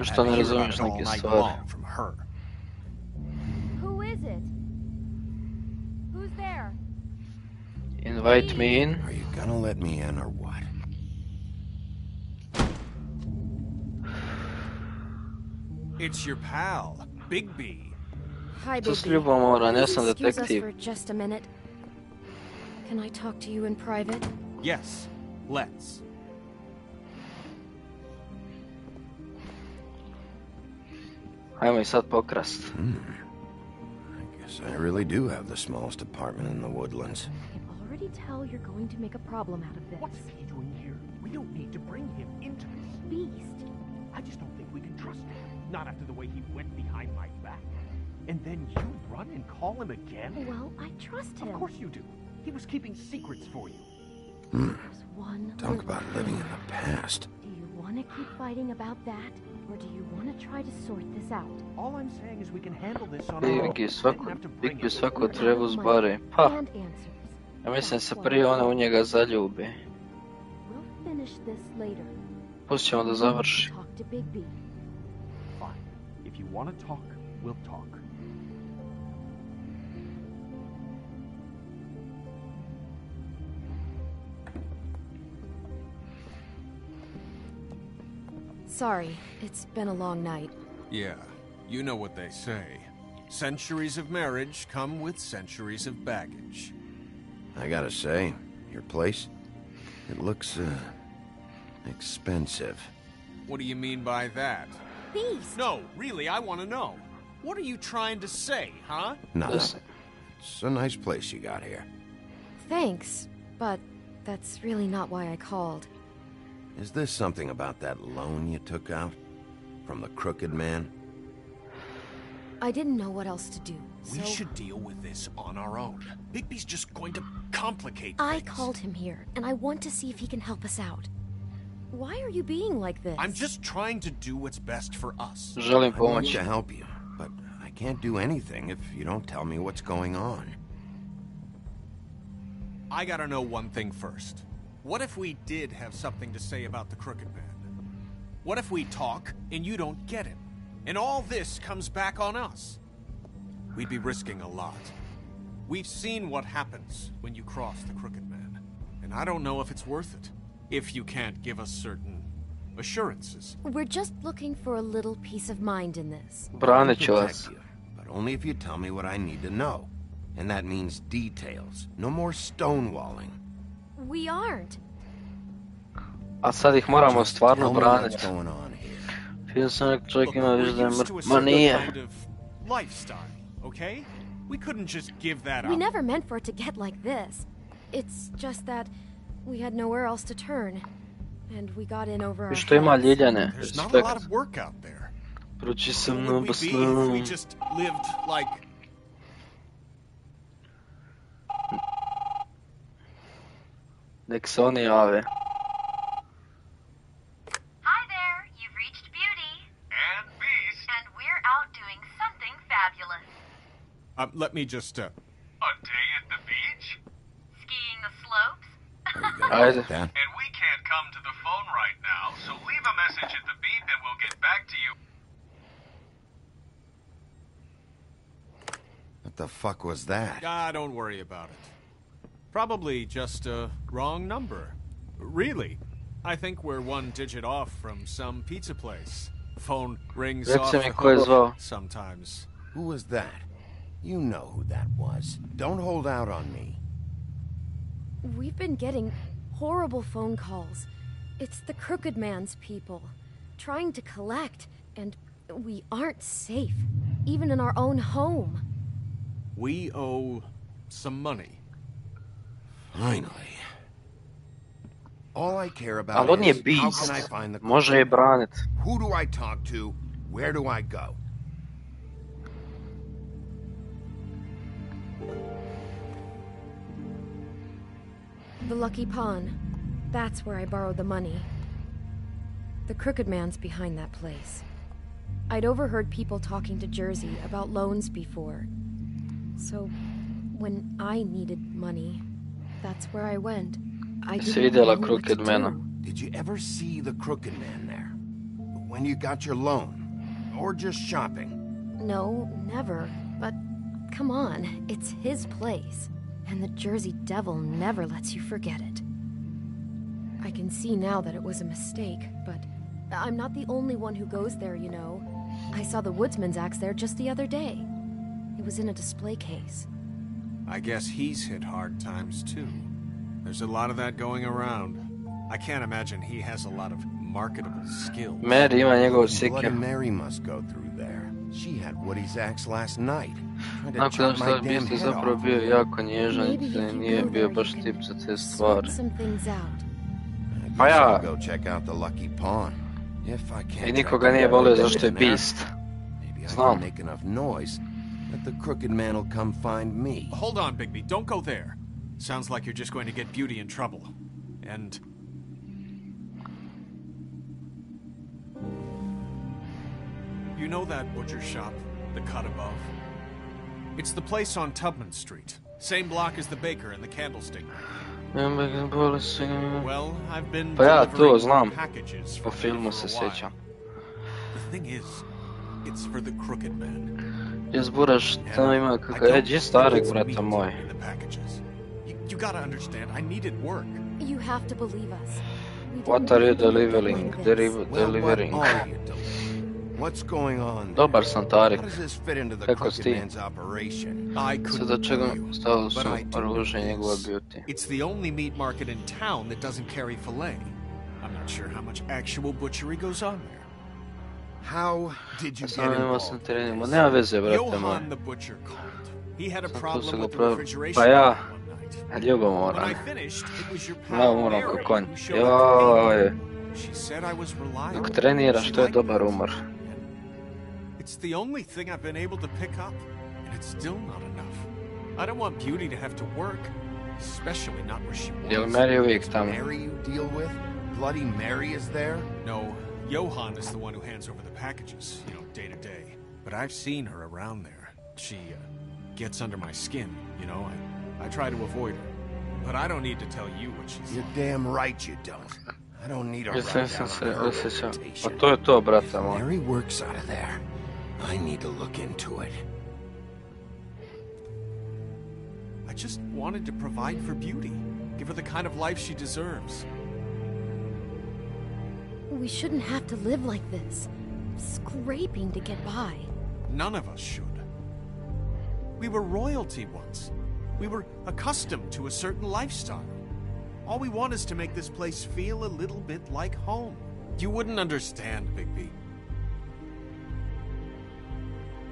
Što ne razumiješ neke stvari? From her. Who is it? Who's there? Invite me in. Are you gonna let me in or what? It's your pal, Bigby. Hi, Co s Bigby. ljubomoran, ja Please sam excuse us detektiv. for just a minute. Can I talk to you in private? Yes, let's. Hajmo ih sad pokrast. I guess I really do have the smallest apartment in the woodlands. I can already tell you're going to make a problem out of this. What's he doing here? We don't need to bring him into this. Beast. I just don't think we can trust him. Not after the way he went behind my back. And then you run and call him again? Well, I trust him. Of course you do. He was keeping secrets for you. There's one Talk little about living in thing. the past. Do you want to keep fighting about that? Or do you want to try to sort this out? All I'm saying is we can handle this on our own. Bigby svaku trebu zbari. Pa, And answers. ja mislim se prije ona u njega zaljubi. We'll finish this later. Pustit ćemo da završi. Talk to Big B. Fine. If you want to talk, we'll talk. Sorry, it's been a long night. Yeah, you know what they say. Centuries of marriage come with centuries of baggage. I gotta say, your place, it looks, expensive. What do you mean by that? Beast! No, really, I want to know. What are you trying to say, huh? Nothing. It's a nice place you got here. Thanks, but that's really not why I called. Is this something about that loan you took out? From the crooked man? I didn't know what else to do, We so should deal with this on our own. Bigby's just going to complicate I things. called him here, and I want to see if he can help us out. Why are you being like this? I'm just trying to do what's best for us. Želim I want pomoći. to help you, but I can't do anything if you don't tell me what's going on. I gotta know one thing first. What if we did have something to say about the Crooked Man? What if we talk and you don't get him? And all this comes back on us? We'd be risking a lot. We've seen what happens when you cross the Crooked Man. And I don't know if it's worth it. If you can't give us certain assurances. We're just looking for a little peace of mind in this. Branit ću vas. Protect you, but only if you tell me what I need to know. And that means details. No more stonewalling. We aren't. A sad ih moramo stvarno Tell me braniti. what's going on here. Vidio sam nek čovjek ima We're više da je used to a mrtv. Ma certain nije. kind of lifestyle, okay? We couldn't just give that We up. never meant for it to get like this. It's just that we had nowhere else to turn. And we got in over our Što ima heads. Ljiljane? There's not a lot Respekt. of work out there. Proći sam Who na would we be if we basnu. just lived like... Nek se oni jave. Hi there, you've reached Beauty. And Beast. And we're out doing something fabulous. Let me just, A day at the beach? Skiing the slopes? Ajde. And we can't come to the phone right now, so leave a message at the beep and we'll get back to you. What the fuck was that? don't worry about it. Probably just a wrong number. Really, I think we're one digit off from some pizza place. Phone rings off Reci mi the ko je zvao. hook sometimes. Who was that? You know who that was. Don't hold out on me. We've been getting horrible phone calls. It's the Crooked Man's people, trying to collect, and we aren't safe, even in our own home. We owe some money. Finally. All I care about Ali on je is how beast. can I find the Može je branit. Who do I talk to? Where do I go? The Lucky Pawn. That's where I borrowed the money. The Crooked Man's behind that place. I'd overheard people talking to Jersey about loans before. So, when I needed money, that's where I went. I didn't know what to do. Did you ever see the Crooked Man there? When you got your loan? Or just shopping? No, never. But, come on, it's his place. And the Jersey Devil never lets you forget it. I can see now that it was a mistake, but I'm not the only one who goes there, you know. I saw the Woodsman's axe there just the other day. It was in a display case. I guess he's hit hard times too. There's a lot of that going around. I can't imagine he has a lot of marketable skills. Mary ima njegov siker. Bloody Mary must go through there. She had Woody's axe last night. Nakon što bi ste zapravo bio jako nježan i nije bio baš tip za te stvari. Pa ja... I nikoga nije volio zašto je Beast. Znam. That the Crooked Man will come find me. Hold on, Bigby. Don't go there. Sounds like you're just going to get Beauty in trouble. And... You know that butcher shop, the cut above? It's the place on Tubman Street. Same block as the baker and the candlestick. Well, I've been delivering packages po filmu se sjećam. The thing is, it's for the Crooked Man. Izburaš tamo ima kakav Edgy Starek, brata moj. You gotta understand, I needed work. You have to believe us. What are you delivering? What's going on? Dobar sam, Tarik. How does this fit into the Kako Crooked Man's operation? Sve do čega stavili su oružje njegova Beauty. It's the only meat market in town that doesn't carry filet. I'm not sure how much actual butchery goes on there. How did you get involved? Nema veze, brate moj. Johan the butcher called. He had a problem with the refrigeration Pa ja, one night. ljubav When moram. I finished, it was your Ja pal moram Mary ko konj. who showed up to pick me up. Joj. She said I was reliable. Dok treniraš, to je dobar umor. It's the only thing I've been able to pick up, and it's still not enough. I don't want Beauty to have to work, especially not where she was. Jel Mary uvijek tamo? Mary you deal with? Bloody Mary is there? No, Johan is the one who hands over the packages, day to day. But I've seen her around there. She gets under my skin, I try to avoid her. But I don't need to tell you what she's You're damn right you don't. I don't need a write down on her reputation. Pa to je to, brate moj. Mary works out of there. I need to look into it. I just wanted to provide for Beauty. Give her the kind of life she deserves. We shouldn't have to live like this. Scraping to get by. None of us should. We were royalty once. We were accustomed to a certain lifestyle. All we want is to make this place feel a little bit like home. You wouldn't understand, Bigby.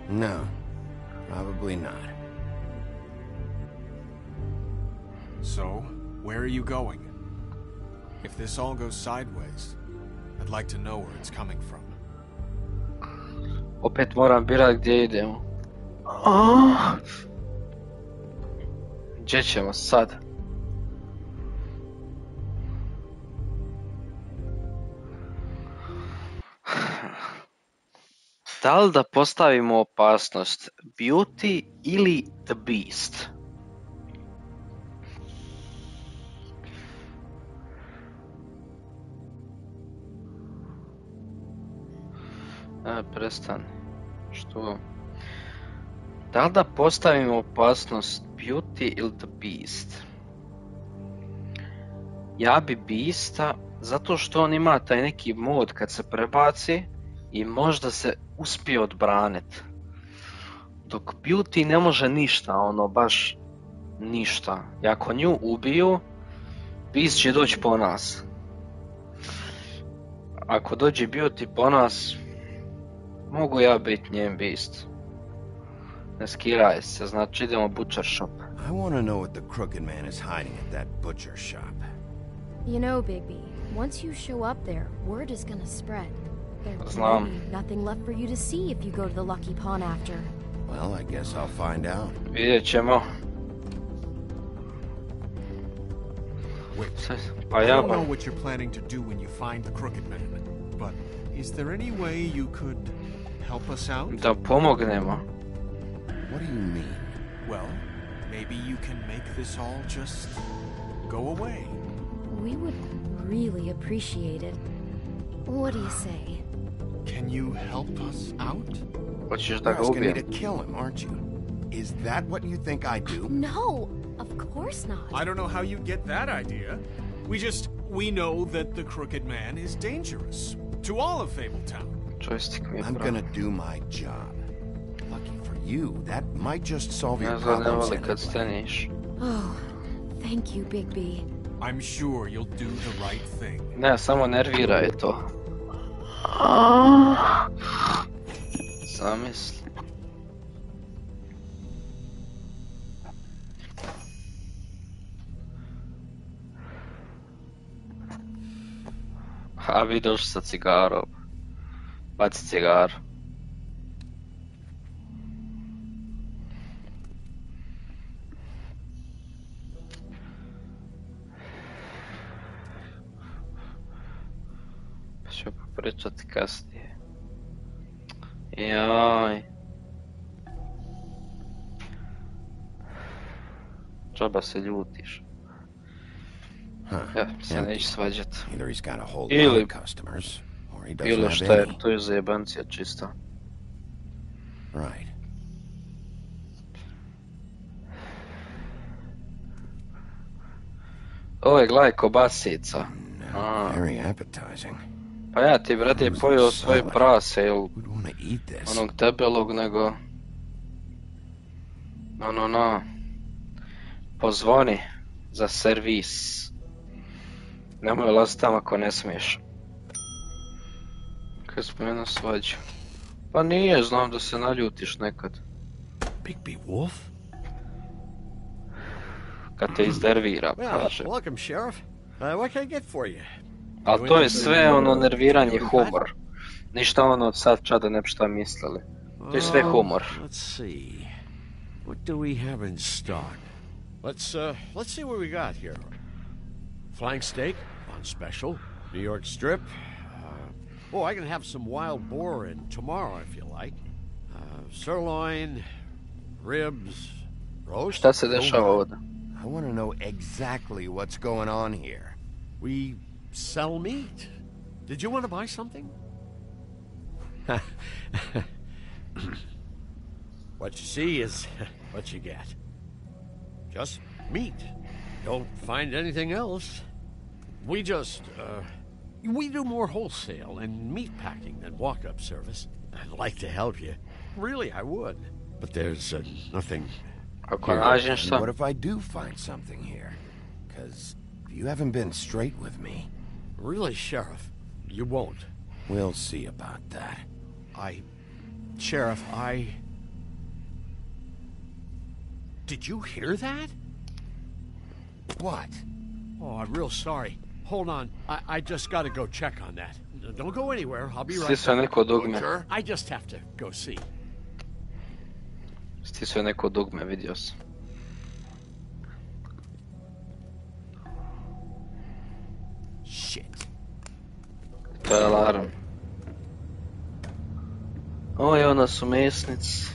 No, probably not. So, where are you going? If this all goes sideways, I'd like to know where it's coming from. Opet moram birat gdje idemo. Gdje ćemo sad? Da li da postavimo opasnost Beauty ili The Beast? Prestani. Što? Da li da postavimo opasnost Beauty ili The Beast? Ja bi Beasta, zato što on ima taj neki mod kad se prebaci i možda se uspije odbraniti. Dok Beauty ne može ništa, baš ništa. I ako nju ubiju, Beast će doći po nas. Ako dođe Beauty po nas, mogu ja biti njen Beast. Ne skiraj se, znači idemo butcher shop. I want to know what the Crooked Man is hiding at that butcher shop. You know, Bigby, once you show up there, word is gonna spread. There's nothing left for you to see if you go to the Lucky Pawn after. Well, I guess I'll find out. Vidjet ćemo. Wait, Pa I ja don't know what you're planning to do when you find the Crooked Man, but is there any way you could help us out? Da pomognemo. What do you mean? Well, maybe you can make this all just go away. We would really appreciate it. What do you say? Can you help us out? Hoćeš da You're ga asking me ubijem? to kill him, aren't you? Is that what you think I do? No, of course not. I don't know how you get that idea. We know that the Crooked Man is dangerous to all of Fabletown. Joystick mi je I'm pravo. gonna do my job. Lucky for you, that might just solve Ja your zna ne problems. voli kad steniš. Oh, thank you, Big B. I'm sure you'll do the right thing. Ne, samo nerviraj to. Zamisli. A vidiš sa cigarom. Baci cigar. Pa ću popričati kasnije. Jaj. Džaba se ljutiš. Ja, se neće svađat. Either he's got a whole lot Ili of customers, or he doesn't bilo have šta je, any. to je zajebancija čista. Right. Ovo je gledaj kobasica. Very appetizing. Pa ja ti brate pojeo svoje prase ili Eat this. onog debelog nego... No. Pozvoni za servis. Nemoj laziti tamo ako ne smiješ. Kad smo jedno svađu. Pa nije, znam da se naljutiš nekad. Bigby Wolf? Kad te iznervira, kaže. Well, welcome, Sheriff. What can I get for you? Ali to je sve ono nerviranje humor. Ništa ono sad čada ne bi šta mislili. To je sve humor. Let's see. What do we have in stock? Let's see what we got here. Flank steak on special. New York strip. I can have some wild boar in tomorrow if you like. Sirloin, ribs, roast. Šta se dešava ovdje? I want to know exactly what's going on here. We sell meat. Did you want to buy something? What you see is what you get. Just meat. Don't find anything else. We do more wholesale and meat packing than walk-up service. I'd like to help you. Really, I would. But there's nothing... And what if I do find something here? Because you haven't been straight with me. Really, Sheriff, you won't. We'll see about that. Sheriff, Did you hear that? What? Oh, I'm real sorry. Hold on. I just gotta go check on that. Don't go anywhere. I'll be right Stisao neko dugme. I just have to go see. Stisao neko dugme, vidio sam. Shit. To je alarm. O, evo nas u mesnici.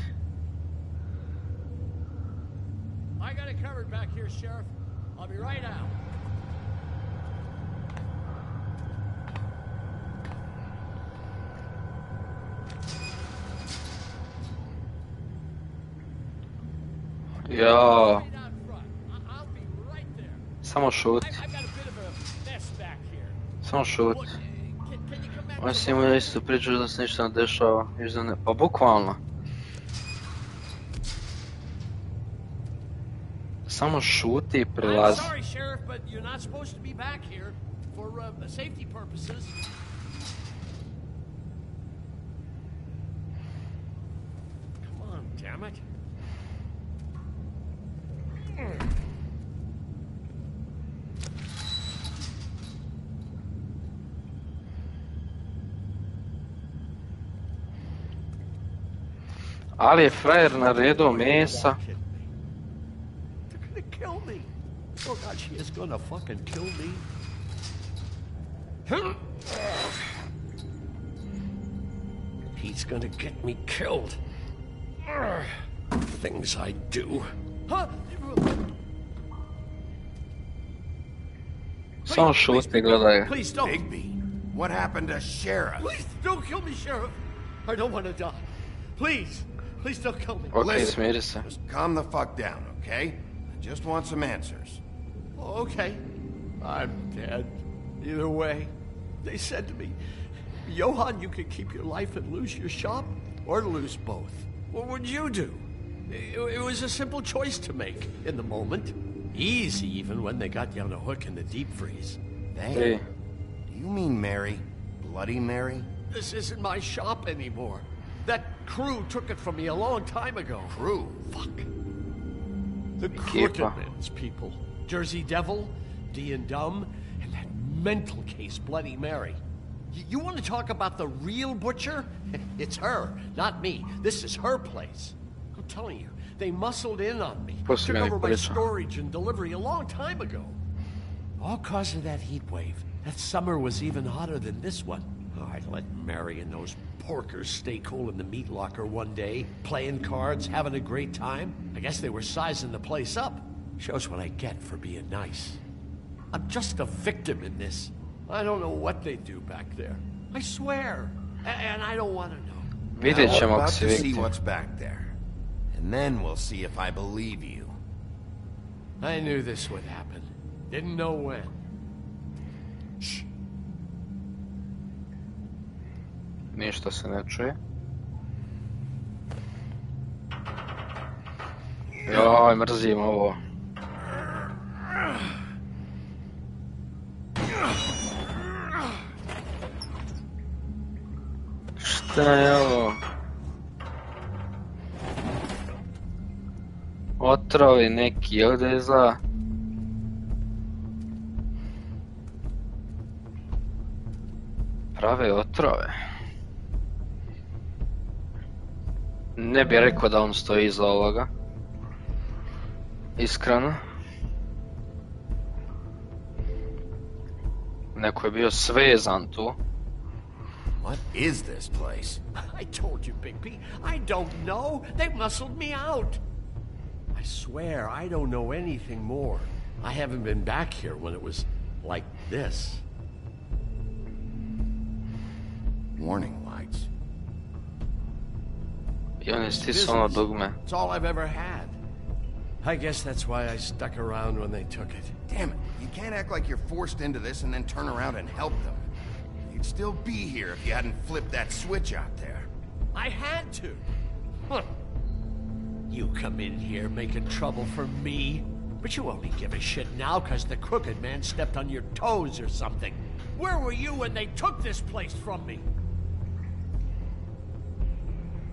I got it covered back here, Sheriff. I'll be right out. Ja. Samo šuti. Samo šuti. Oni si imaju istu priču da se ništa ne dešava. Pa bukvalno. Samo šuti i prilazi. I'm sorry, Sheriff, but you're not supposed to be back here for safety purposes. Come on, damn it. Ali je frajer naredio mesa. Kill me. Oh God, she is gonna fucking kill me. He's gonna get me killed. Things I do. Huh? Samo šuti, gledaj. Please don't. Bigby, what happened to Sheriff? Please don't kill me, Sheriff. I don't want to die. Please don't kill me. Okay, smiri se. Just calm the fuck down, okay? I just want some answers. Okay, I'm dead. Either way, they said to me, Johann, you could keep your life and lose your shop, or lose both. What would you do? It was a simple choice to make in the moment. Easy, even when they got you on a hook in the deep freeze. Hey. Do you mean Mary? Bloody Mary? This isn't my shop anymore. That crew took it from me a long time ago. Crew? Fuck. The Crooked Men's people. Jersey Devil, D and Dumb, and that mental case, Bloody Mary. You want to talk about the real butcher? It's her, not me. This is her place. I'm telling you, they muscled in on me. Took over my storage and delivery a long time ago. All cause of that heat wave. That summer was even hotter than this one. Oh, I let Mary and those porkers stay cool in the meat locker one day, playing cards, having a great time. I guess they were sizing the place up. Shows what I get for being nice. I'm just a victim in this. I don't know what they do back there. I swear. And I don't want to know. Vidjet ćemo about se to see vidjeti. what's back there. And then we'll see if I believe you. I knew this would happen. Didn't know when. Shh. Ništa se ne čuje. Joj, mrzim ovo. Šta je ovo? Otrovi neki, ovdje je za... Prave otrove. Ne bih rekao da on stoji iza ovoga. Iskreno. Neko je bio svezan tu. What is this place? I told you, Bigby. I don't know. They muscled me out. I swear, I don't know anything more. I haven't been back here when it was like this. Warning lights. I oni stisnuo dugme. It's all I've ever had. I guess that's why I stuck around when they took it. Damn it, you can't act like you're forced into this and then turn around and help them. You'd still be here if you hadn't flipped that switch out there. I had to. Huh. You come in here making trouble for me, but you only give a shit now because the Crooked Man stepped on your toes or something. Where were you when they took this place from me?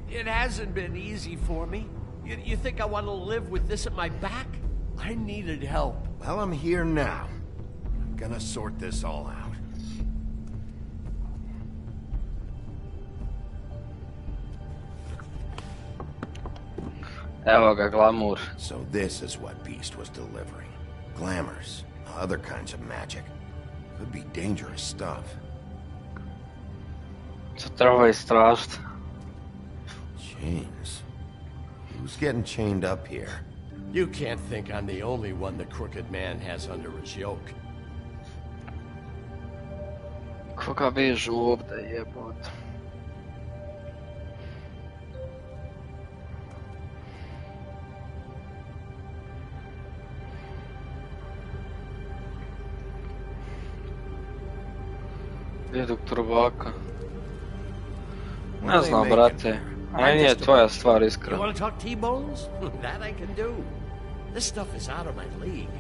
It hasn't been easy for me. You think I want to live with this at my back? I needed help. Well, I'm here now. I'm gonna sort this all out. Evo ga, glamour. So this is what Beast was delivering. Glamours, other kinds of magic. Could be dangerous stuff. Co treba istražiti? Chains. Who's getting chained up here? You can't think I'm the only one the Crooked Man has under his yoke. Koga vežu ovdje, jebot. Gdje je doktor Baka? Ne znam, brate. A nije tvoja stvar, You iskreno. want to talk T-bones? That I can do. This stuff is out of my league.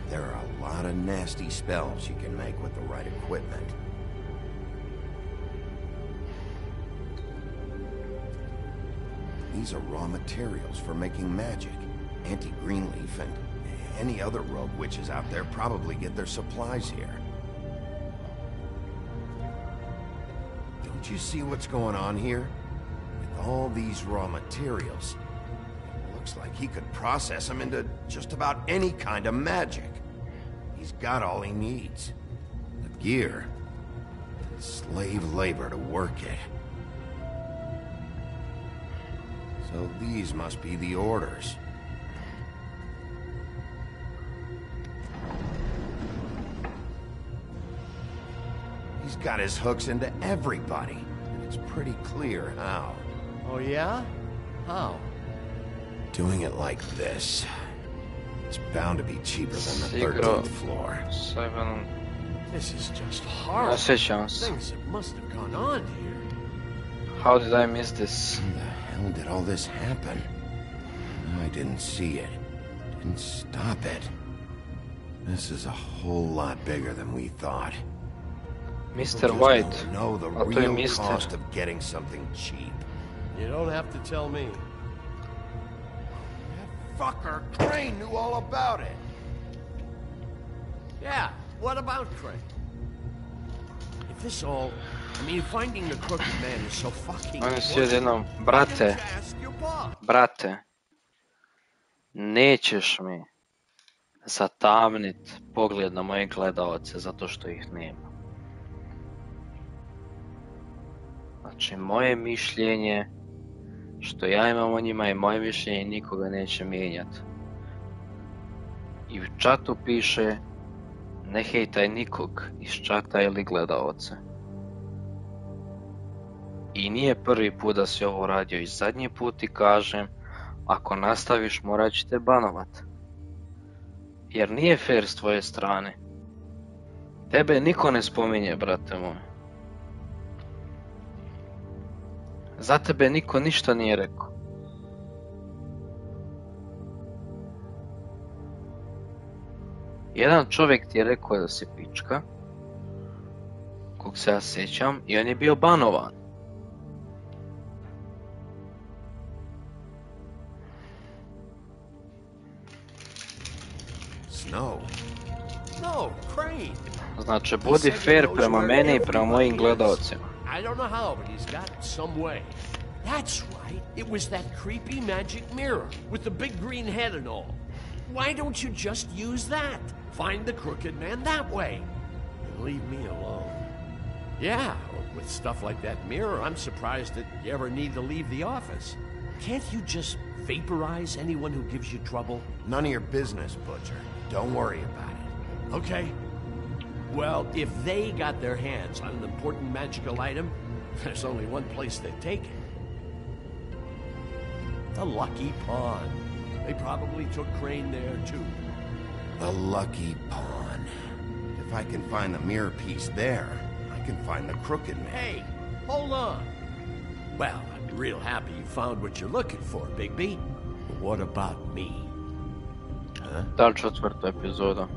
There are a lot of nasty spells you can make with the right equipment. These are raw materials for making magic. Auntie Greenleaf and any other rogue witches out there probably get their supplies here. Don't you see what's going on here? With all these raw materials, it looks like he could process them into just about any kind of magic. He's got all he needs. The gear, slave labor to work it. So these must be the orders. He's got his hooks into everybody. And it's pretty clear how. Oh yeah? How? Doing it like this. It's bound to be cheaper than the 13th floor. 7. This is just horrible. Things that must have gone on here. How did I miss this? How the hell did all this happen? I didn't see it. Didn't stop it. This is a whole lot bigger than we thought. Mr. White. Don't know the A to je real mister. cost of getting something cheap. You don't have to tell me. That fucker Crane knew all about it. Yeah, what about Craig? If this all... I mean, finding the crooked man is so fucking... Oni su jednom, brate, nećeš mi zatamnit pogled na moje gledaoce zato što ih nema. Znači, moje mišljenje, što ja imam o njima i moje mišljenje nikoga neće mijenjati. I u čatu piše, ne hejtaj nikog iz čata ili gledaoce. I nije prvi put da si ovo radio i zadnji put ti kažem, ako nastaviš morat ću te banovat. Jer nije fair s tvoje strane. Tebe niko ne spominje, brate moj. Za tebe niko ništa nije rekao. Jedan čovjek ti je rekao da si pička, kog se ja sjećam, i on je bio banovan. No, Crane. Znači, budi fair prema meni i prema mojim gledaocima. I don't know how, but he's got it some way. That's right. It was that creepy magic mirror with the big green head and all. Why don't you just use that? Find the crooked man that way. And leave me alone. Yeah, with stuff like that mirror, I'm surprised that you ever need to leave the office. Can't you just vaporize anyone who gives you trouble? None of your business, Butcher. Don't worry about it. Okay. Well, if they got their hands on an important magical item, there's only one place they'd take it. The Lucky Pawn. They probably took Crane there, too. The Lucky Pawn. If I can find the mirror piece there, I can find the crooked man. Hey, hold on. Well, I'm real happy you found what you're looking for, Bigby. But what about me? Huh? Da li 4. epizoda?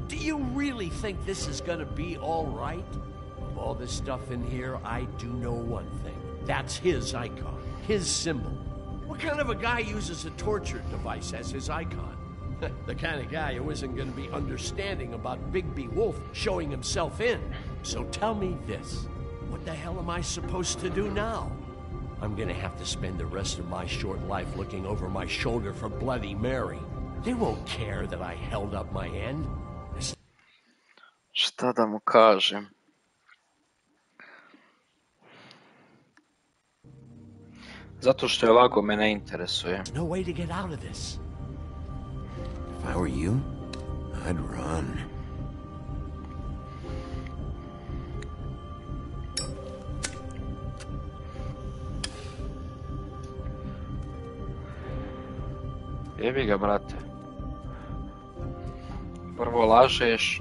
Do you really think this is gonna be all right? Of all this stuff in here, I do know one thing. That's his icon, his symbol. What kind of a guy uses a torture device as his icon? The kind of guy who isn't gonna be understanding about Bigby Wolf showing himself in. So tell me this, what the hell am I supposed to do now? I'm gonna have to spend the rest of my short life looking over my shoulder for Bloody Mary. They won't care that I held up my end. Šta da mu kažem? Zato što je lago me ne interesuje. No way to get out of this. If I were you, I'd run. Jebi ga, brate. Prvo lažeš.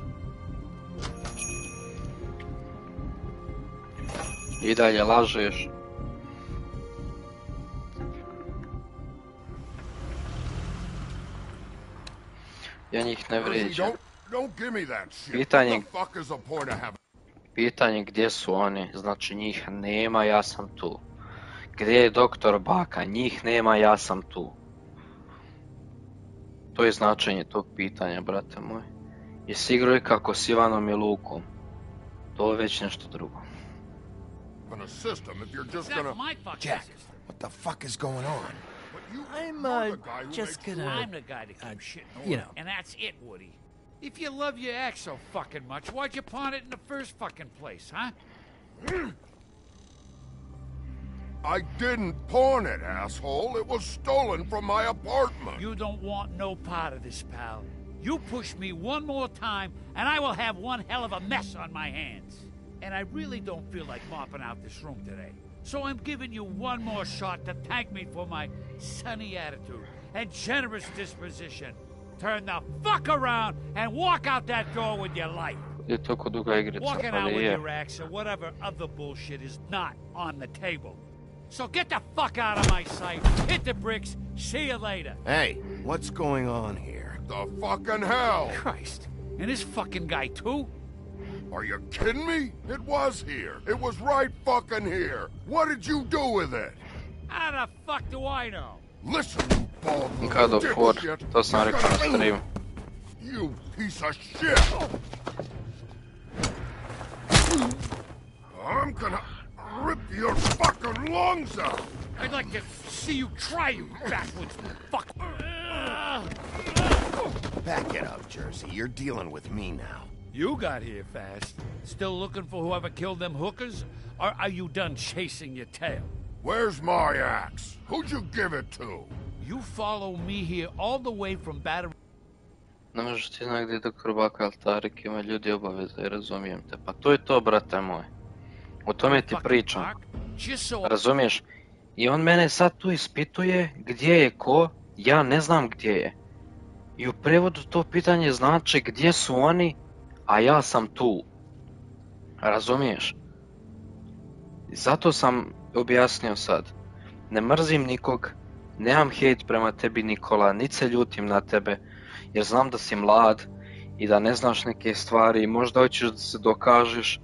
I dalje lažeš. Ja njih ne vrijeđam. Pitanje gdje su oni, znači njih nema, ja sam tu. Gdje je doktor Baka, njih nema, ja sam tu. To je značenje tog pitanja, brate moj. Jesi igrao kako s Ivanom i Lukom. To je već nešto drugo. Jack, what the fuck is going on? I'm just gonna... I'm the guy to keep shitting over, you know. and that's it, Woody. If you love your ex so fucking much, why'd you pawn it in the first fucking place, huh? I didn't pawn it, asshole. It was stolen from my apartment. You don't want no part of this, pal. You push me one more time, and I will have one hell of a mess on my hands. And I really don't feel like mopping out this room today. So I'm giving you one more shot to thank me for my sunny attitude and generous disposition. Turn the fuck around and walk out that door with your life. Walking out with your axe or whatever other bullshit is not on the table. So get the fuck out of my sight, hit the bricks, see you later. Hey, what's going on here? The fucking hell! Christ, and this fucking guy too? Are you kidding me? It was here. It was right fucking here. What did you do with it? How the fuck do I know? Listen, you bald God of War, to sam rekao na streamu. You piece of shit! I'm gonna rip your fucking lungs out! I'd like to see you try, you backwards fuck. Back it up, Jersey. You're dealing with me now. You got here fast. Still looking for whoever killed them hookers? Or are you done chasing your tail? Where's my axe? Who'd you give it to? You follow me here all the way from Battery... Ne možeš ti znati gdje dok Hrubaka Altarik ima ljudi obaveze, razumijem te. Pa to je to, brate moj. O tome ti pričam. Razumiješ? I on mene sad tu ispituje gdje je ko, ja ne znam gdje je. I u prevodu to pitanje znači gdje su oni, a ja sam tu. Razumiješ? I zato sam objasnio sad. Ne mrzim nikog, nemam hejt prema tebi Nikola, niti se ljutim na tebe, jer znam da si mlad i da ne znaš neke stvari i možda hoćeš da se dokažeš,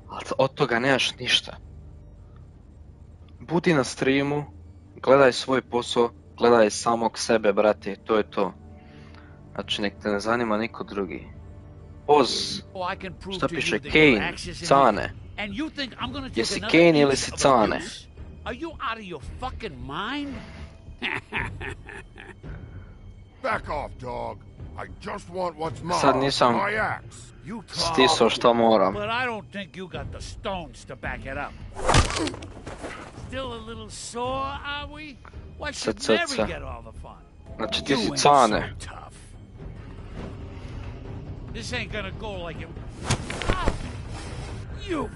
ali od toga nemaš ništa. Budi na streamu, gledaj svoj posao, gledaj samog sebe, brate, to je to. Znači, nek te ne zanima niko drugi. Oz, šta piše? Kane, Cane. Jesi Kane ili si Cane? Are you out of your fucking mind? Back off, dog. I just want what's mine. Sad nisam stisao šta moram. But I don't think you got the stones to back it up. Still a little sore, are we? Why should Mary get all the fun? Znači ti si Cane. This ain't gonna go like it. You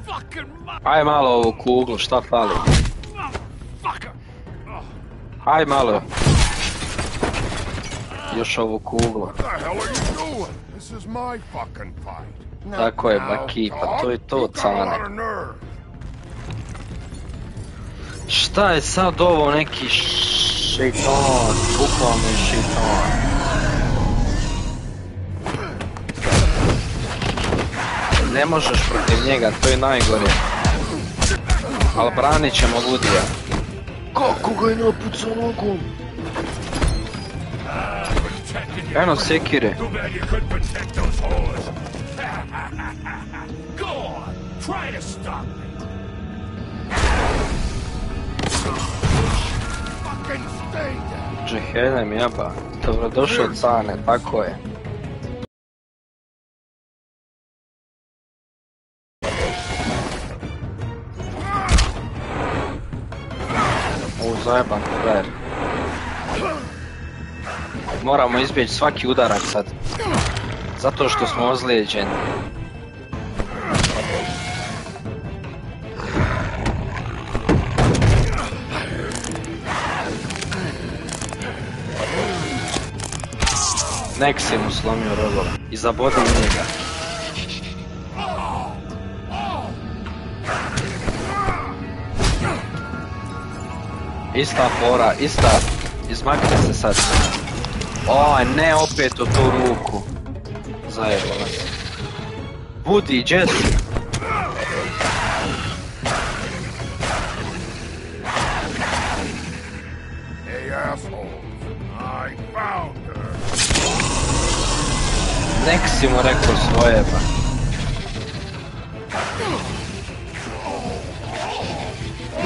fucking Aj malo ovu kuglu, šta fali? Aj malo. Još ovu kuglu. Tako je, Baki, pa to je to, Cane. Šta je sad ovo neki šeitan, bukvalno šeitan. Ne možeš protiv njega, to je najgore. Ali branit ćemo ludija. Kako ga je napucao nogom? Eno sekire. Džehelem jeba. Dobrodošao Cane, tako je. Zajeban frajer. Moramo izbjeći svaki udarak sad. Zato što smo ozlijeđeni. Nek si mu slomio rogove. I zabodi njega. Ista fora, ista. Izmakne se sad. Oj, ne opet u tu ruku. Zajebala se. Budi, Jesse. Hey asshole, I found her. Nek si mu rekao svoje, ba.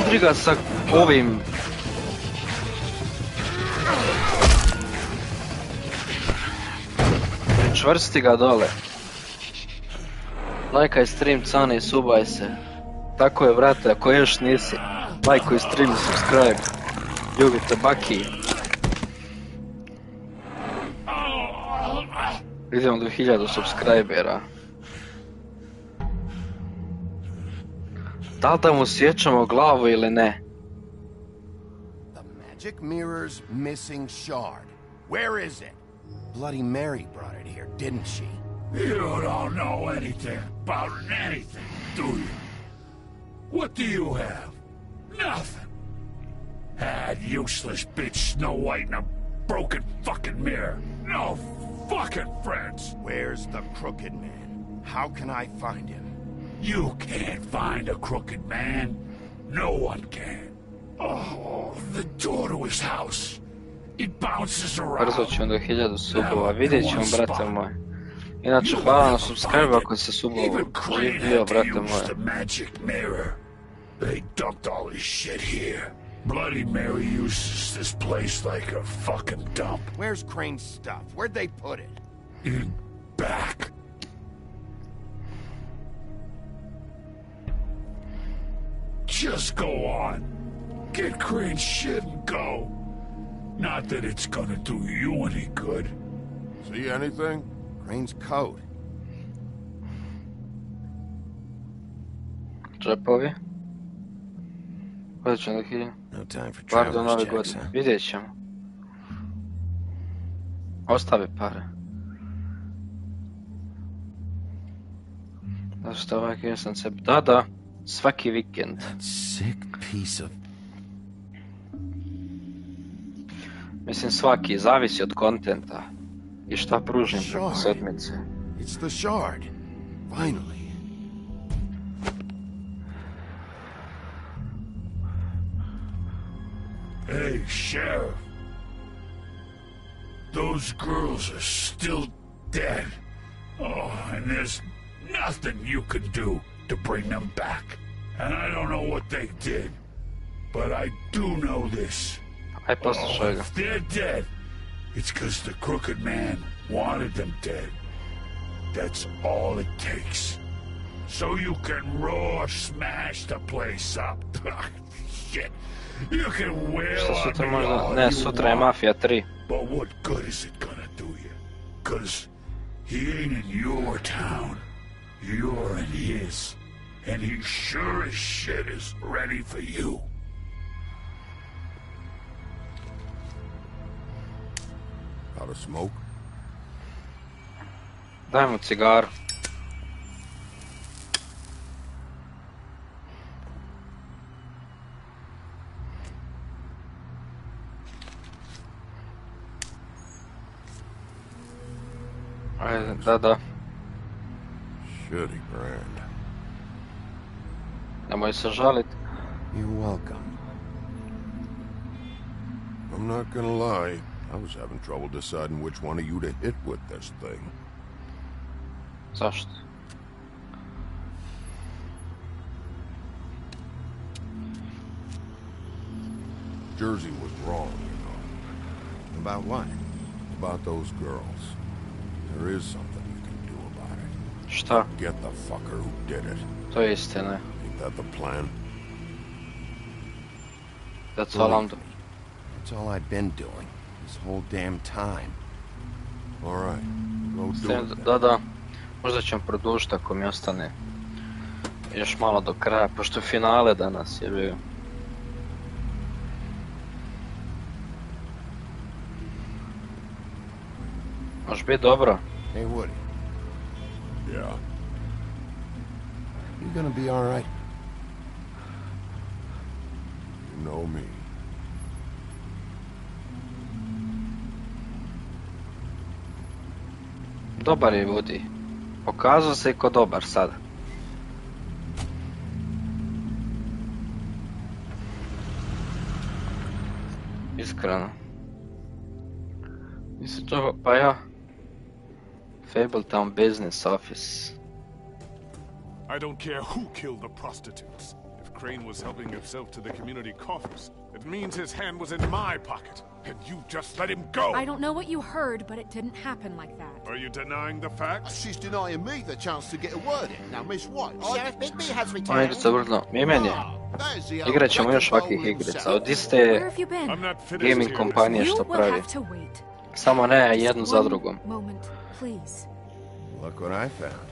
Udri ga sa ovim. Čvrsti ga dole. Lajkaj stream, Cane, i subaj se. Tako je, vrate, ako još nisi. Lajkuj stream, subscribe. Ljubite Baki. Idemo do 1000 subscribera. Da li da mu sjećamo glavu ili ne? The magic mirror's missing shard. Where is it? Bloody Mary brought it here, didn't she? You don't know anything about anything, do you? What do you have? Nothing. That useless bitch Snow White and a broken fucking mirror. No fucking friends. Where's the Crooked Man? How can I find him? You can't find a crooked man. No one can. Oh, the door to his house. It bounces around. Brzo ćemo do 1000 subova, vidjet ćemo, brate moj. Inače, hvala na subscribe ako se subovo živio, brate moj. They dumped all his shit here. Bloody Mary uses this place like a fucking dump. Where's Crane's stuff? Where'd they put it? In back. Just go on. Get Crane's shit and go. Not that it's gonna do you any good. See anything? Crane's coat. Džepovi. Vidjet ćemo do 1000. Bar do nove godine. Vidjet ćemo. Ostavi pare. Zašto ovak jesam se... Da, svaki vikend. Sick piece of... Mislim svaki, zavisi od kontenta. I šta pružim preko sedmice. It's the shard. Finally. Hey, Sheriff. Those girls are still dead. Oh, and there's nothing you can do to bring them back. And I don't know what they did, but I do know this. If they're dead, it's because the Crooked Man wanted them dead. That's all it takes. So you can raw smash the place up. Shit. You can wail on me all Ne, you sutra je want, Mafija 3. but what good is it gonna do you? Cause he ain't in your town. You're in his. And he sure as shit is ready for you. Out of smoke? Daj mu cigaru. Ajde, da. Shitty grand. Nemoj se žaliti. You're welcome. I'm not gonna lie. I was having trouble deciding which one of you to hit with this thing. Zašto? Jersey was wrong, you know. About what? About those girls. There is something you can do about it. Šta? Get the fucker who did it. To je istina. Ain't that the plan? That's all I'm doing. That's all I've been doing. This whole damn time. Alright, go do it. Da. Možda ćemo produžiti ako mi ostane još malo do kraja, pošto finale danas je bio. Može biti dobro. Hey, Woody. Yeah? You gonna be alright? You know me. Dobar je Woody. Pokazao se i ko dobar sada. Iskreno. Mislim to, pa ja. Fabletown Business Office. I don't care who killed the prostitutes. If Crane was helping himself to the community coffers. It means his hand was in my pocket, and you just let him go! I don't know what you heard, but it didn't happen like that. Are you denying the facts? She's denying me the chance to get a word in. Now, Miss White, Ona igrica vrlo. Mimen je. Igrat ćemo još ovakvih igrica. Od iste gaming kompanije što pravi. Samo ne jednu za drugom. Look what I found.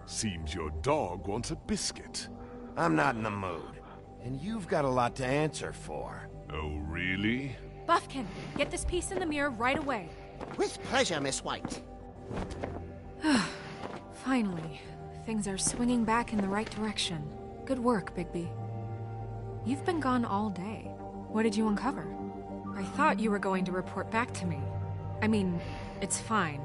Seems your dog wants a biscuit. I'm not in the mood. And you've got a lot to answer for. Oh, really? Buffkin, get this piece in the mirror right away. With pleasure, Miss White. Finally, things are swinging back in the right direction. Good work, Bigby. You've been gone all day. What did you uncover? I thought you were going to report back to me. I mean, it's fine.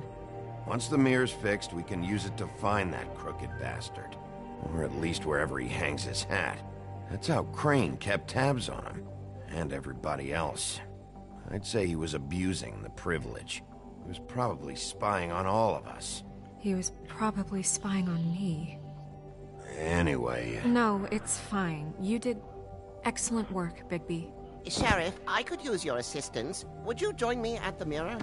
Once the mirror's fixed, we can use it to find that crooked bastard. Or at least wherever he hangs his hat. That's how Crane kept tabs on him. And everybody else. I'd say he was abusing the privilege. He was probably spying on all of us. He was probably spying on me. Anyway... No, it's fine. You did excellent work, Bigby. Sheriff, I could use your assistance. Would you join me at the mirror?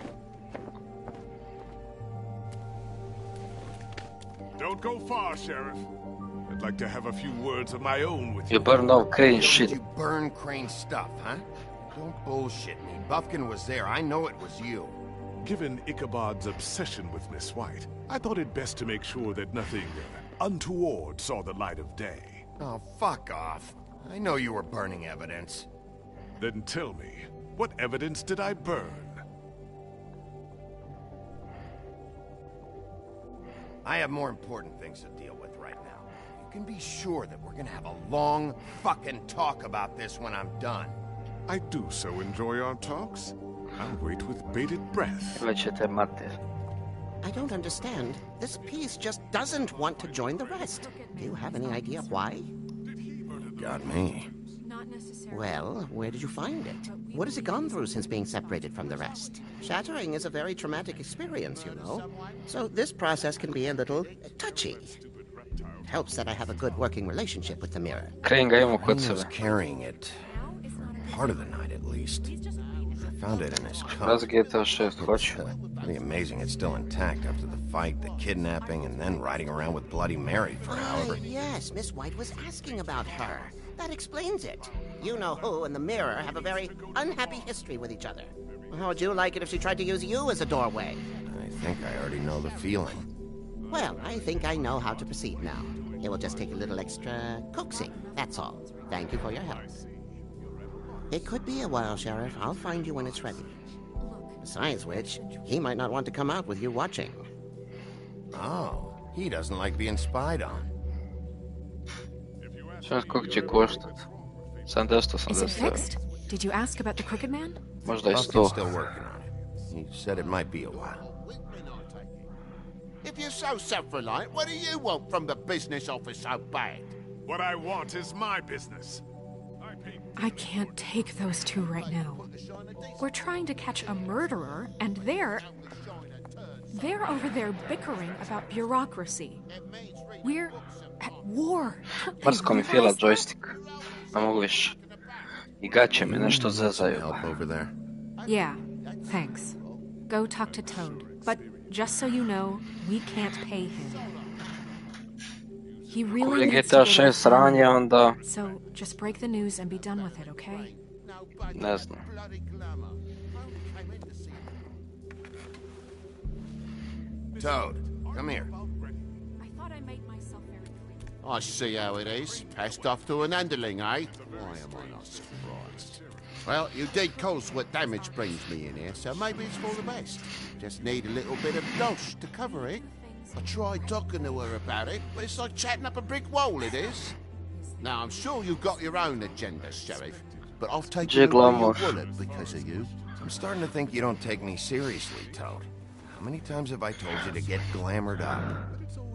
Don't go far, Sheriff. I'd like to have a few words of my own with you. You burned all Crane shit. You burn Crane stuff, huh? Don't bullshit me. Buffkin was there. I know it was you. Given Ichabod's obsession with Miss White, I thought it best to make sure that nothing untoward saw the light of day. Oh, fuck off. I know you were burning evidence. Then tell me, what evidence did I burn? I have more important things to deal with right now. You can be sure that we're gonna have a long fucking talk about this when I'm done. I do so enjoy our talks. I'll wait with bated breath. I don't understand. This piece just doesn't want to join the rest. Do you have any idea why? Got me. Well, where did you find it? What has it gone through since being separated from the rest? Shattering is a very traumatic experience, you know. So this process can be a little touchy. It helps that I have a good working relationship with the mirror. Crane was carrying it for part of the night at least. I found it in his coat. Pretty amazing it's still intact after the fight, the kidnapping, and then riding around with Bloody Mary for however... Yes, Miss White was asking about her. That explains it. You know who and the mirror have a very unhappy history with each other. How would you like it if she tried to use you as a doorway? I think I already know the feeling. Well, I think I know how to proceed now. It will just take a little extra coaxing, that's all. Thank you for your help. It could be a while, Sheriff. I'll find you when it's ready. Besides which, he might not want to come out with you watching. Oh, he doesn't like being spied on. Is it fixed? Did you ask about the Crooked Man? Buffkin's still working on it. He said it might be a while. If you're so self-reliant, what do you want from the business office so bad? What I want is my business. I can't take those two right now. We're trying to catch a murderer, and they're over there bickering about bureaucracy. We're at war. Mrsko mi fila joystick. Ne mogu više. I gaće me nešto zezaju. Help over there? Yeah, thanks. Go talk to Toad. But just so you know, we can't pay him. He really needs to get it done. So just break the news and be done with it, okay? Ne znam. Toad, come here. I see how it is. Passed off to an underling, eh? Why am I not surprised? Well, you did cause what damage brings me in here, so maybe it's for the best. Just need a little bit of dosh to cover it. I tried talking to her about it, but it's like chatting up a brick wall, it is. Now, I'm sure you've got your own agenda, Sheriff, but I've taken away your wallet because of you. I'm starting to think you don't take me seriously, Toad. How many times have I told you to get glamored up?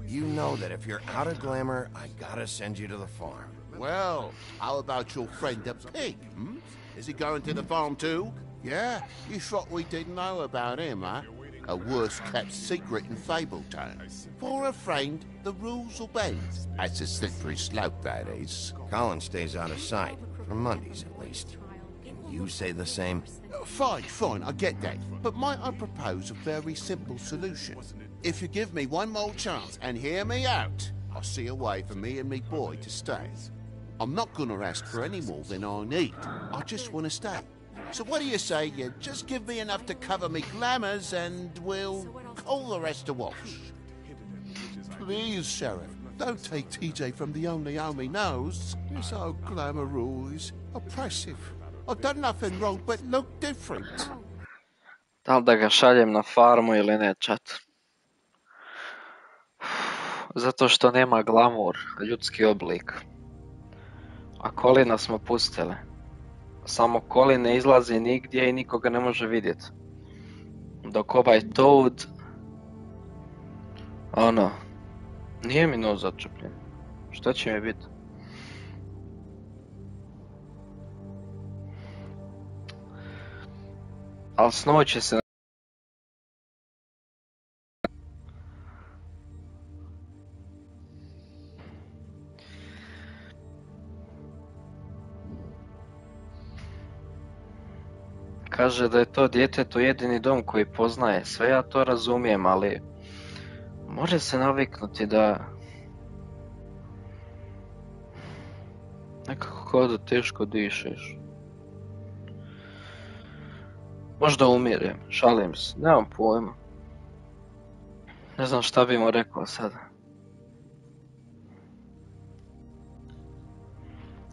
You know that if you're out of glamour, I gotta send you to the farm. Well, how about your friend the pig, hmm? Is he going to the farm too? Yeah? You thought we didn't know about him, huh? A worse-kept secret in Fabletown. For a friend, the rules will bend. That's a slippery slope, that is. Colin stays out of sight, for Mondays at least. Can you say the same? Fine, I get that. But might I propose a very simple solution? If you give me one more chance and hear me out, I'll see a way for me and me boy to stay. I'm not gonna ask for any more than I need. I just want to stay. So what do you say you just give me enough to cover me glamours and we'll call the rest a wash? Please, Sheriff, don't take TJ from the only home he knows. This old glamour rule is oppressive. I've done nothing wrong but look different. Da li da ga šaljem na farmu ili ne, chat? Zato što nema glamur, ljudski oblik. A Colina smo pustili. Samo Colin ne izlazi nigdje i nikoga ne može vidjeti. Dok ovaj Toad... Ono... Nije mi nos začepljen. Šta će mi biti? Ali snovat će se... Kaže da je to djetetu jedini dom koji poznaje. Sve ja to razumijem, ali... Može se naviknuti da... Nekako kao da teško dišeš. Možda umirem, šalim se, nemam pojma. Ne znam šta bi mu rekao sada.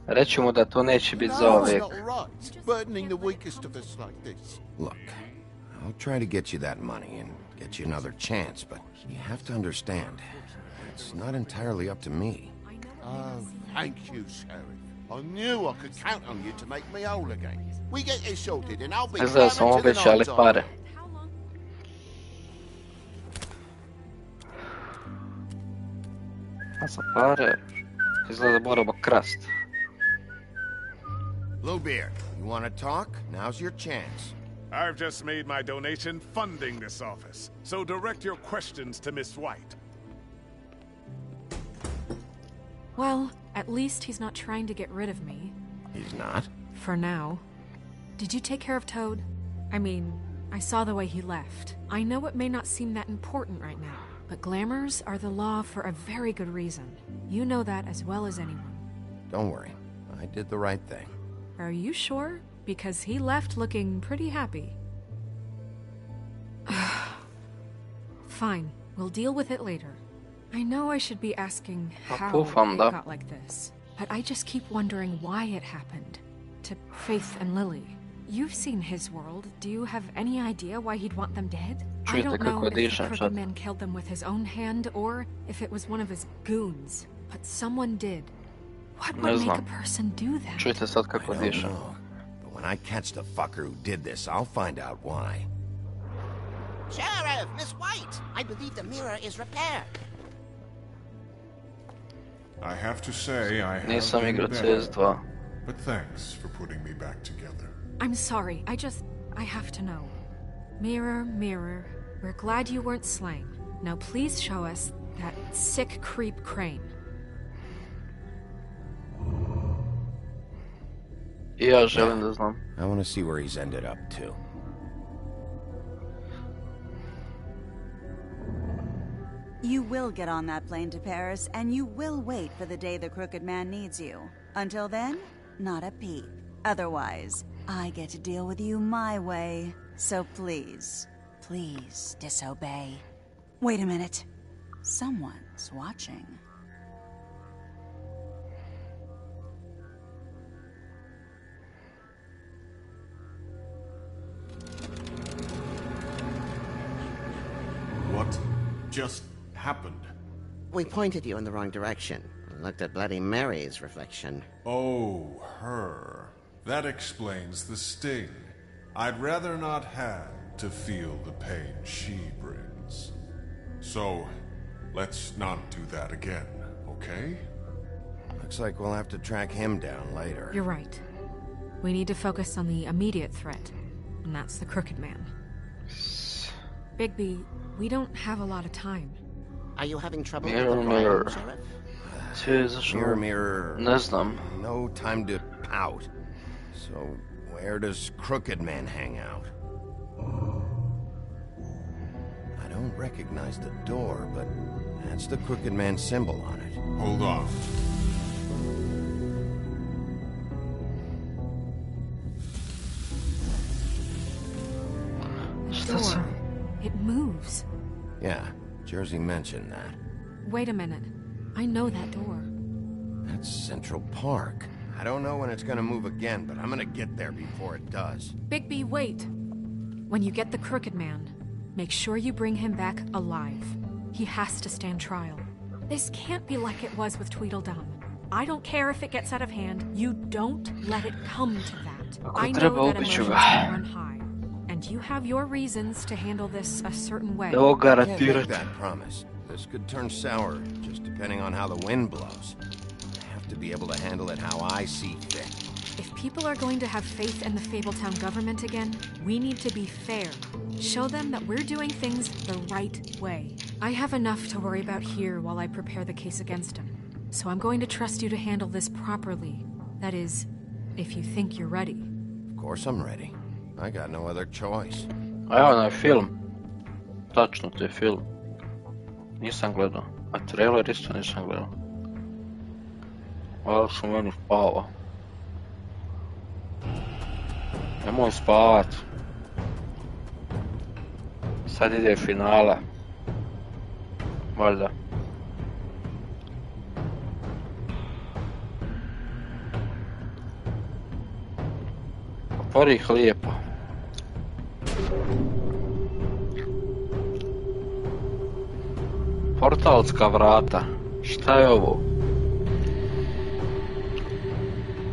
Reći mu da to neće biti za uvijek. Look, I'll try to get you that money and get you another chance, but you have to understand, it's not entirely up to me. Oh, thank you, Sheriff. I knew I could count on you to make me whole again. We get this sorted and I'll be Izgleda sam obećali pare. A za pare... Izgleda da moramo krast. Bluebeard, you want to talk? Now's your chance. I've just made my donation funding this office, so direct your questions to Miss White. Well, at least he's not trying to get rid of me. He's not? For now. Did you take care of Toad? I mean, I saw the way he left. I know it may not seem that important right now, but glamours are the law for a very good reason. You know that as well as anyone. Don't worry, I did the right thing. Are you sure? Because he left looking pretty happy. Fine, we'll deal with it later. I know I should be asking how it got like this, but I just keep wondering why it happened. To Faith and Lily. You've seen his world. Do you have any idea why he'd want them dead? I don't know if the crooked man killed them with his own hand or if it was one of his goons, but someone did. What would make a person do that? I don't know, but when I catch the fucker who did this, I'll find out why. Sheriff, Miss White, I believe the mirror is repaired. I have to say I have been better, but thanks for putting me back together. I'm sorry, I have to know. Mirror, mirror, we're glad you weren't slain. Now please show us that sick creep Crane. Yeah, I want to see where he's ended up too. You will get on that plane to Paris, and you will wait for the day the crooked man needs you. Until then, not a peep. Otherwise, I get to deal with you my way. So please, please disobey. Wait a minute. Someone's watching. What just happened? We pointed you in the wrong direction. Looked at Bloody Mary's reflection. Oh, her. That explains the sting. I'd rather not have to feel the pain she brings. So, let's not do that again, okay? Looks like we'll have to track him down later. You're right. We need to focus on the immediate threat, and that's the crooked man. Bigby, we don't have a lot of time. Are you having trouble Mirror, with the mirror. file, Sheriff? Mirror, mirror. Ne znam. No time to pout. So, where does Crooked Man hang out? I don't recognize the door, but that's the Crooked Man symbol on it. Hold on. Door. It moves. Yeah, Jersey mentioned that. Wait a minute. I know that door. That's Central Park. I don't know when it's gonna move again, but I'm gonna get there before it does. Bigby, wait. When you get the Crooked Man, make sure you bring him back alive. He has to stand trial. This can't be like it was with Tweedledum. I don't care if it gets out of hand. You don't let it come to that. I know that emotions can run high, and you have your reasons to handle this a certain way. I can't make that promise. This could turn sour, just depending on how the wind blows. I have to be able to handle it how I see fit. If people are going to have faith in the Fabletown government again, we need to be fair. Show them that we're doing things the right way. I have enough to worry about here while I prepare the case against him. So I'm going to trust you to handle this properly. That is, if you think you're ready. Of course I'm ready. I got no other choice. A ja, onaj film. Tačno, to je film. Nisam gledao. A trailer isto nisam gledao. Ali sam meni spavao. Nemoj spavat. Sad ide finala. Valjda. Otvori ih lijepo. Portalska vrata. Šta je ovo?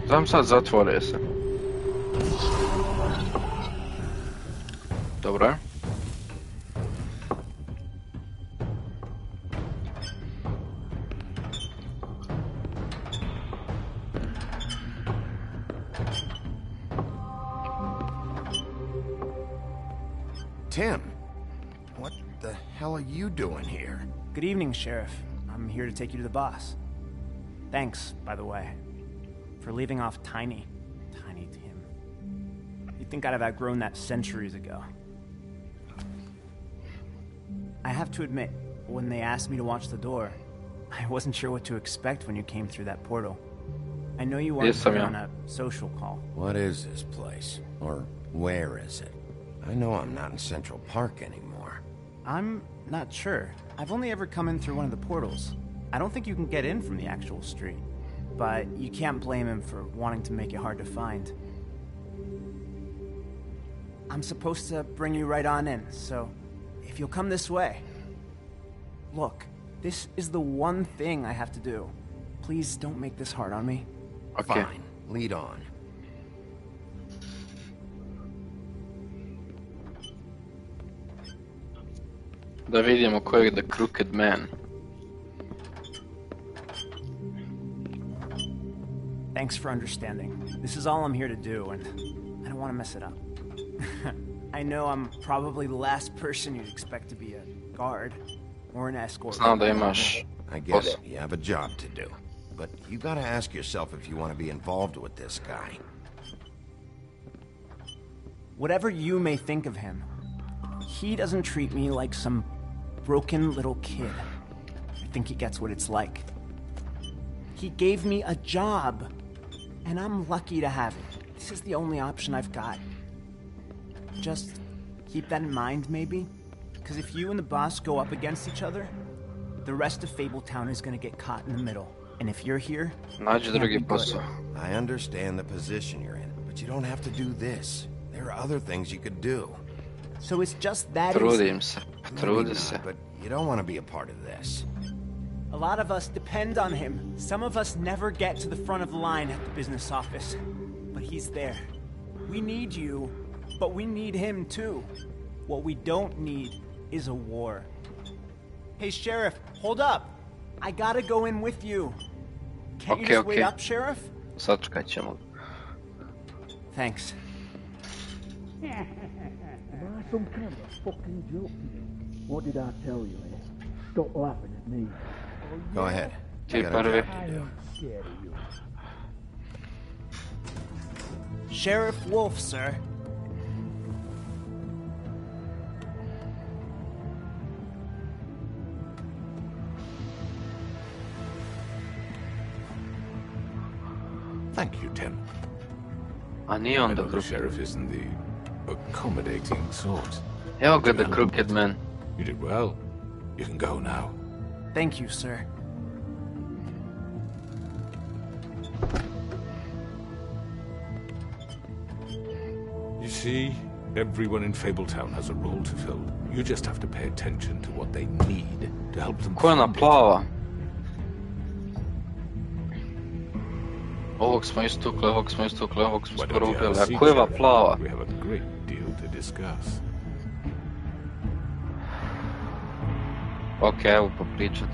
Znam sad zatvore se. Dobro je. Tim, what the hell are you doing here? Good evening, Sheriff. I'm here to take you to the boss. Thanks, by the way, for leaving off Tiny. Tiny Tim. You'd think I'd have outgrown that centuries ago. I have to admit, when they asked me to watch the door, I wasn't sure what to expect when you came through that portal. I know you weren't on a social call. What is this place? Or where is it? I know I'm not in Central Park anymore. I'm not sure. I've only ever come in through one of the portals. I don't think you can get in from the actual street. But you can't blame him for wanting to make it hard to find. I'm supposed to bring you right on in, so if you'll come this way. Look, this is the one thing I have to do. Please don't make this hard on me. Okay. Fine, lead on. Da vidimo ko je The Crooked Man. Thanks for understanding. This is all I'm here to do, and I don't want to mess it up. I know I'm probably the last person you'd expect to be a guard or an escort. Znam da imaš I get it. You have a job to do. But you gotta ask yourself if you want to be involved with this guy. Whatever you may think of him, he doesn't treat me like some broken little kid. I think he gets what it's like. He gave me a job, and I'm lucky to have it. This is the only option I've got. Just keep that in mind, maybe? Because if you and the boss go up against each other, the rest of Fabletown is gonna get caught in the middle. And if you're here, nađi drugi posao. I understand the position you're in, but you don't have to do this. There are other things you could do. So it's just that Trudim se. Maybe not, but you don't want to be a part of this. A lot of us depend on him. Some of us never get to the front of the line at the business office. But he's there. We need you, but we need him too. What we don't need is a war. Hey, Sheriff, hold up. I gotta go in with you. Can't you just wait up, Sheriff? Sačekat ćemo. Thanks. Am I some kind of fucking joke to you? What did I tell you, eh? Stop laughing at me. Go ahead. Ti I got a prvi. job to do. Scared of you. Sheriff Wolf, sir. Thank you, Tim. A nije on I the know the crooked. sheriff isn't the accommodating sort. Evo ga the crooked man. You did well. You can go now. Thank you, sir. You see, everyone in Fabletown has a role to fill. You just have to pay attention to what they need to help them Ko je ona find it. plava? Ovog smo istukli, ovog smo istukli, ovog smo Why skoro don't you have ubili. a A seat, ko je ova Sheriff? plava? We have a great deal to discuss. Ok, evo popričat.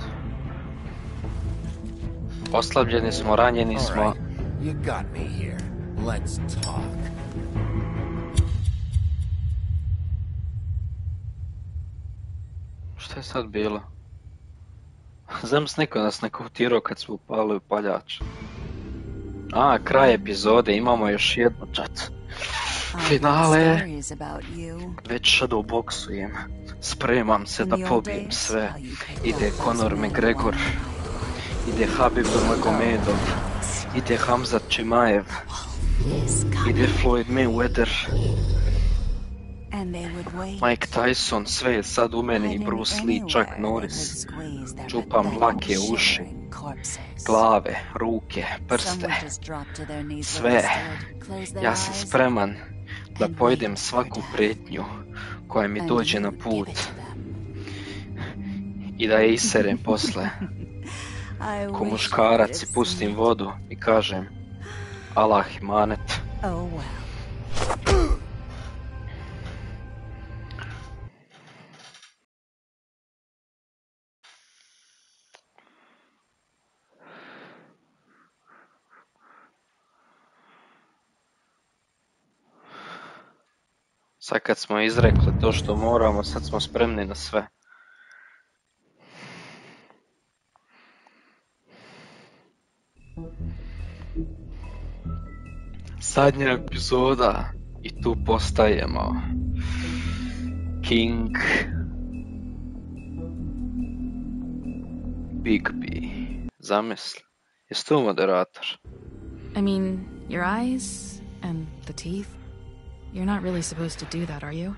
Oslabljeni smo, ranjeni smo. All right, you got me here. Let's talk. Šta je sad bilo? Zamisli neko nas ne kautirao kad smo upalili paljač. A, kraj epizode, imamo još jednu čat. Finale. Već shadowboxujem. Spremam se da pobijem sve. Ide Conor McGregor. Ide Habib Nurmagomedov. Ide Hamzat Chimaev. Ide Floyd Mayweather. Mike Tyson, sve je sad u meni, i Bruce Lee, Chuck Norris. Čupam dlake, uši, glave, ruke, prste, sve. Ja sam spreman da pojedem svaku prijetnju koja mi dođe na put i da je iserem posle. Ko muškarac i pustim vodu i kažem Allah imanet. Sad kad smo izrekli to što moramo, sad smo spremni na sve. Zadnja epizoda i tu postajemo King Bigby. Zamisli, jesi tu moderator? I mean, your eyes and the teeth. You're not really supposed to do that, are you?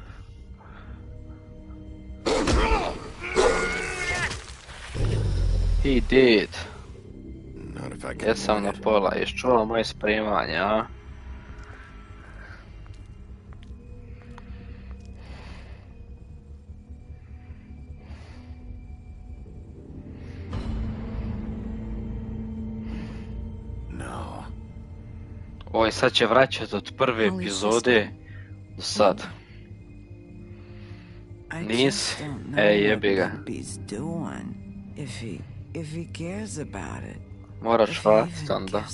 He did. Not if I can. Jesam na pola, jesi čula moje spremanje, a? No. Oj, sad će vraćati od prve epizode do sad. Nisi? Jebi ga. Moraš vratiti onda.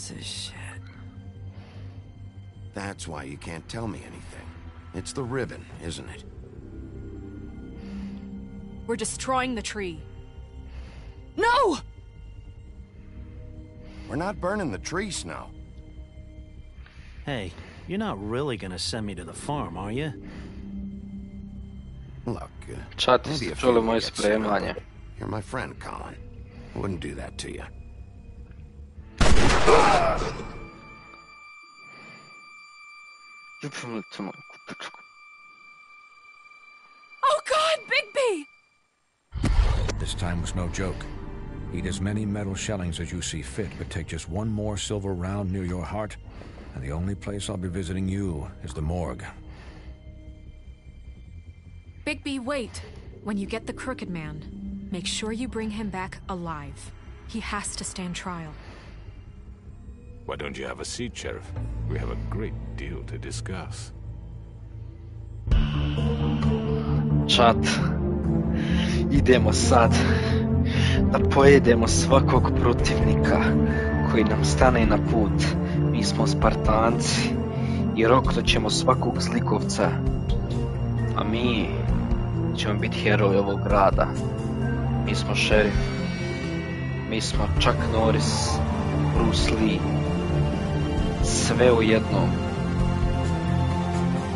That's why you can't tell me anything. It's the ribbon, isn't it? We're destroying the tree. No! We're not burning the tree, Snow. Hey, you're not really gonna send me to the farm, are you? Look, Čati maybe ste a čuli few moje get sent, spremanje. but you're my friend, Colin. I wouldn't do that to you. Oh God, Bigby! This time was no joke. Eat as many metal shellings as you see fit, but take just one more silver round near your heart, and the only place I'll be visiting you is the morgue. Bigby, wait. When you get the Crooked Man, make sure you bring him back alive. He has to stand trial. Why don't you have a seat, Sheriff? We have a great deal to discuss. Čat. Idemo sad da pojedemo svakog protivnika koji nam stane na put. Mi smo Spartanci I roknut ćemo svakog zlikovca. A mi ćemo biti heroji ovog grada. Mi smo šerif. Mi smo Chuck Norris, Bruce Lee. Sve u jednom.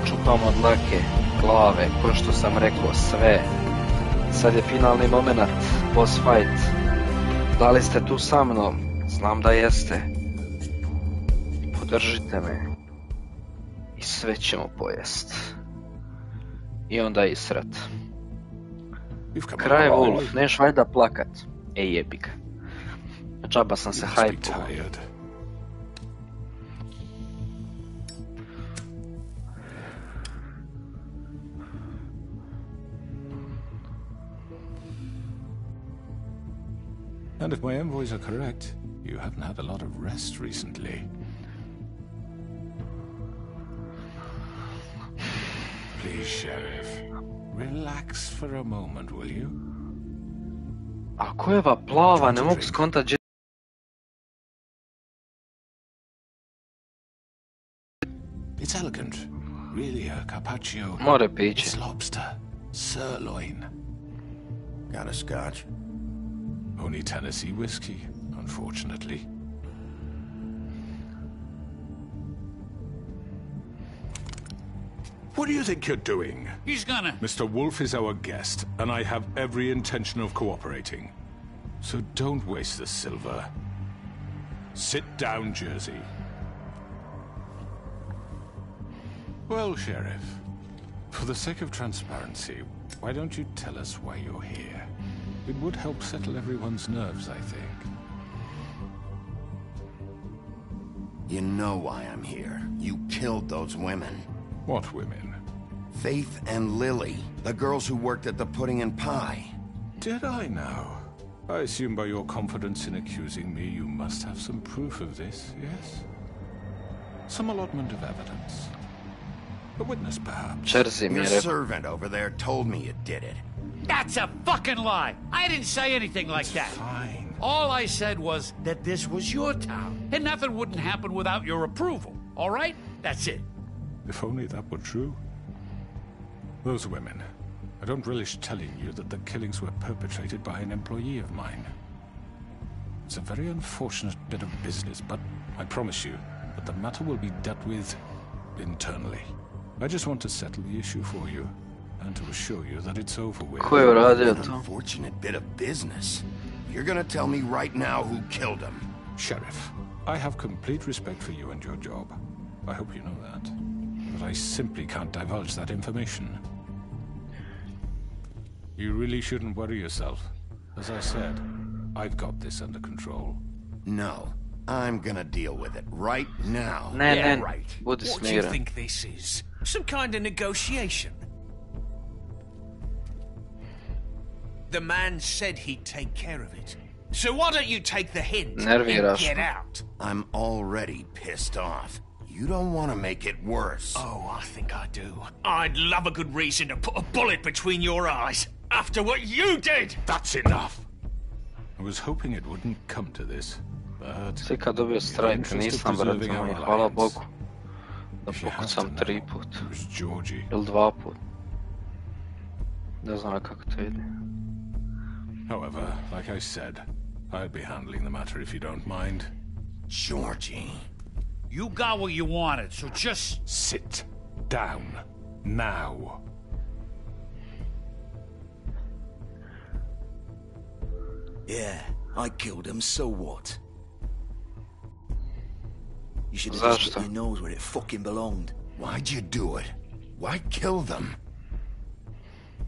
Čupamo dlake, glave, ko što sam rekao, sve. Sad je finalni moment, boss fight. Da li ste tu sa mnom? Znam da jeste. Podržite me. I sve ćemo pojest. I onda i sret. Kraj Wolf, neš valjda plakat. Ej, jebi ga. Džaba sam se hajpao. And if my envoys are correct, you haven't had a lot of rest recently. Please, Sheriff, relax for a moment, will you? A ko je ova plava, ne mogu skontat gdje... It's elegant. Really a carpaccio. More piće. It's lobster. Sirloin. Got a scotch? Only Tennessee whiskey, unfortunately. What do you think you're doing? He's gonna... Mr. Wolf is our guest, and I have every intention of cooperating. So don't waste the silver. Sit down, Jersey. Well, Sheriff, for the sake of transparency, why don't you tell us why you're here? It would help settle everyone's nerves, I think. You know why I'm here. You killed those women. What women? Faith and Lily, the girls who worked at the Pudding and Pie. Did I now? I assume by your confidence in accusing me, you must have some proof of this, yes? Some allotment of evidence. A witness, perhaps. Your servant over there told me you did it. That's a fucking lie! I didn't say anything like that. Fine. All I said was that this was your town, and nothing wouldn't happen without your approval. All right? That's it. If only that were true. Those women. I don't relish telling you that the killings were perpetrated by an employee of mine. It's a very unfortunate bit of business, but I promise you that the matter will be dealt with internally. I just want to settle the issue for you, and to assure you that it's over with. An unfortunate bit of business. You're gonna tell me right now who killed him. Sheriff, I have complete respect for you and your job. I hope you know that. But I simply can't divulge that information. You really shouldn't worry yourself. As I said, I've got this under control. No, I'm gonna deal with it right now. Yeah, right. What do you think this is? Some kind of negotiation? The man said he'd take care of it. So why don't you take the hint and get out? I'm already pissed off. You don't want to make it worse. Oh, I think I do. I'd love a good reason to put a bullet between your eyes after what you did. That's enough. I was hoping it wouldn't come to this, but... Svi kad dobio strajk, nisam, brate moj, hvala Bogu. Da pokucam 3 put. Ili 2 put. Ne znam kako to ide. However, like I said, I'll be handling the matter if you don't mind. Georgie. You got what you wanted, so just... Sit down. Now. Yeah, I killed him, so what? You should have just put your nose where it fucking belonged. Why'd you do it? Why kill them?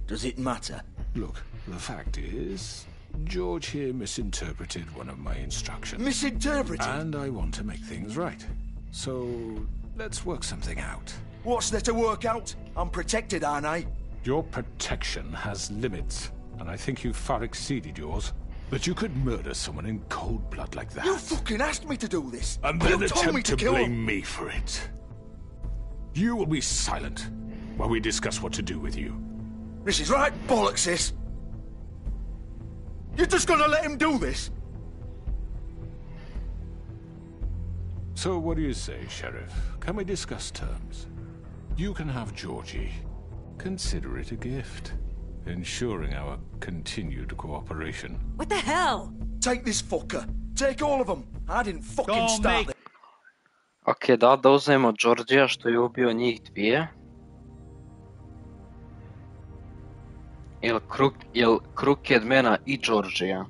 Does it matter? Look, the fact is, George here misinterpreted one of my instructions. Misinterpreted? And I want to make things right. So, let's work something out. What's there to work out? I'm protected, aren't I? Your protection has limits, and I think you've far exceeded yours. But you could murder someone in cold blood like that. You fucking asked me to do this! And then you told me attempt to kill blame him. me for it. You will be silent while we discuss what to do with you. This is right bollocks, this! You're just gonna let him do this? So what do you say, Sheriff? Can we discuss terms? You can have Georgie. Consider it a gift, ensuring our continued cooperation. What the hell? Take this fucker. Take all of them. I didn't fucking start it. Ok, da uzmemo Georgija što je ubio njih dvije. Jel Crooked Mana i Georgija?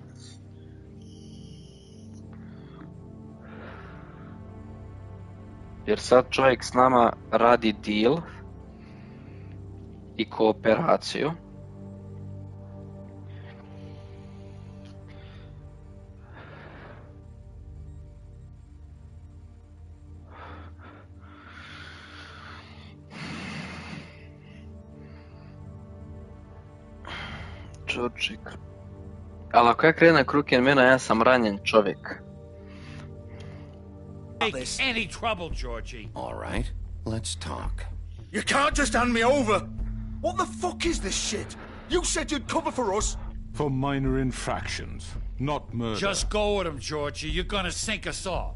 Jer sad čovjek s nama radi deal i kooperaciju. Georgij. Ali ako ja krenem Crooked Mana, ja sam ranjen čovjek. Any trouble, Georgie? All right, let's talk. You can't just hand me over. What the fuck is this shit? You said you'd cover for us. For minor infractions, not murder. Just go with him, Georgie. You're gonna sink us all.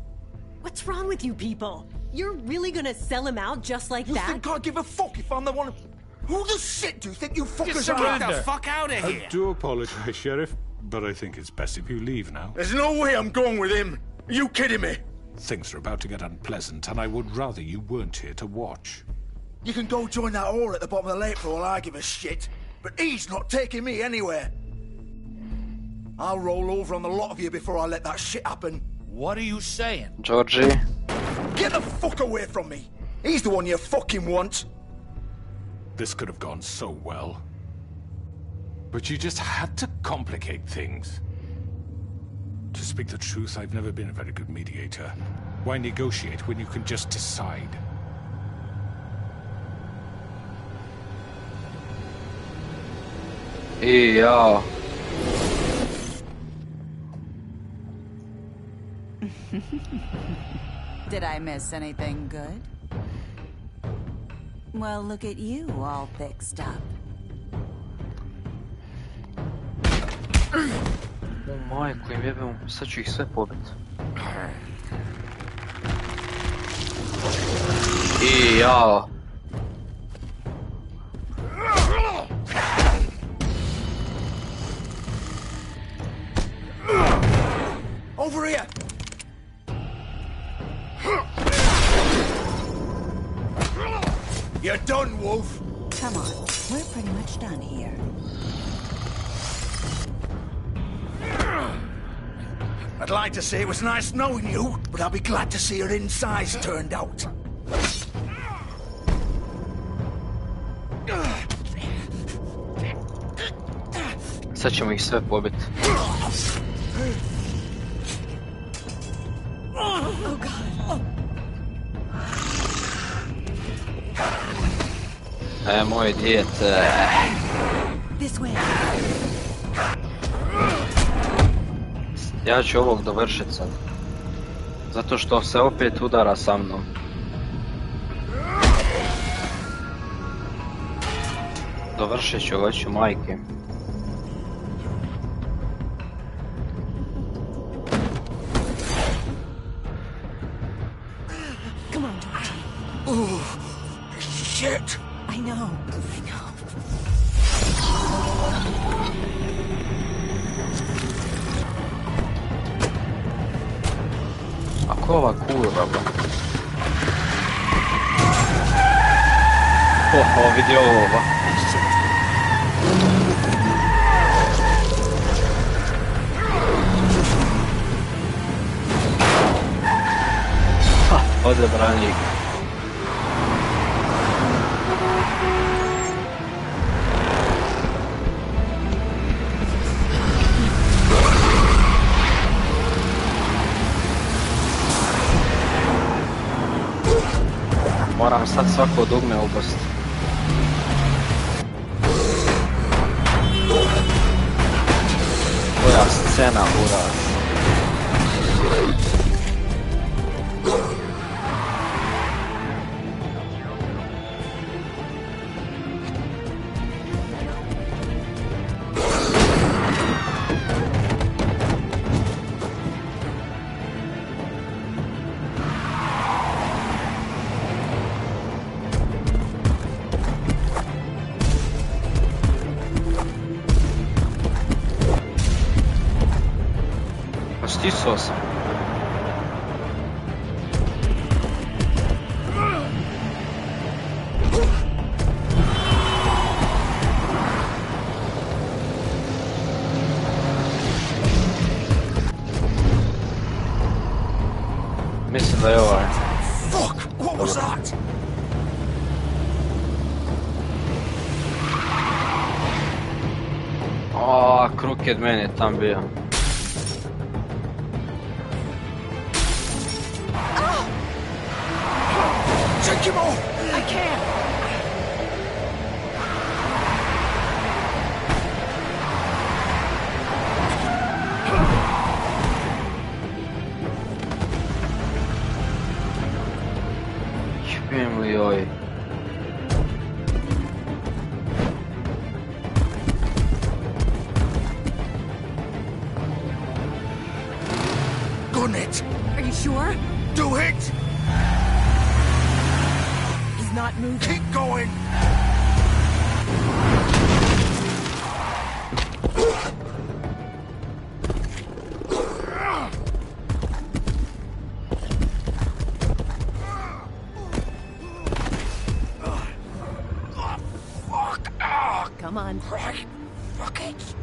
What's wrong with you people? You're really gonna sell him out just like that? You think I give a fuck if I'm the one? Who the shit do you think you fuckers are? Get the fuck out of here! I do apologize, Sheriff, but I think it's best if you leave now. There's no way I'm going with him. Are you kidding me? Things are about to get unpleasant, and I would rather you weren't here to watch. You can go join that whore at the bottom of the lake for all I give a shit, but he's not taking me anywhere. I'll roll over on the lot of you before I let that shit happen. What are you saying? Georgie. Get the fuck away from me! He's the one you fucking want! This could have gone so well. But you just had to complicate things. To speak the truth, I've never been a very good mediator. Why negotiate when you can just decide? Ja. Did I miss anything good? Well, look at you, all fixed up. O majku im jebem, sad ću ih sve pobit. I ja. Over here! You're done, Wolf! Come on, we're pretty much done here. I'd like to say it was nice knowing you, but I'll be glad to see your insides turned out. Sad ćemo ih sve pobit. Oh god. Moj dijete. This way. Ja ću ovog dovršit sad. Zato što se opet udara sa mnom. Dovršit ću, hoću majke. Come on, Georgie. Oh, shit! I know. A ko ova kurva, bro? Ovo vidi ovo, ba. Ha, ode branjik. Moram sad svako dugme ubosti. Koja scena, uraz. Stisao sam. Mislim da je ovaj. Fuck! What was that? O, Crooked Man je tam bio. Take him off! I can't! Jebem li joj. Gun it! Are you sure? Do it! He's not moving. Keep going! Come on. Right. Fuck it.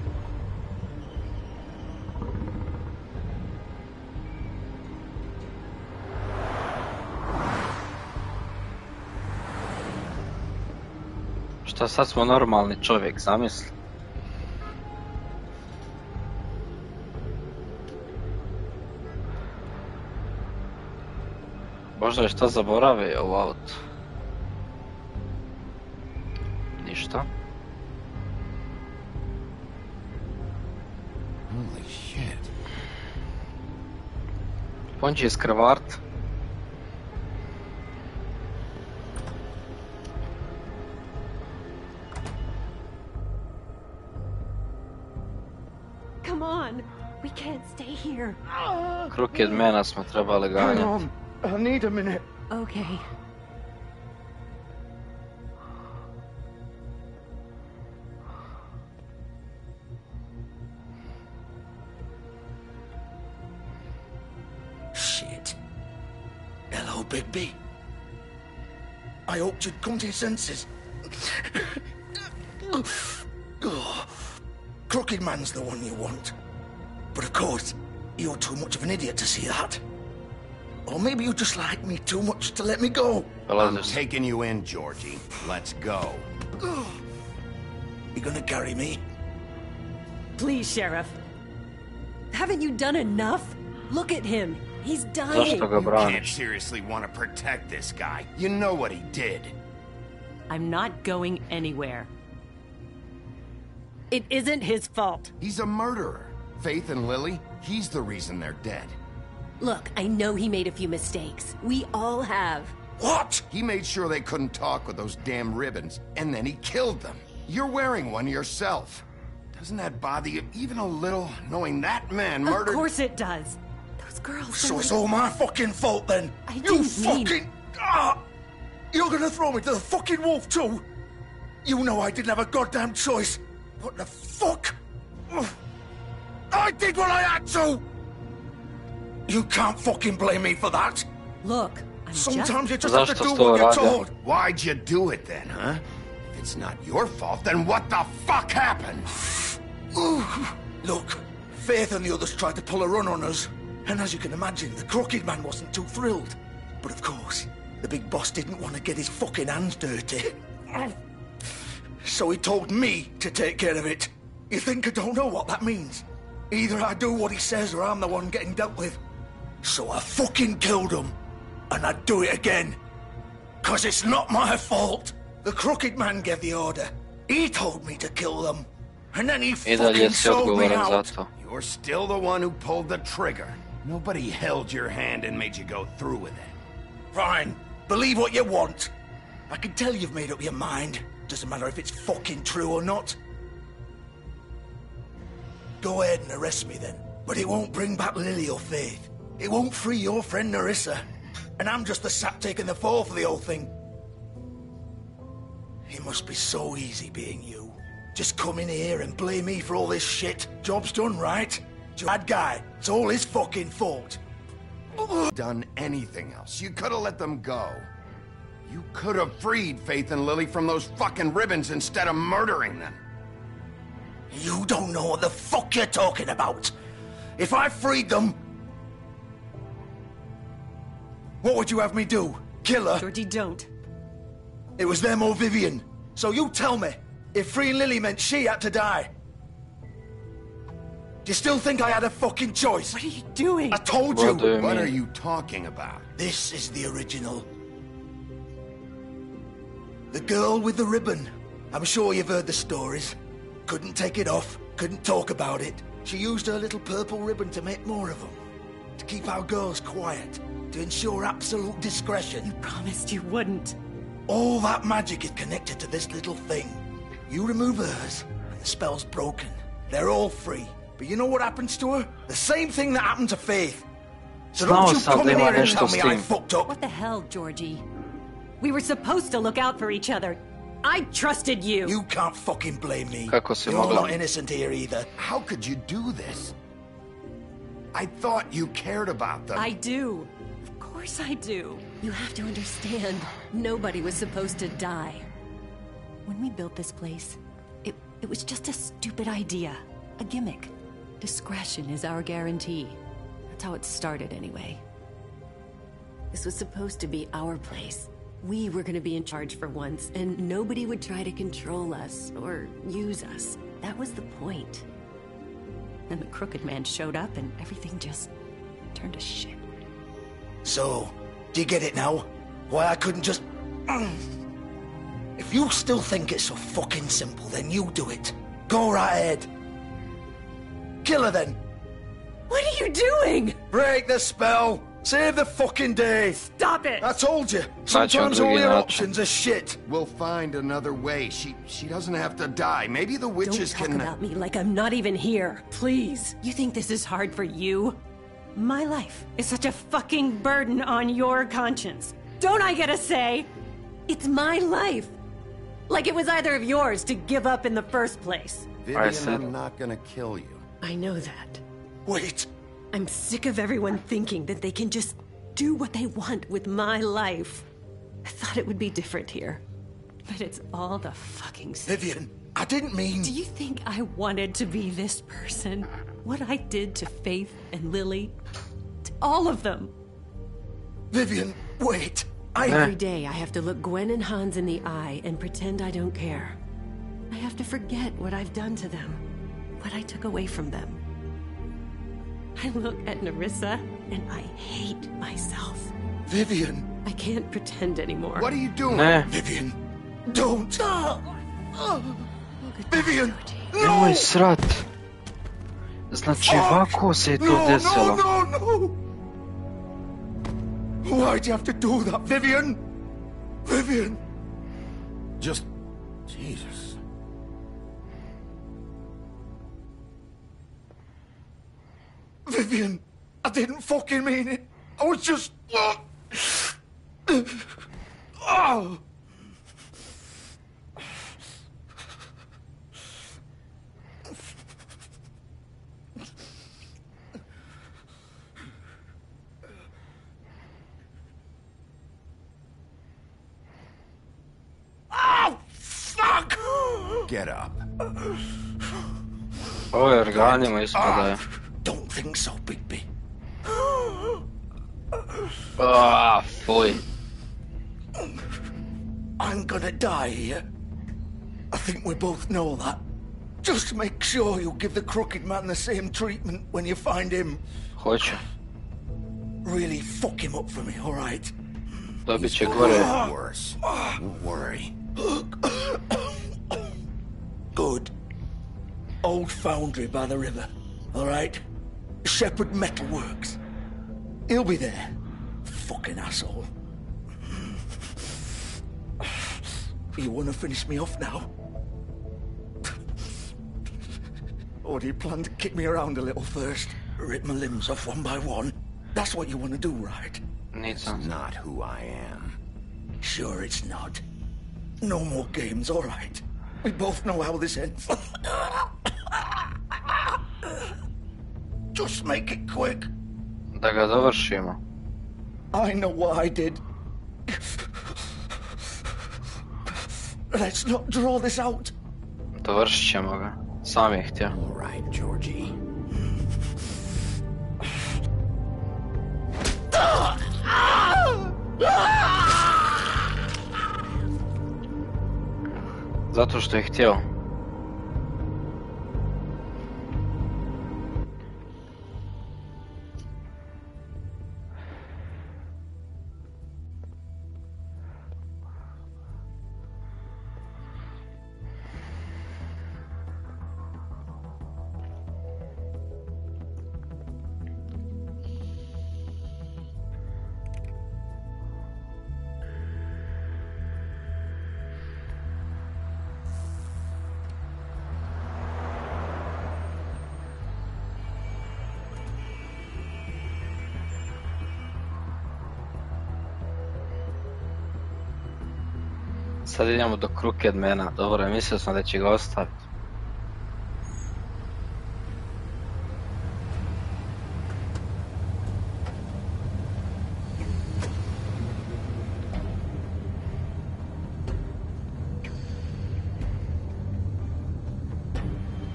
Šta sad smo normalni čovjek, zamisli. Možda je šta zaboravio u auto. Ništa. Holy shit. Ponđi iz krvart. Come on. We can't stay here. Crooked Mana smo trebali ganjati. Hang on. I need a minute. Okay. Shit. Hello, Bigby. I hoped you'd come to your senses. Crooked Man's the one you want. But of course, you're too much of an idiot to see that. Or maybe you just like me too much to let me go. I'm taking you in, Georgie. Let's go. You gonna carry me? Please, Sheriff. Haven't you done enough? Look at him. He's dying. You can't seriously want to protect this guy. You know what he did. I'm not going anywhere. It isn't his fault. He's a murderer. Faith and Lily, he's the reason they're dead. Look, I know he made a few mistakes. We all have. What? He made sure they couldn't talk with those damn ribbons, and then he killed them. You're wearing one yourself. Doesn't that bother you even a little, knowing that man murdered... Of course it does. Those girls... So it's all my fucking fault then? I You didn't mean... fucking... You're gonna throw me to the fucking wolf too? You know I didn't have a goddamn choice. What the fuck? I did what I had to! You can't fucking blame me for that. Look, sometimes you just have to do what you're told. Why'd you do it then, huh? If it's not your fault, then what the fuck happened? Look, Faith and the others tried to pull a run on us. And as you can imagine, the Crooked Man wasn't too thrilled. But of course, the big boss didn't want to get his fucking hands dirty. So he told me to take care of it. You think I don't know what that means? Either I do what he says or I'm the one getting dealt with. So I fucking killed him. And I'd do it again. 'Cause it's not my fault. The Crooked Man gave the order. He told me to kill them. And then he fucking sold me out. You're still the one who pulled the trigger. Nobody held your hand and made you go through with it. Fine. Believe what you want. I can tell you've made up your mind. Doesn't matter if it's fucking true or not. Go ahead and arrest me then. But it won't bring back Lily or Faith. It won't free your friend Nerissa. And I'm just the sap taking the fall for the whole thing. It must be so easy being you. Just come in here and blame me for all this shit. Job's done, right? bad guy. It's all his fucking fault. Done anything else. You could have let them go. You could have freed Faith and Lily from those fucking ribbons instead of murdering them. You don't know what the fuck you're talking about. If I freed them, what would you have me do? Kill her? Georgie, don't. It was them or Vivian. So you tell me, if freeing Lily meant she had to die, do you still think I had a fucking choice? What are you doing? I told you. What are you talking about? This is the original. The girl with the ribbon. I'm sure you've heard the stories. Couldn't take it off, couldn't talk about it. She used her little purple ribbon to make more of them. To keep our girls quiet. To ensure absolute discretion. You promised you wouldn't. All that magic is connected to this little thing. You remove hers, and the spell's broken. They're all free. But you know what happens to her? The same thing that happened to Faith. So don't you come in here and tell me I fucked up. What the hell, Georgie? We were supposed to look out for each other. I trusted you. You can't fucking blame me. You're not innocent here either. How could you do this? I thought you cared about them. I do. Of course I do. You have to understand, nobody was supposed to die. When we built this place, it was just a stupid idea. A gimmick. Discretion is our guarantee. That's how it started anyway. This was supposed to be our place. We were gonna be in charge for once, and nobody would try to control us or use us. That was the point. Then the crooked man showed up and everything just turned to shit. So, do you get it now? Why I couldn't just... If you still think it's so fucking simple, then you do it. Go right ahead. Kill her then. What are you doing? Break the spell. Save the fucking day. Stop it. I told you. Sometimes all your options are shit. We'll find another way. She doesn't have to die. Maybe the witches Don't talk about me like I'm not even here. Please. You think this is hard for you? My life is such a fucking burden on your conscience. Don't I get a say? It's my life. Like it was either of yours to give up in the first place. Vivian, I'm not gonna kill you. I know that. Wait. I'm sick of everyone thinking that they can just do what they want with my life. I thought it would be different here. But it's all the fucking same. Vivian, I didn't mean... Do you think I wanted to be this person? What I did to Faith and Lily? To all of them? Vivian, wait. Every day I have to look Gwen and Hans in the eye and pretend I don't care. I have to forget what I've done to them. What I took away from them. I look at Nerissa and I hate myself. Vivian. I can't pretend anymore. What are you doing? Vivian, don't. Vivian, Nemoj srat. Znači ovako se je to desilo. No. Why'd you have to do that, Vivian? Vivian. Just... Jesus. Vivian, I didn't fucking mean it. I was just... Oh. Fuck! Get up. Ovo je organima ispada. Don't think so, Bigby. Fuj. I'm gonna die here. I think we both know that. Just make sure you give the crooked man the same treatment when you find him. Hoću. Really fuck him up for me, alright? Dobit će gore. Worse. Don't worry. Good. Old foundry by the river, alright? Shepherd Metalworks. He'll be there. Fucking asshole. You wanna finish me off now? Or do you plan to kick me around a little first? Rip my limbs off one by one? That's what you wanna do, right? It's not who I am. Sure it's not. No more games, alright? We both know how this ends. Just make it quick. Da ga dovršimo. I know what I did. Let's not draw this out. Dovršit ćemo ga. Sam je htio. All right, Georgie. Zato što je htio. Sad idemo do Crooked Mana, dobro, mislio sam da će ga ostaviti.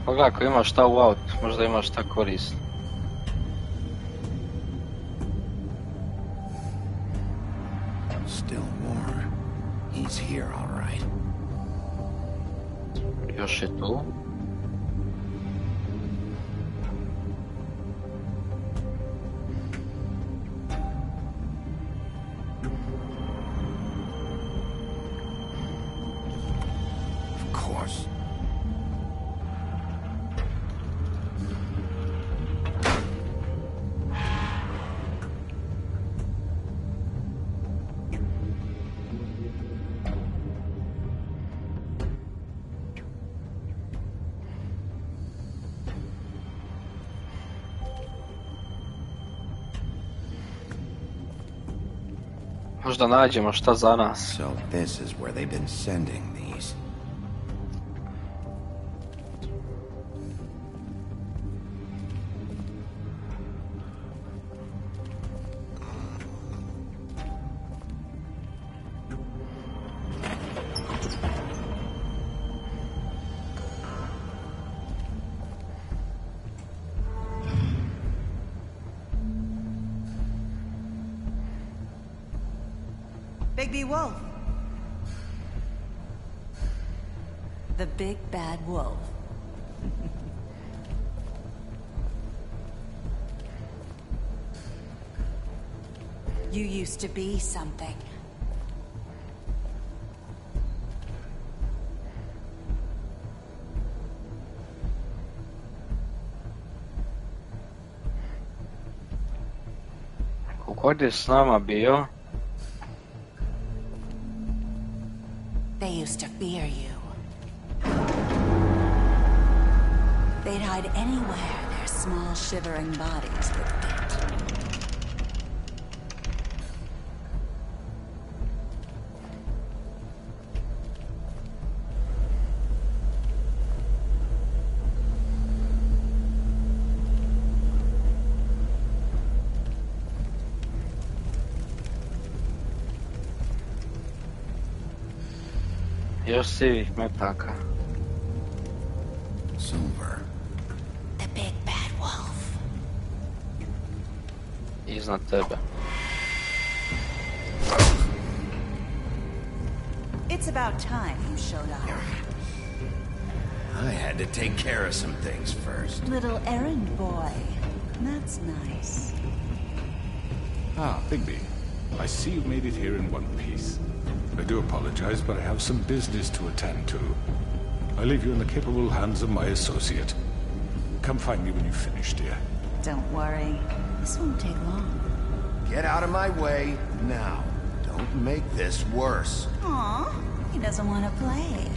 Pogledaj, ako imaš šta u autu, možda imaš šta korisno. He's here, all right. Još je tu. Of course. Možda nađemo šta za nas. So this is where they've been sending these. Big Wolf. The big bad wolf. You used to be something. Kogod je s nama bio, they used to fear you. They'd hide anywhere their small shivering bodies would fit. još sivih metaka. Silver. The big bad wolf. Iznad tebe. It's about time you showed up. I had to take care of some things first. Little errand boy. That's nice. Ah, Bigby. I see you made it here in one piece. I do apologize, but I have some business to attend to. I leave you in the capable hands of my associate. Come find me when you've finished, dear. Don't worry. This won't take long. Get out of my way now. Don't make this worse. Aw, he doesn't want to play.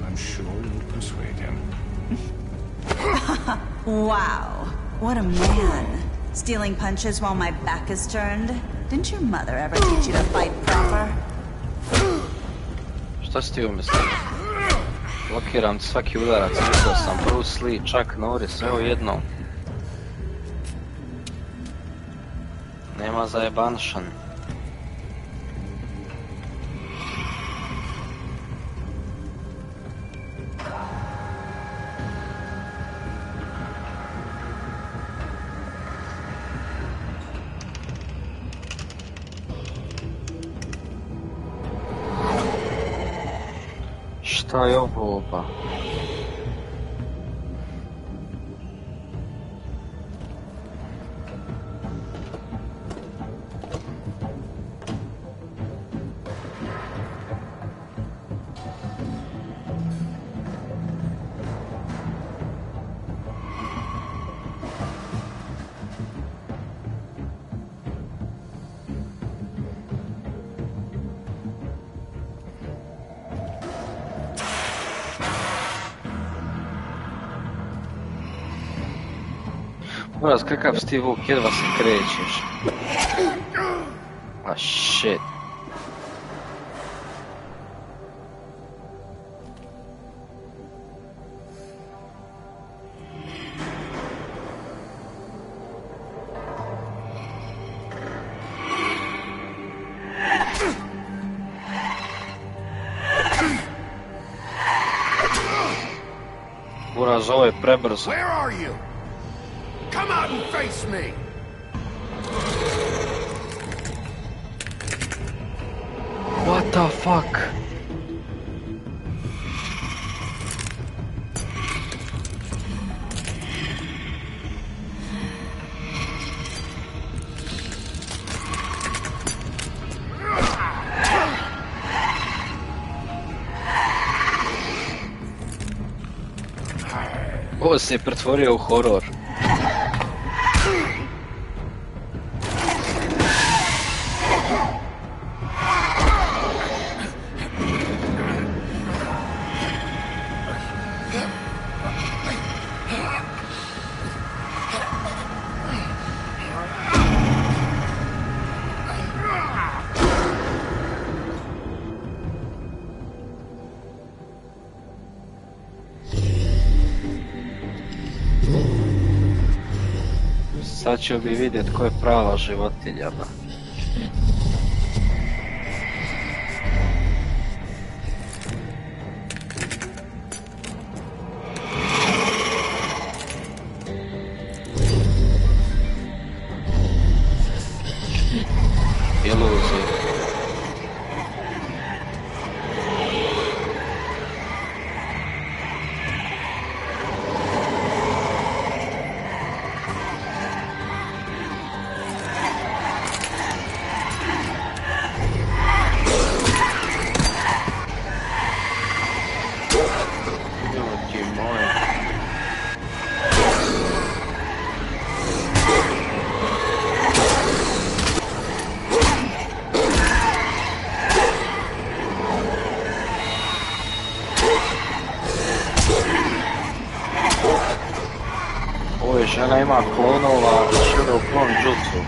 I'm sure you'll persuade him. Wow, what a man. Stealing punches while my back is turned? Didn't your mother ever teach you to fight proper? Šta si ti umislio? Blokiram svaki udarac, mislio sam Bruce Lee, Chuck Norris, sve u jednom. Nema zajebanšan. Šta je ovo pa? Buraz, kakav si ti Vuk, jedva se krećeš. Ah, shit. Buraz, ovo je prebrzo. Come out and face me! What the fuck? Ovo se je pretvorio u horor. Sad ću bi vidjet ko je prava životinja. Iluzija. Žena ima klonova, šire u klon jutsu.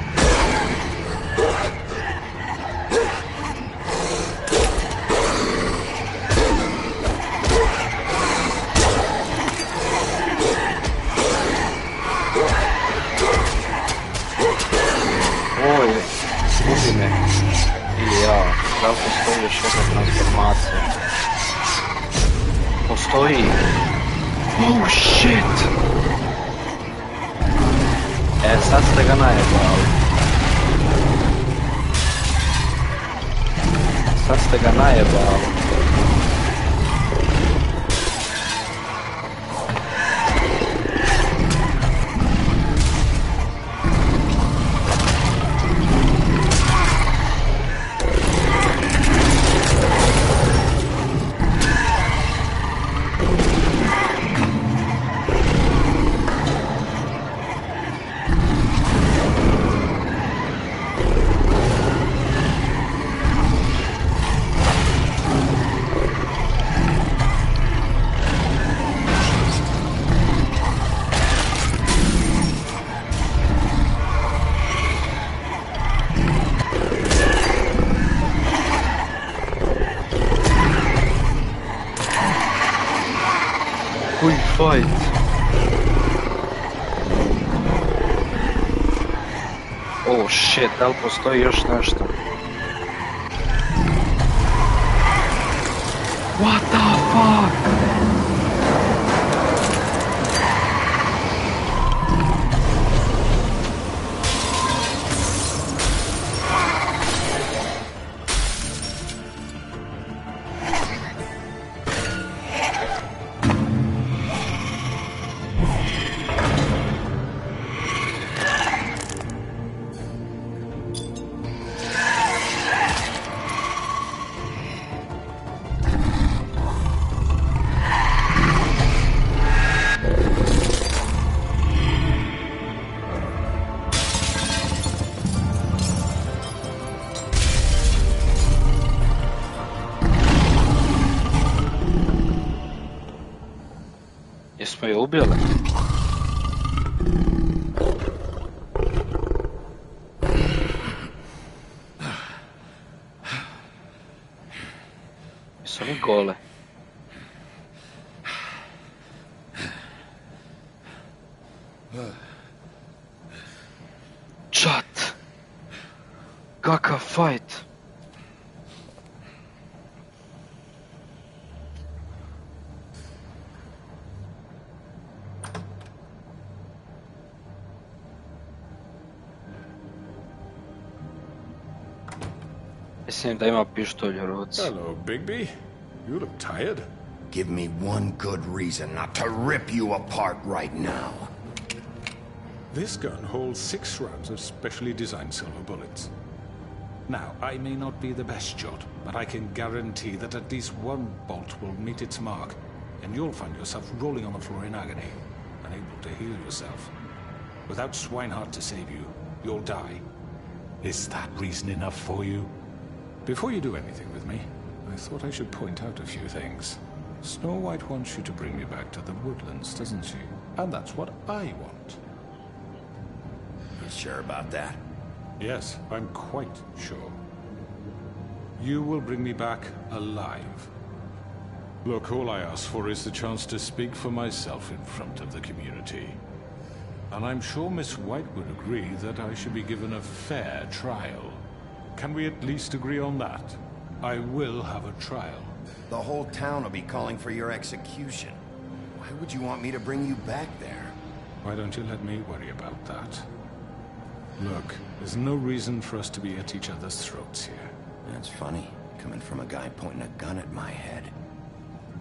Oj, gubi me. Ili ja, da li postoji još jedna transformacija? Postoji. Oh shit! Sad ste ga najebali. Sad ste ga najebali. Oh Oh shit, da li postoji još nešto? What the fuck? Jesmo je ubili? Jesu li gole? Čat! Kakav fajt! Mislim da ima pištolj u ruci. Hello, Bigby. You look tired. Give me one good reason not to rip you apart right now. This gun holds 6 rounds of specially designed silver bullets. Now, I may not be the best shot, but I can guarantee that at least one bolt will meet its mark, and you'll find yourself rolling on the floor in agony, unable to heal yourself. Without Swinehart to save you, you'll die. Is that reason enough for you? Before you do anything with me, I thought I should point out a few things. Snow White wants you to bring me back to the woodlands, doesn't she? And that's what I want. You sure about that? Yes, I'm quite sure. You will bring me back alive. Look, all I ask for is the chance to speak for myself in front of the community. And I'm sure Miss White would agree that I should be given a fair trial. Can we at least agree on that? I will have a trial. The whole town will be calling for your execution. Why would you want me to bring you back there? Why don't you let me worry about that? Look, there's no reason for us to be at each other's throats here. That's funny, coming from a guy pointing a gun at my head.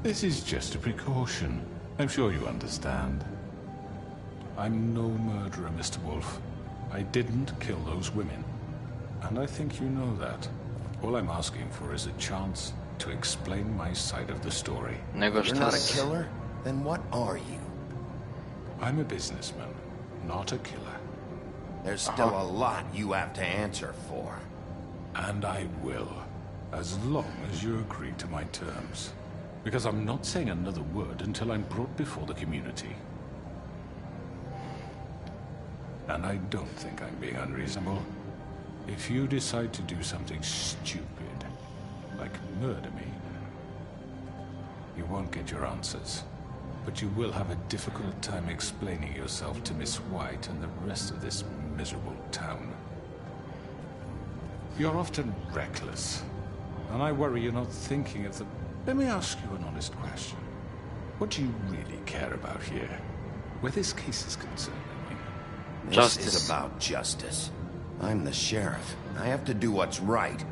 This is just a precaution. I'm sure you understand. I'm no murderer, Mr. Wolf. I didn't kill those women. And I think you know that. All I'm asking for is a chance to explain my side of the story. You're not a killer? Then what are you? I'm a businessman, not a killer. There's still a lot you have to answer for. And I will, as long as you agree to my terms. Because I'm not saying another word until I'm brought before the community. And I don't think I'm being unreasonable. If you decide to do something stupid, like murder me, you won't get your answers. But you will have a difficult time explaining yourself to Miss White and the rest of this miserable town. You're often reckless, and I worry you're not thinking of the... Let me ask you an honest question. What do you really care about here? Where this case is concerned, I mean. This is about justice. I'm the sheriff. I have to do what's right.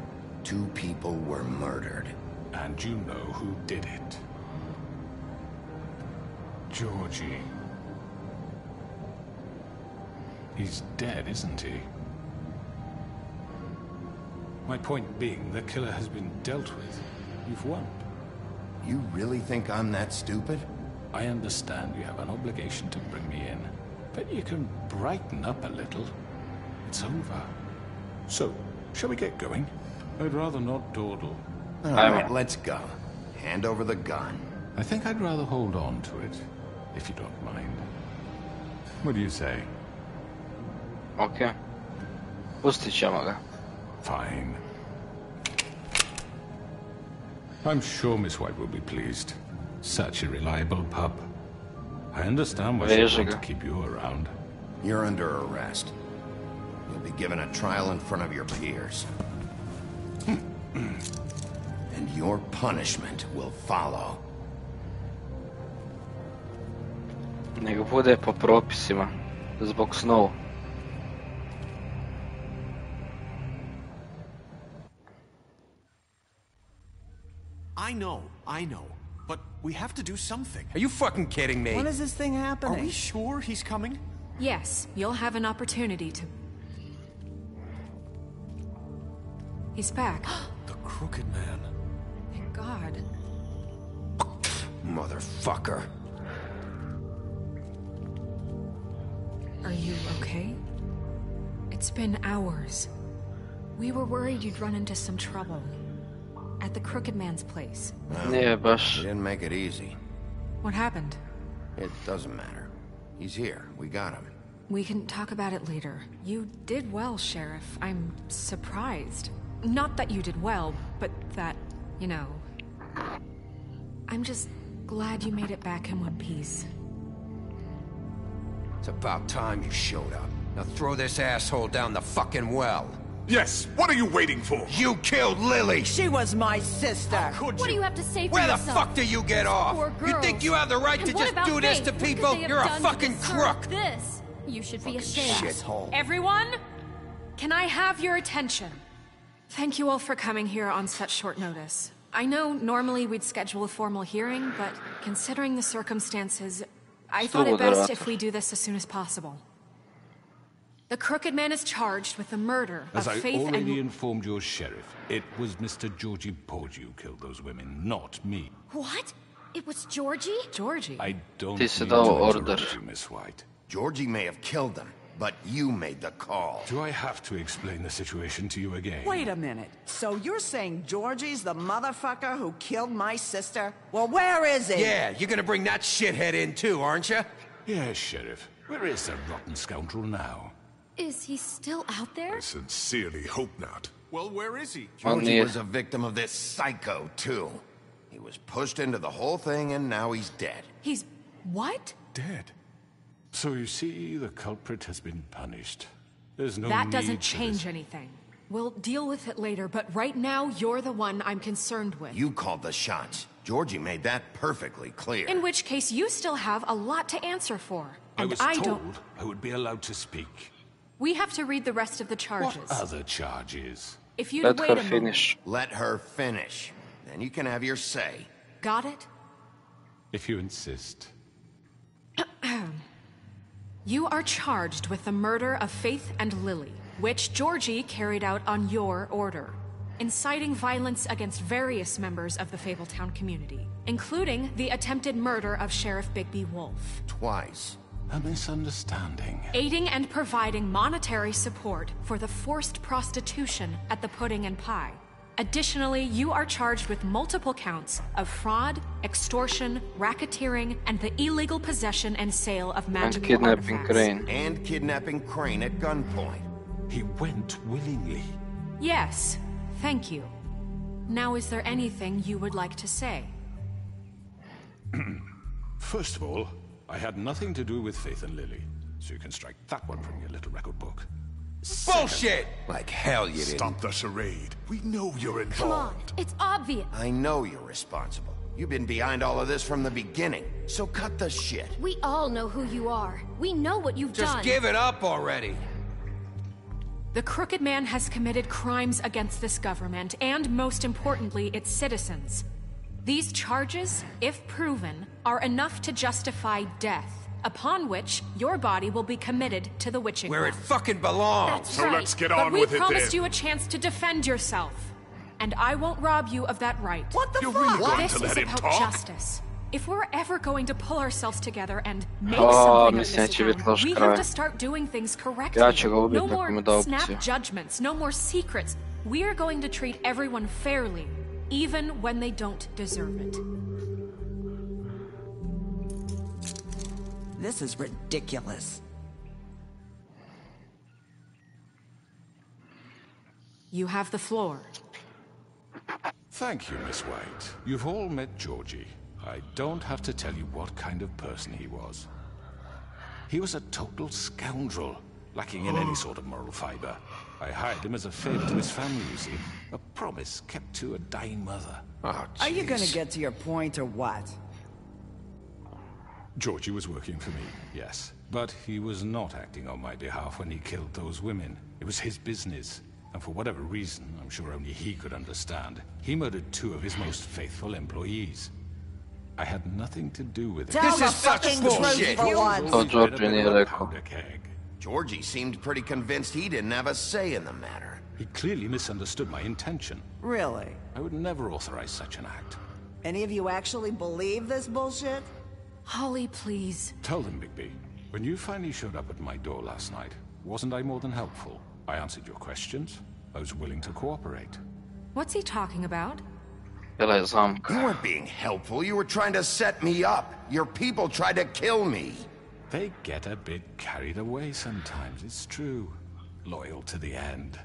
2 people were murdered. And you know who did it. Georgie. He's dead, isn't he? My point being, the killer has been dealt with. You've won. You really think I'm that stupid? I understand you have an obligation to bring me in, but you can brighten up a little. It's over. So, shall we get going? I'd rather not dawdle. All right, let's go. Hand over the gun. I think I'd rather hold on to it, if you don't mind. What do you say? Okay. Pustit ćemo ga. Fine. I'm sure Miss White will be pleased. Such a reliable pup. I understand why she wants to keep you around. You're under arrest. You'll be given a trial in front of your peers. And your punishment will follow. Nego bude po propisima, zbog snova. I know. But we have to do something. Are you fucking kidding me? When is this thing happening? Are we sure he's coming? Yes, you'll have an opportunity to... He's back. The Crooked Man. Thank God. Motherfucker. Are you okay? It's been hours. We were worried you'd run into some trouble. At the Crooked Man's place. Yeah, baš. He didn't make it easy. What happened? It doesn't matter. He's here. We got him. We can talk about it later. You did well, Sheriff. I'm surprised. Not that you did well, but that, you know... I'm just glad you made it back in one piece. It's about time you showed up. Now throw this asshole down the fucking well. Yes, what are you waiting for? You killed Lily! She was my sister! What do you have to say for Where the yourself? fuck do you get off? Poor You think girls. you have the right And to what just about do this Faith? to What could people? they have You're a done to fucking deserve crook! This. You should be ashamed. Shithole. Everyone, can I have your attention? Thank you all for coming here on such short notice. I know normally we'd schedule a formal hearing, but considering the circumstances, I thought it best if we do this as soon as possible. The Crooked Man is charged with the murder of As Faith I already and... informed your sheriff, it was Mr. Georgie Porgy who killed those women, not me. What? It was Georgie? Georgie? I don't Ti si mean dao to order. interrupt you, Miss White. Georgie may have killed them, but you made the call. Do I have to explain the situation to you again? Wait a minute. So you're saying Georgie's the motherfucker who killed my sister? Well, where is he? Yeah, you're gonna bring that shithead in too, aren't you? Yes, Sheriff. Where is the rotten scoundrel now? Is he still out there? I sincerely hope not. Well, where is he? Georgie was a victim of this psycho, too. He was pushed into the whole thing, and now he's dead. He's... what? Dead. So you see, the culprit has been punished. There's no That need doesn't for change this. anything. We'll deal with it later, but right now, you're the one I'm concerned with. You called the shots. Georgie made that perfectly clear. In which case, you still have a lot to answer for. I And was I told don't... I would be allowed to speak. We have to read the rest of the charges. What other charges? If you'd wait a moment. Let her finish. Then you can have your say. Got it? If you insist. You are charged with the murder of Faith and Lily, which Georgie carried out on your order, inciting violence against various members of the Fabletown community, including the attempted murder of Sheriff Bigby Wolf. Twice. A misunderstanding. Aiding and providing monetary support for the forced prostitution at the Pudding and Pie. Additionally, you are charged with multiple counts of fraud, extortion, racketeering, and the illegal possession and sale of magical kidnapping artifacts. Crane. And kidnapping Crane at gunpoint. He went willingly. Yes, thank you. Now, is there anything you would like to say? First of all, I had nothing to do with Faith and Lily, so you can strike that one from your little record book. Bullshit! Like hell you didn't. Stop the charade. We know you're Come on, involved. it's obvious. I know you're responsible. You've been behind all of this from the beginning. So cut the shit. We all know who you are. We know what you've Just done. give it up already. The Crooked Man has committed crimes against this government and, most importantly, its citizens. These charges, if proven, are enough to justify death, upon which your body will be committed to the witching Where it well. fucking belongs. That's So right. let's get But on we with it promised then. you a chance to defend yourself, and I won't rob you of that right. What the You're fuck? really going This to is let him about talk? justice. If we're ever going to pull ourselves together and make Oh, something of mislim this neće biti town, loš we kraj. have to start doing things correctly. Ja ću ga ubiti No ako mi more da snap opciju. judgments, no more secrets. We are going to treat everyone fairly, even when they don't deserve it. This is ridiculous. You have the floor. Thank you, Miss White. You've all met Georgie. I don't have to tell you what kind of person he was. He was a total scoundrel, lacking in any sort of moral fiber. I hired him as a favor to his family, you see. A promise kept to a dying mother. Oh, Are you gonna get to your point or what? Georgie was working for me, yes. But he was not acting on my behalf when he killed those women. It was his business. And for whatever reason, I'm sure only he could understand, he murdered 2 of his most faithful employees. I had nothing to do with it. This is fucking bullshit. To Georgie nije rekao. Georgie seemed pretty convinced he didn't have a say in the matter. He clearly misunderstood my intention. Really? I would never authorize such an act. Any of you actually believe this bullshit? Holly, please. Tell them, Bigby. When you finally showed up at my door last night, wasn't I more than helpful? I answered your questions. I was willing to cooperate. What's he talking about? You weren't being helpful. You were trying to set me up. Your people tried to kill me. They get a bit carried away sometimes, it's true. Loyal to the end.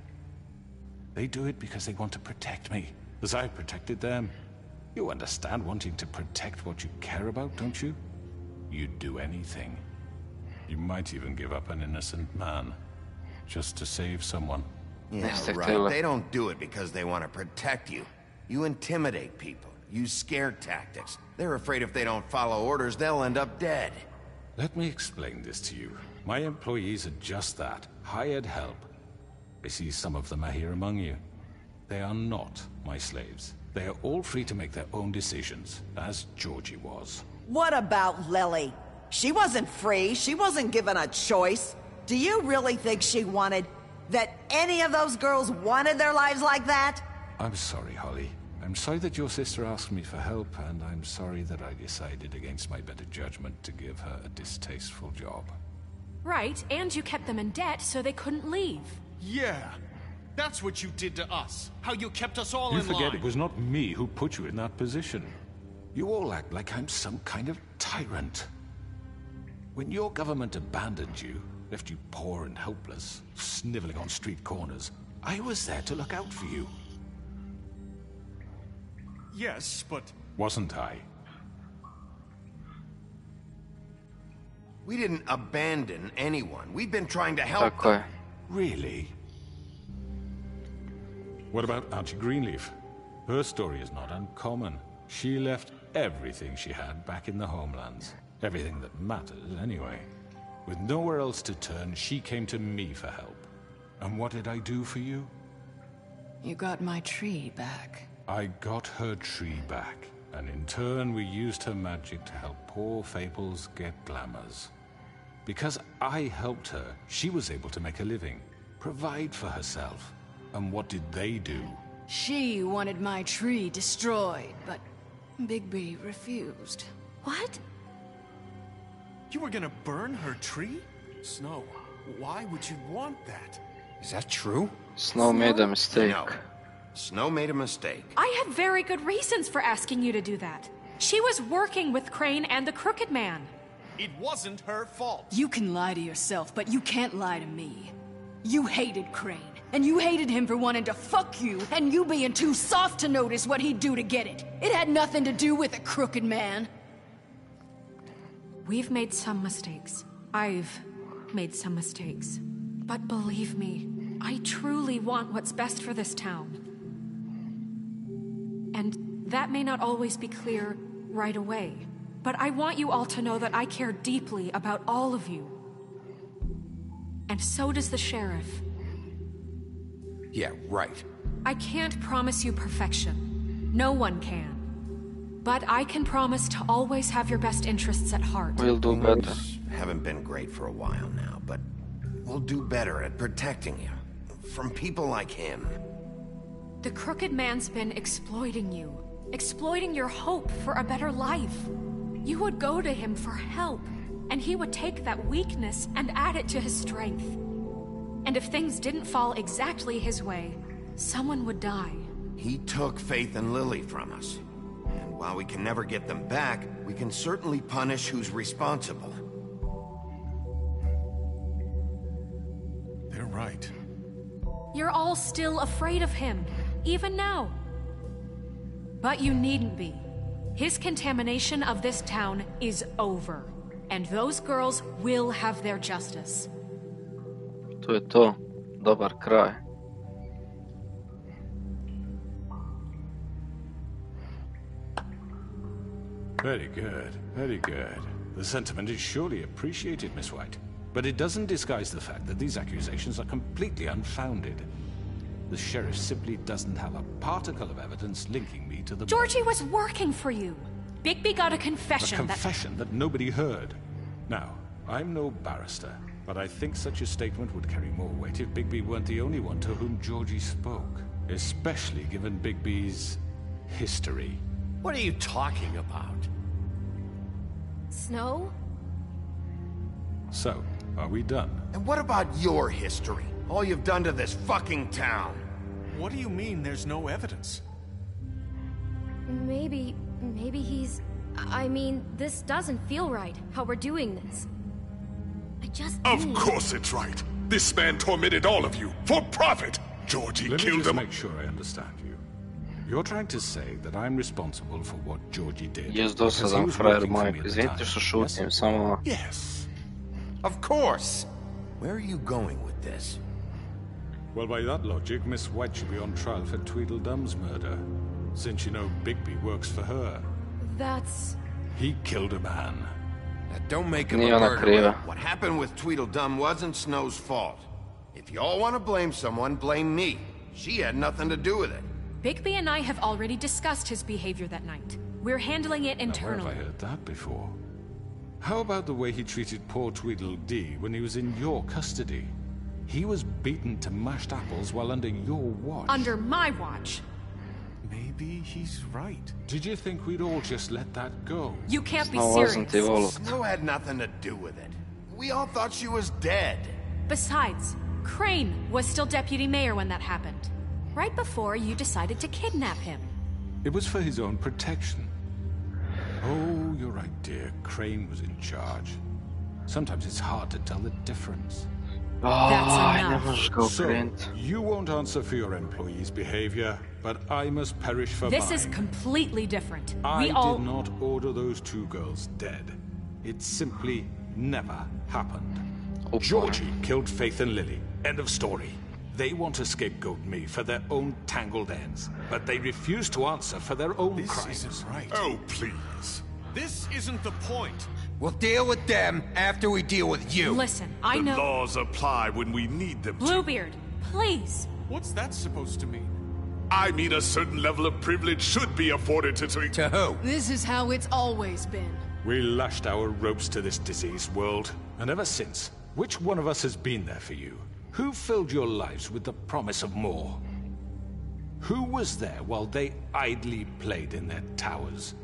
They do it because they want to protect me, as I protected them. You understand wanting to protect what you care about, don't you? You'd do anything. You might even give up an innocent man, just to save someone. Yeah, right. They don't do it because they want to protect you. You intimidate people, use scare tactics. They're afraid if they don't follow orders, they'll end up dead. Let me explain this to you. My employees are just that, hired help. I see some of them are here among you. They are not my slaves. They are all free to make their own decisions, as Georgie was. What about Lily? She wasn't free. She wasn't given a choice. Do you really think she wanted... that any of those girls wanted their lives like that? I'm sorry, Holly. I'm sorry that your sister asked me for help, and I'm sorry that I decided against my better judgment to give her a distasteful job. Right, and you kept them in debt so they couldn't leave. Yeah, that's what you did to us. How you kept us all You in forget line. it was not me who put you in that position. You all act like I'm some kind of tyrant. When your government abandoned you, left you poor and helpless, sniveling on street corners, I was there to look out for you. Yes, but... Wasn't I? We didn't abandon anyone. We've been trying to help them. Really? What about Auntie Greenleaf? Her story is not uncommon. She left everything she had back in the homelands. Everything that matters, anyway. With nowhere else to turn, she came to me for help. And what did I do for you? You got my tree back. I got her tree back, and in turn we used her magic to help poor Fables get glamours. Because I helped her, she was able to make a living, provide for herself. And what did they do? She wanted my tree destroyed, but Bigby refused. What? You were gonna burn her tree? Snow, why would you want that? Is that true? Snow made a mistake. No. Snow made a mistake. I had very good reasons for asking you to do that. She was working with Crane and the Crooked Man. It wasn't her fault. You can lie to yourself, but you can't lie to me. You hated Crane, and you hated him for wanting to fuck you, and you being too soft to notice what he'd do to get it. It had nothing to do with the Crooked Man. We've made some mistakes. I've made some mistakes. But believe me, I truly want what's best for this town. And that may not always be clear right away. But I want you all to know that I care deeply about all of you. And so does the sheriff. Yeah, right. I can't promise you perfection. No one can. But I can promise to always have your best interests at heart. We'll do better. Haven't been great for a while now, but we'll do better at protecting you. From people like him. The Crooked Man's been exploiting you. Exploiting your hope for a better life. You would go to him for help, and he would take that weakness and add it to his strength. And if things didn't fall exactly his way, someone would die. He took Faith and Lily from us. And while we can never get them back, we can certainly punish who's responsible. They're right. You're all still afraid of him, even now. But you needn't be. His contamination of this town is over, and those girls will have their justice. To je to. Dobar kraj. Very good, very good. The sentiment is surely appreciated, Miss White. But it doesn't disguise the fact that these accusations are completely unfounded. The sheriff simply doesn't have a particle of evidence linking me to the... Georgie was working for you. Bigby got a confession. A confession that nobody heard. Now, I'm no barrister, but I think such a statement would carry more weight if Bigby weren't the only one to whom Georgie spoke. Especially given Bigby's history. What are you talking about? Snow? So, are we done? And what about your history? All you've done to this fucking town? What do you mean there's no evidence? Maybe he's... I mean, this doesn't feel right, how we're doing this. I just Of course it's right. This man tormented all of you, for profit! Georgie killed him... Let me just make sure I understand you. You're trying to say that I'm responsible for what Georgie did. Jest dosadan frajer, majko. Izvinite što šutim, samo... Yes. Of course. Where are you going with this? Well, by that logic, Miss White should be on trial for Tweedledum's murder. Since you know Bigby works for her. That's... He killed a man. Now, don't make him a murderer. What happened with Tweedledum wasn't Snow's fault. If you all want to blame someone, blame me. She had nothing to do with it. Bigby and I have already discussed his behavior that night. We're handling it internally. Where have I heard that before? How about the way he treated poor Tweedledee when he was in your custody? He was beaten to mashed apples while under your watch. Under my watch. Maybe he's right. Did you think we'd all just let that go? You can't be serious. Snow had nothing to do with it. We all thought she was dead. Besides, Crane was still deputy mayor when that happened. Right before you decided to kidnap him. It was for his own protection. Oh, you're right, dear. Crane was in charge. Sometimes it's hard to tell the difference. That's enough. So, you won't answer for your employees' behavior, but I must perish for mine. This is completely different. I did not order those two girls dead. It simply never happened. Georgie killed Faith and Lily. End of story. They want to scapegoat me for their own tangled ends, but they refuse to answer for their own crimes. This isn't right. Oh, please. This isn't the point. We'll deal with them after we deal with you. Listen, I know... The laws apply when we need them to. Bluebeard, please. What's that supposed to mean? I mean a certain level of privilege should be afforded to... To who? This is how it's always been. We lashed our ropes to this diseased world, and ever since, which one of us has been there for you? Who filled your lives with the promise of more? Who was there while they idly played in their towers,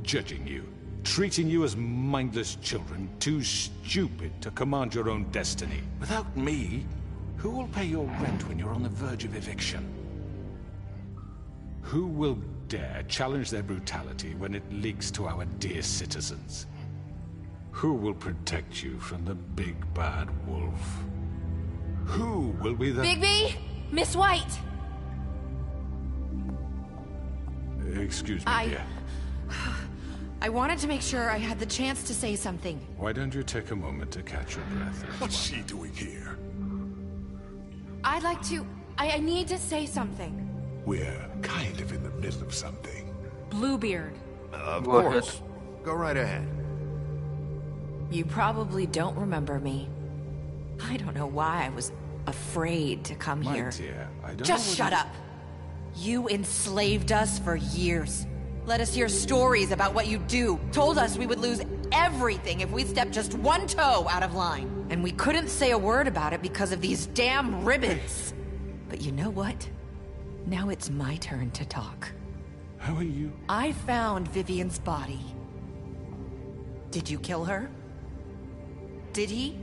judging you, treating you as mindless children, too stupid to command your own destiny? Without me, who will pay your rent when you're on the verge of eviction? Who will dare challenge their brutality when it leaks to our dear citizens? Who will protect you from the big bad wolf? Who will be the... Bigby! Miss White! Excuse me, dear. I wanted to make sure I had the chance to say something. Why don't you take a moment to catch your breath? What's she doing here? I'd like to... I need to say something. We're kind of in the middle of something. Bluebeard. Of course. Go right ahead. You probably don't remember me. I don't know why I was afraid to come here. My dear, I don't Just shut up. You enslaved us for years. Let us hear stories about what you do. Told us we would lose everything if we stepped just one toe out of line. And we couldn't say a word about it because of these damn ribbons. But you know what? Now it's my turn to talk. How are you? I found Vivian's body. Did you kill her? Did he?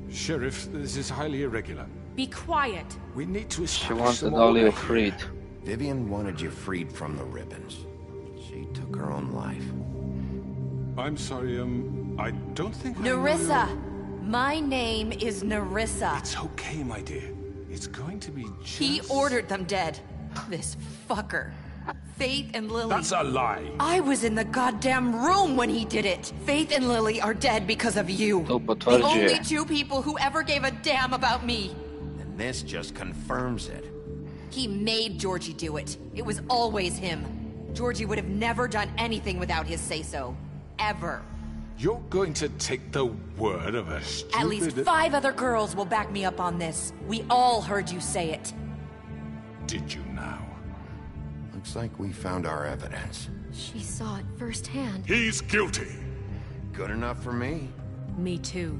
Sheriff, this is highly irregular. Be quiet. We need to She wanted Olio freed. Vivian wanted you freed from the ribbons. She took her own life. I'm sorry, I don't think Nerissa! My name is Nerissa. It's okay, my dear. It's going to be just... He ordered them dead. This fucker. Faith and Lily. That's a lie. I was in the goddamn room when he did it. Faith and Lily are dead because of you. To The potvrđuje. only two people who ever gave a damn about me. And this just confirms it. He made Georgie do it. It was always him. Georgie would have never done anything without his say-so. Ever. You're going to take the word of a stupid... At least 5 other girls will back me up on this. We all heard you say it. Did you now? Looks like we found our evidence. She saw it firsthand. He's guilty. Good enough for me. Me too.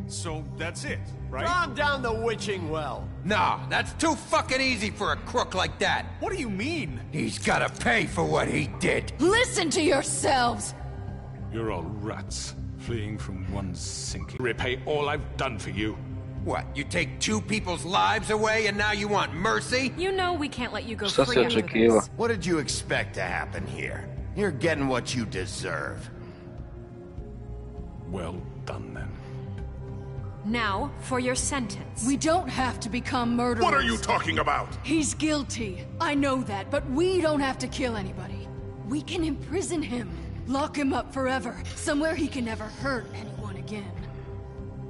So that's it, right? Calm down the witching well. Nah, that's too fucking easy for a crook like that. What do you mean? He's gotta pay for what he did. Listen to yourselves! You're all rats, fleeing from one sinking... Repay all I've done for you. What, you take 2 people's lives away and now you want mercy? You know we can't let you go Šta free si under očekivao? this. What did you expect to happen here? You're getting what you deserve. Well done, then. Now, for your sentence. We don't have to become murderers. What are you talking about? He's guilty. I know that, but we don't have to kill anybody. We can imprison him. Lock him up forever. Somewhere he can never hurt anyone again.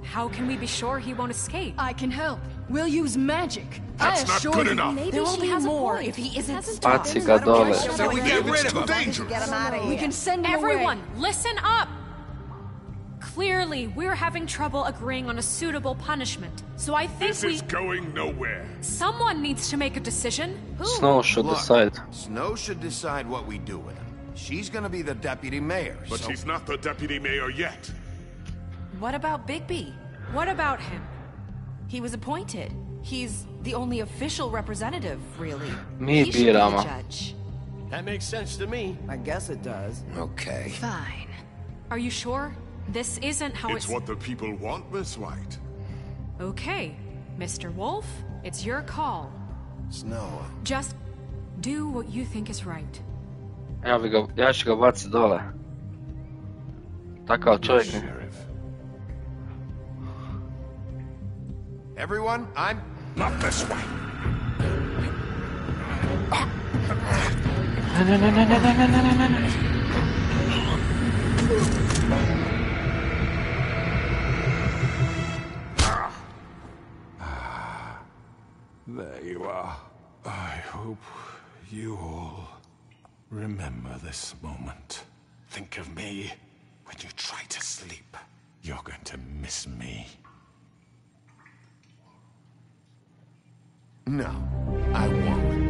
How can we be sure he won't escape? I can help. We'll use magic. That's I not assure good you. enough. Maybe There will she be has a more point. if he isn't Baci ga dole. So we get rid of him. Get him out of here. We can send him Everyone, away. listen up! Clearly, we're having trouble agreeing on a suitable punishment. So I think This is going nowhere. someone needs to make a decision. Who? Snow should Look, decide. Snow should decide what we do with him. She's gonna be the deputy mayor, But so... she's not the deputy mayor yet. What about Bigby? What about him? He was appointed. He's the only official representative, really. Mi He should be the biramo. judge. That makes sense to me. I guess it does. Okay. Fine. Are you sure? This isn't how It's what the people want, Miss White. Okay, Mr. Wolf, it's your call. Snow. Just do what you think is right. Ja ću ga baciti dole. Takav čovjek. Everyone, I'm... Not this way. Ne. There you are. I hope you all remember this moment. Think of me when you try to sleep. You're going to miss me. No, I won't.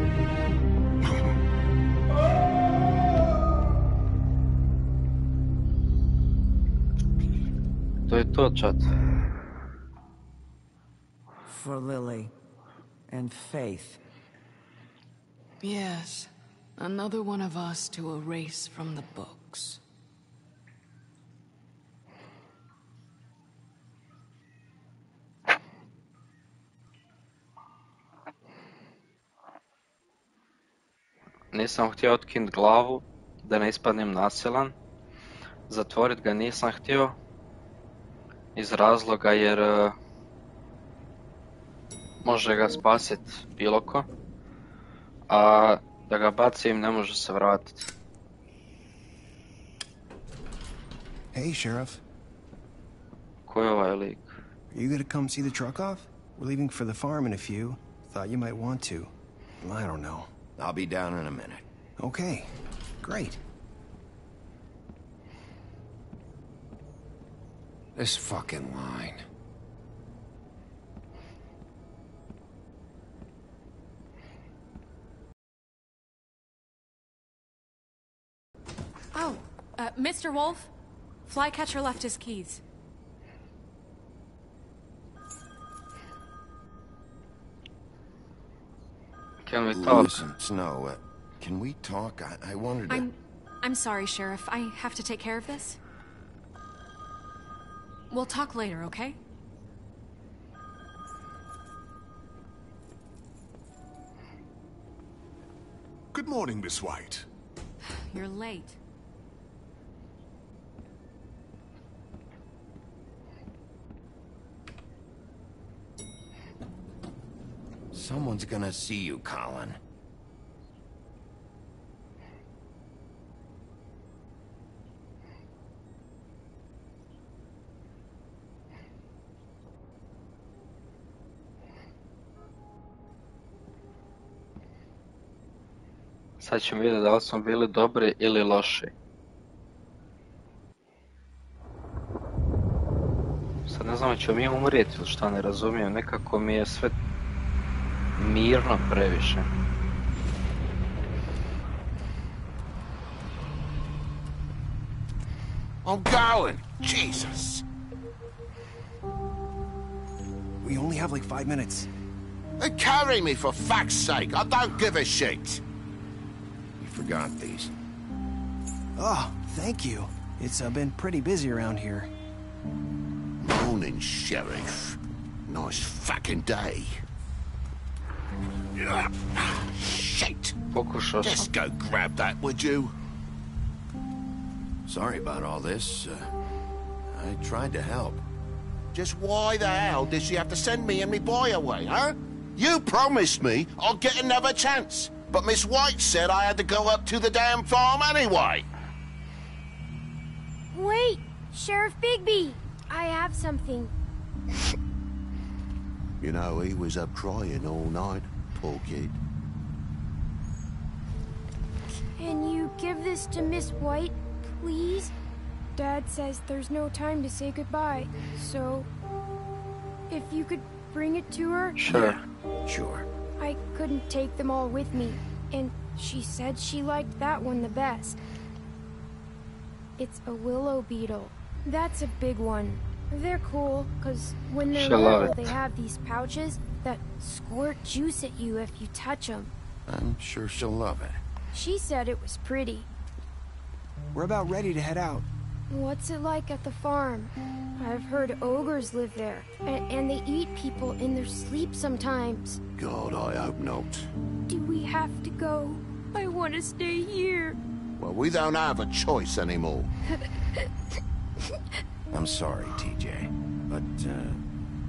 To je to, čat. For Lily. And Faith. Yes. Another one of us to erase from the books. Nisam htio otkinut glavu, da ne ispadnem nasilan. Zatvorit ga nisam htio. Iz razloga jer... može ga spasit bilo ko. A da ga bacim ne može se vratit. Hey, Sheriff. Ko je ovaj lik? Are you gonna come see the truck off? We're leaving for the farm in a few. Thought you might want to. I don't know. I'll be down in a minute. Okay. Great. This fucking line. Oh, Mr. Wolf, Flycatcher left his keys. Can we talk? Listen, Snow, can we talk? I wanted to... I'm sorry, Sheriff. I have to take care of this. We'll talk later, okay? Good morning, Miss White. You're late. Someone's gonna see you, Colin. Sad ćemo vidjeti da li smo bili dobri ili loši. Sad ne znam, ćemo mi umrijeti ili šta, ne razumijem, nekako mi je sve mirno previše. I'm going! Jesus! We only have like 5 minutes. Carry me for fuck's sake! I don't give a shit! You forgot these. Oh, thank you. It's been pretty busy around here. Morning, Sheriff. Nice fucking day. Shit! Just go grab that, would you? Sorry about all this. I tried to help. Just why the hell did she have to send me and me boy away, huh? You promised me I'd get another chance, but Miss White said I had to go up to the damn farm anyway. Wait, Sheriff Bigby, I have something. You know, he was up crying all night, poor kid. Can you give this to Miss White, please? Dad says there's no time to say goodbye, so if you could bring it to her? Sure. Sure. I couldn't take them all with me, and she said she liked that one the best. It's a willow beetle. That's a big one. They're cool, because when they're little, they have these pouches that squirt juice at you if you touch them. I'm sure she'll love it. She said it was pretty. We're about ready to head out. What's it like at the farm? I've heard ogres live there, and they eat people in their sleep sometimes. God, I hope not. Do we have to go? I want to stay here. Well, we don't have a choice anymore. I'm sorry, TJ, but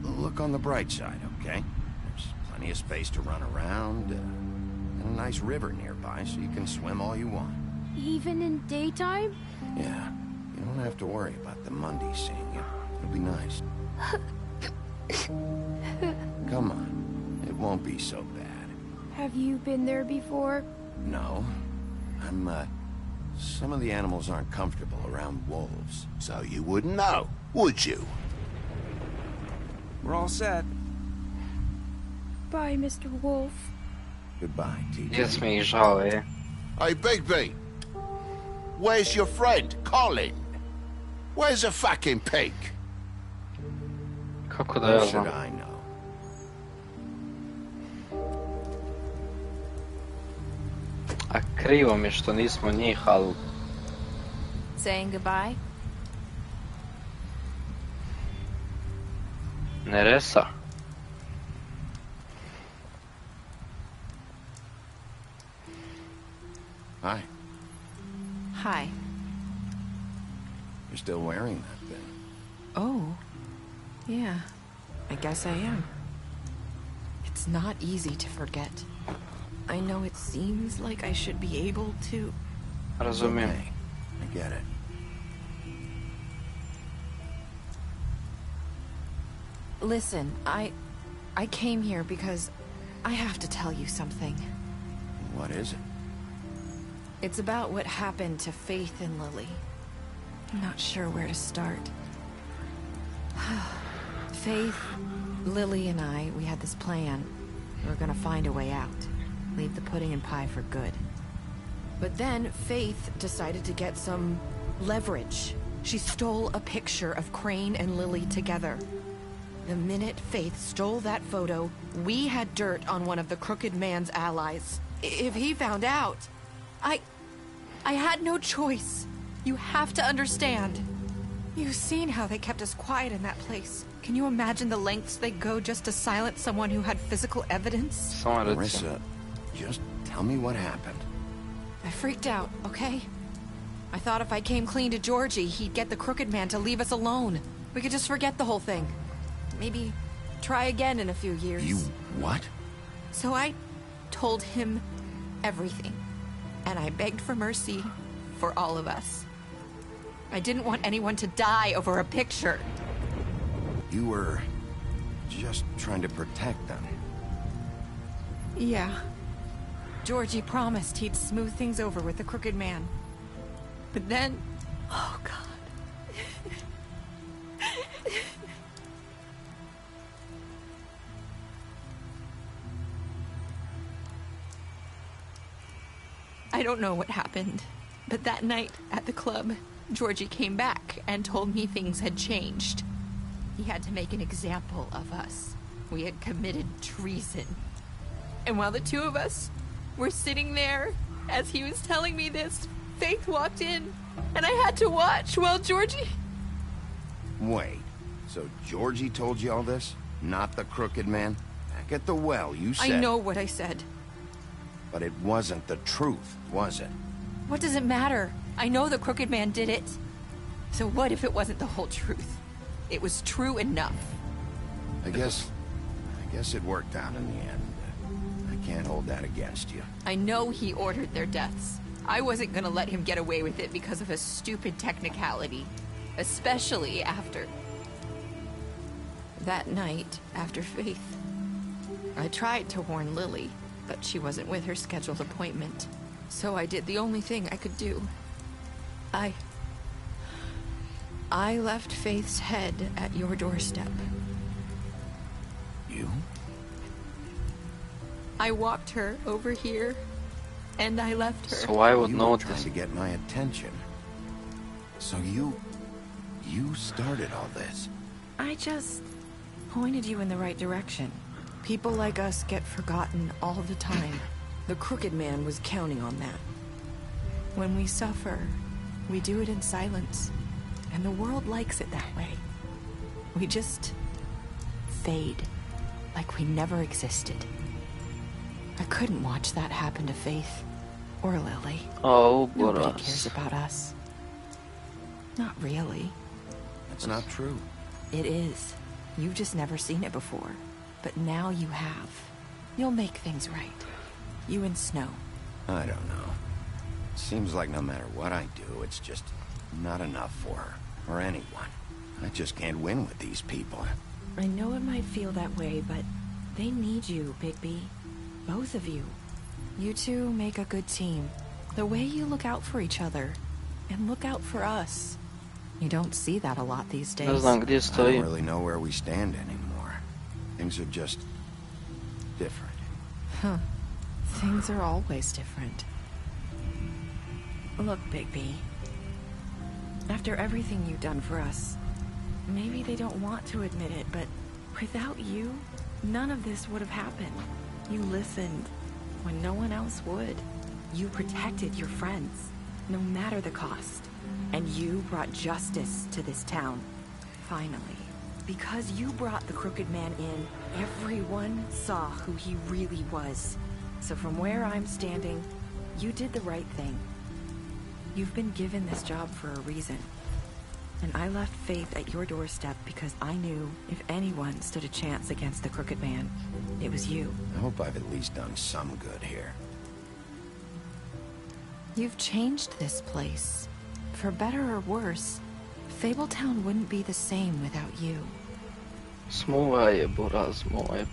look on the bright side, okay? There's plenty of space to run around, and a nice river nearby, so you can swim all you want. Even in daytime? Yeah, you don't have to worry about the Monday seeing you. It'll be nice. Come on, it won't be so bad. Have you been there before? No, some of the animals aren't comfortable around wolves. So you wouldn't know, would you? We're all set. Bye, Mr. Wolf. Goodbye, TJ. Jest mi ich żał, je. Hey, Bigby. Where's your friend, Colin? Where's the fucking pig? Kako da ja How znam? should I know? A krivo mi je što nismo njih, ali... Saying goodbye? Neresa. Hi. Hi. You're still wearing that thing. Oh. Yeah. I guess I am. It's not easy to forget. I know it seems like I should be able to... Razumijem. Okay. I get it. Listen, I came here because I have to tell you something. What is it? It's about what happened to Faith and Lily. I'm not sure where to start. Faith, Lily, and I, we had this plan. We were gonna find a way out. Leave the pudding and pie for good. But then Faith decided to get some leverage. She stole a picture of Crane and Lily together. The minute Faith stole that photo, we had dirt on one of the Crooked Man's allies. If he found out, I had no choice. You have to understand. You've seen how they kept us quiet in that place. Can you imagine the lengths they go just to silence someone who had physical evidence? Marissa, just tell me what happened. I freaked out, okay? I thought if I came clean to Georgie, he'd get the Crooked Man to leave us alone. We could just forget the whole thing. Maybe try again in a few years. You what? So I told him everything. And I begged for mercy for all of us. I didn't want anyone to die over a picture. You were just trying to protect them. Yeah. Georgie promised he'd smooth things over with the crooked man. But then... Oh, God. I don't know what happened, but that night at the club, Georgie came back and told me things had changed. He had to make an example of us. We had committed treason. And while the two of us were sitting there, as he was telling me this, Faith walked in, and I had to watch while Georgie... Wait, so Georgie told you all this? Not the crooked man? Back at the well, you said... I know what I said. But it wasn't the truth, was it? What does it matter? I know the crooked man did it. So what if it wasn't the whole truth? It was true enough. I guess it worked out in the end. I can't hold that against you. I know he ordered their deaths. I wasn't gonna let him get away with it because of a stupid technicality. Especially after... that night, after Faith. I tried to warn Lily, but she wasn't with her scheduled appointment. So I did the only thing I could do. I left Faith's head at your doorstep. You? I walked her over here, and I left her. So I would notice. Trying to get my attention. So you started all this. I just pointed you in the right direction. People like us get forgotten all the time. The crooked man was counting on that. When we suffer, we do it in silence. And the world likes it that way. We just fade, like we never existed. I couldn't watch that happen to Faith or Lily. Oh, nobody cares about us. Not really. That's not true. It is. You've just never seen it before. But now you have. You'll make things right. You and Snow. I don't know. Seems like no matter what I do, it's just not enough for her. Or anyone. I just can't win with these people. I know it might feel that way, but they need you, Bigby. Both of you. You two make a good team. The way you look out for each other. And look out for us. You don't see that a lot these days. I don't really know where we stand anymore. Things are just... different. Huh. Things are always different. Look, Bigby. After everything you've done for us, maybe they don't want to admit it, but without you, none of this would have happened. You listened when no one else would. You protected your friends, no matter the cost. And you brought justice to this town. Finally. Because you brought the crooked man in, everyone saw who he really was. So from where I'm standing, you did the right thing. You've been given this job for a reason. And I left Faith at your doorstep because I knew if anyone stood a chance against the crooked man, it was you. I hope I've at least done some good here. You've changed this place. For better or worse, Fabletown wouldn't be the same without you. Smóvaj, Boraz, smóvaj.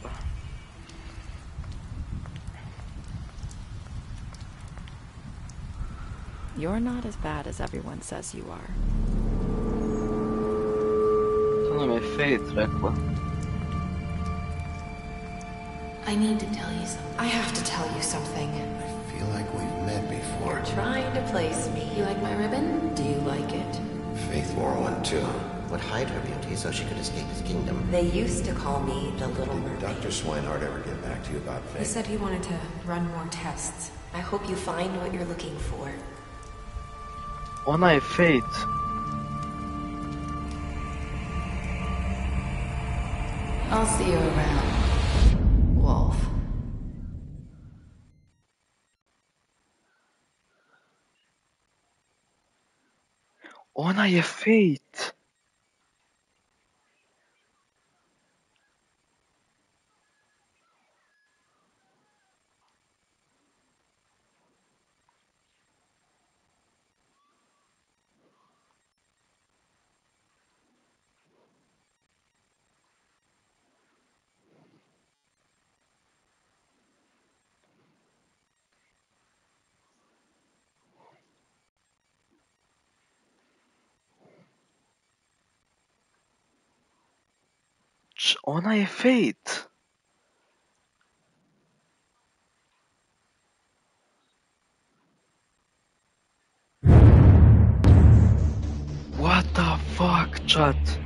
You're not as bad as everyone says you are. To nam je Faith rekla. I need to tell you something. I have to tell you something. I feel like we've met before. You're trying to place me. You like my ribbon? Do you like it? Faith wore one too. Would hide her beauty so she could escape his kingdom. They used to call me the Little Mermaid. Did Dr. Swinehart ever get back to you about Faith? He said he wanted to run more tests. I hope you find what you're looking for. Ona je Faith. I'll see you around, Wolf. Ona je Faith. Ona je Fate. What the fuck, chat?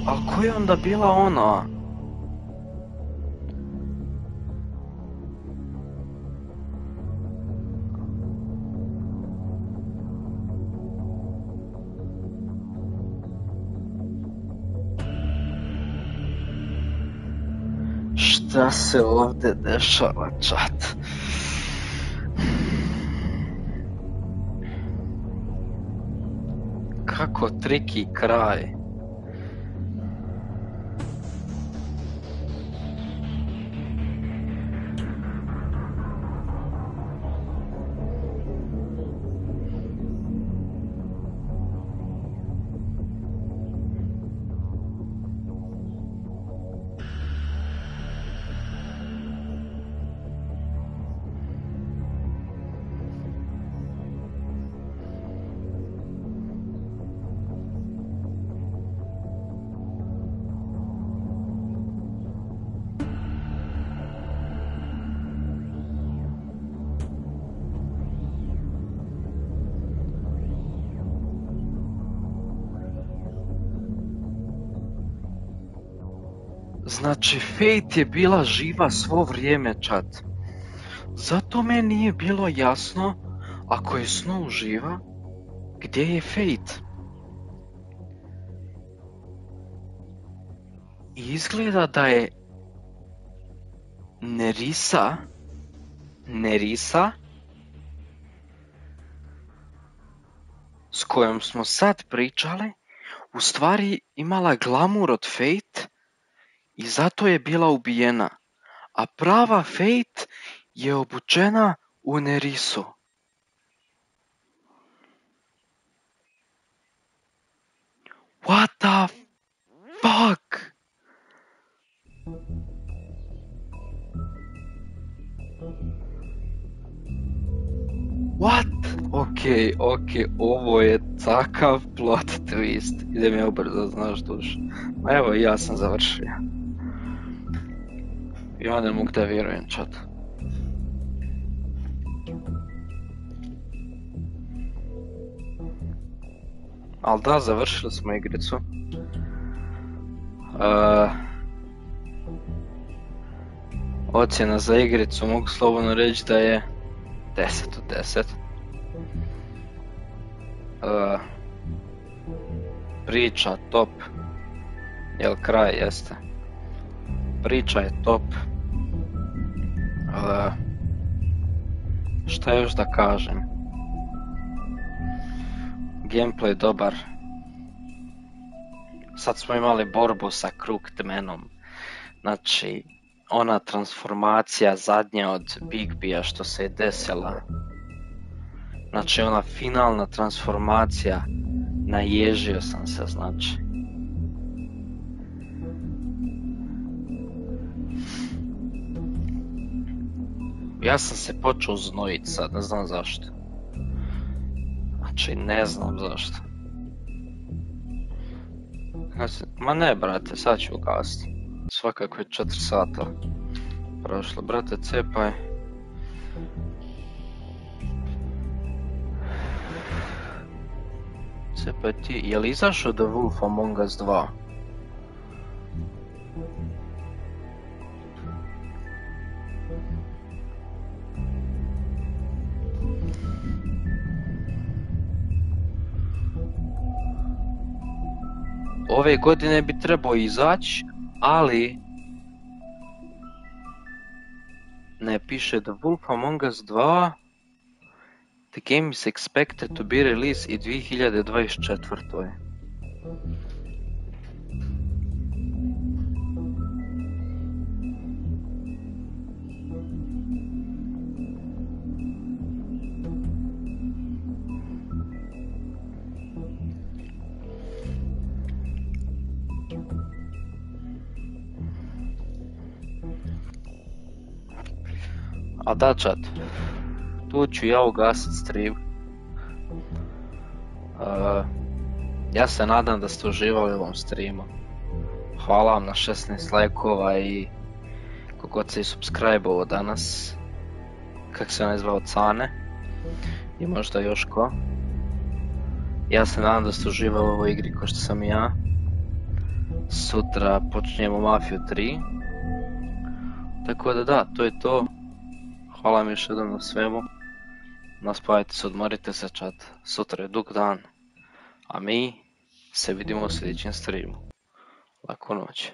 A ko je onda bila ona? Šta se ovdje dešava, chat? Kako triki kraj. Znači, Fate je bila živa svo vrijeme, chat. Zato me nije bilo jasno, ako je Snow živa, gdje je Fate? I izgleda da je Nerissa, s kojom smo sad pričali, u stvari imala glamur od Fate i zato je bila ubijena, a prava Fate je obučena u Nerissu. What the fuck? What? Ok, ovo je takav plot twist. Idem ja ubrzo, znaš duš. Ma evo, ja sam završio. Ja ne mogu da vjerujem, chat. Al da, završili smo igricu. Ocjena za igricu mogu slobodno reći da je 10 od 10. Priča top. Jel kraj jeste? Priča je top. Šta još da kažem? Gameplay dobar. Sad smo imali borbu sa Crooked-manom. Znači, ona transformacija zadnja od Bigbija što se je desila. Znači, ona finalna transformacija. Naježio sam se, znači. Ja sam se počeo znojit sad, ne znam zašto. Znači, ne znam zašto. Znači, ma ne, brate, sad ću ugasiti. Svakako je 4 sata prošlo. Brate, cepaj. Cepaj ti. Je li izašao The Wolf Among Us 2? Ove godine bi trebao izaći, ali ne piše The Wolf Among Us 2. The game is expected to be released in 2024. A da, čat, tu ću ja ugasit stream. Ja se nadam da ste uživali u ovom streamu. Hvala vam na 16 lajkova i kogod se i subscribe-ovo danas. Kak se onaj zvao, Cane? I možda još ko? Ja se nadam da ste uživali u ovoj igri ko što sam i ja. Sutra počinjemo Mafiju 3. Tako da, to je to. Hvala vam još jednom na svemu. Naspavajte se, odmorite se, čat. Sutra je dug dan. A mi se vidimo u sljedećem streamu. Laku noć.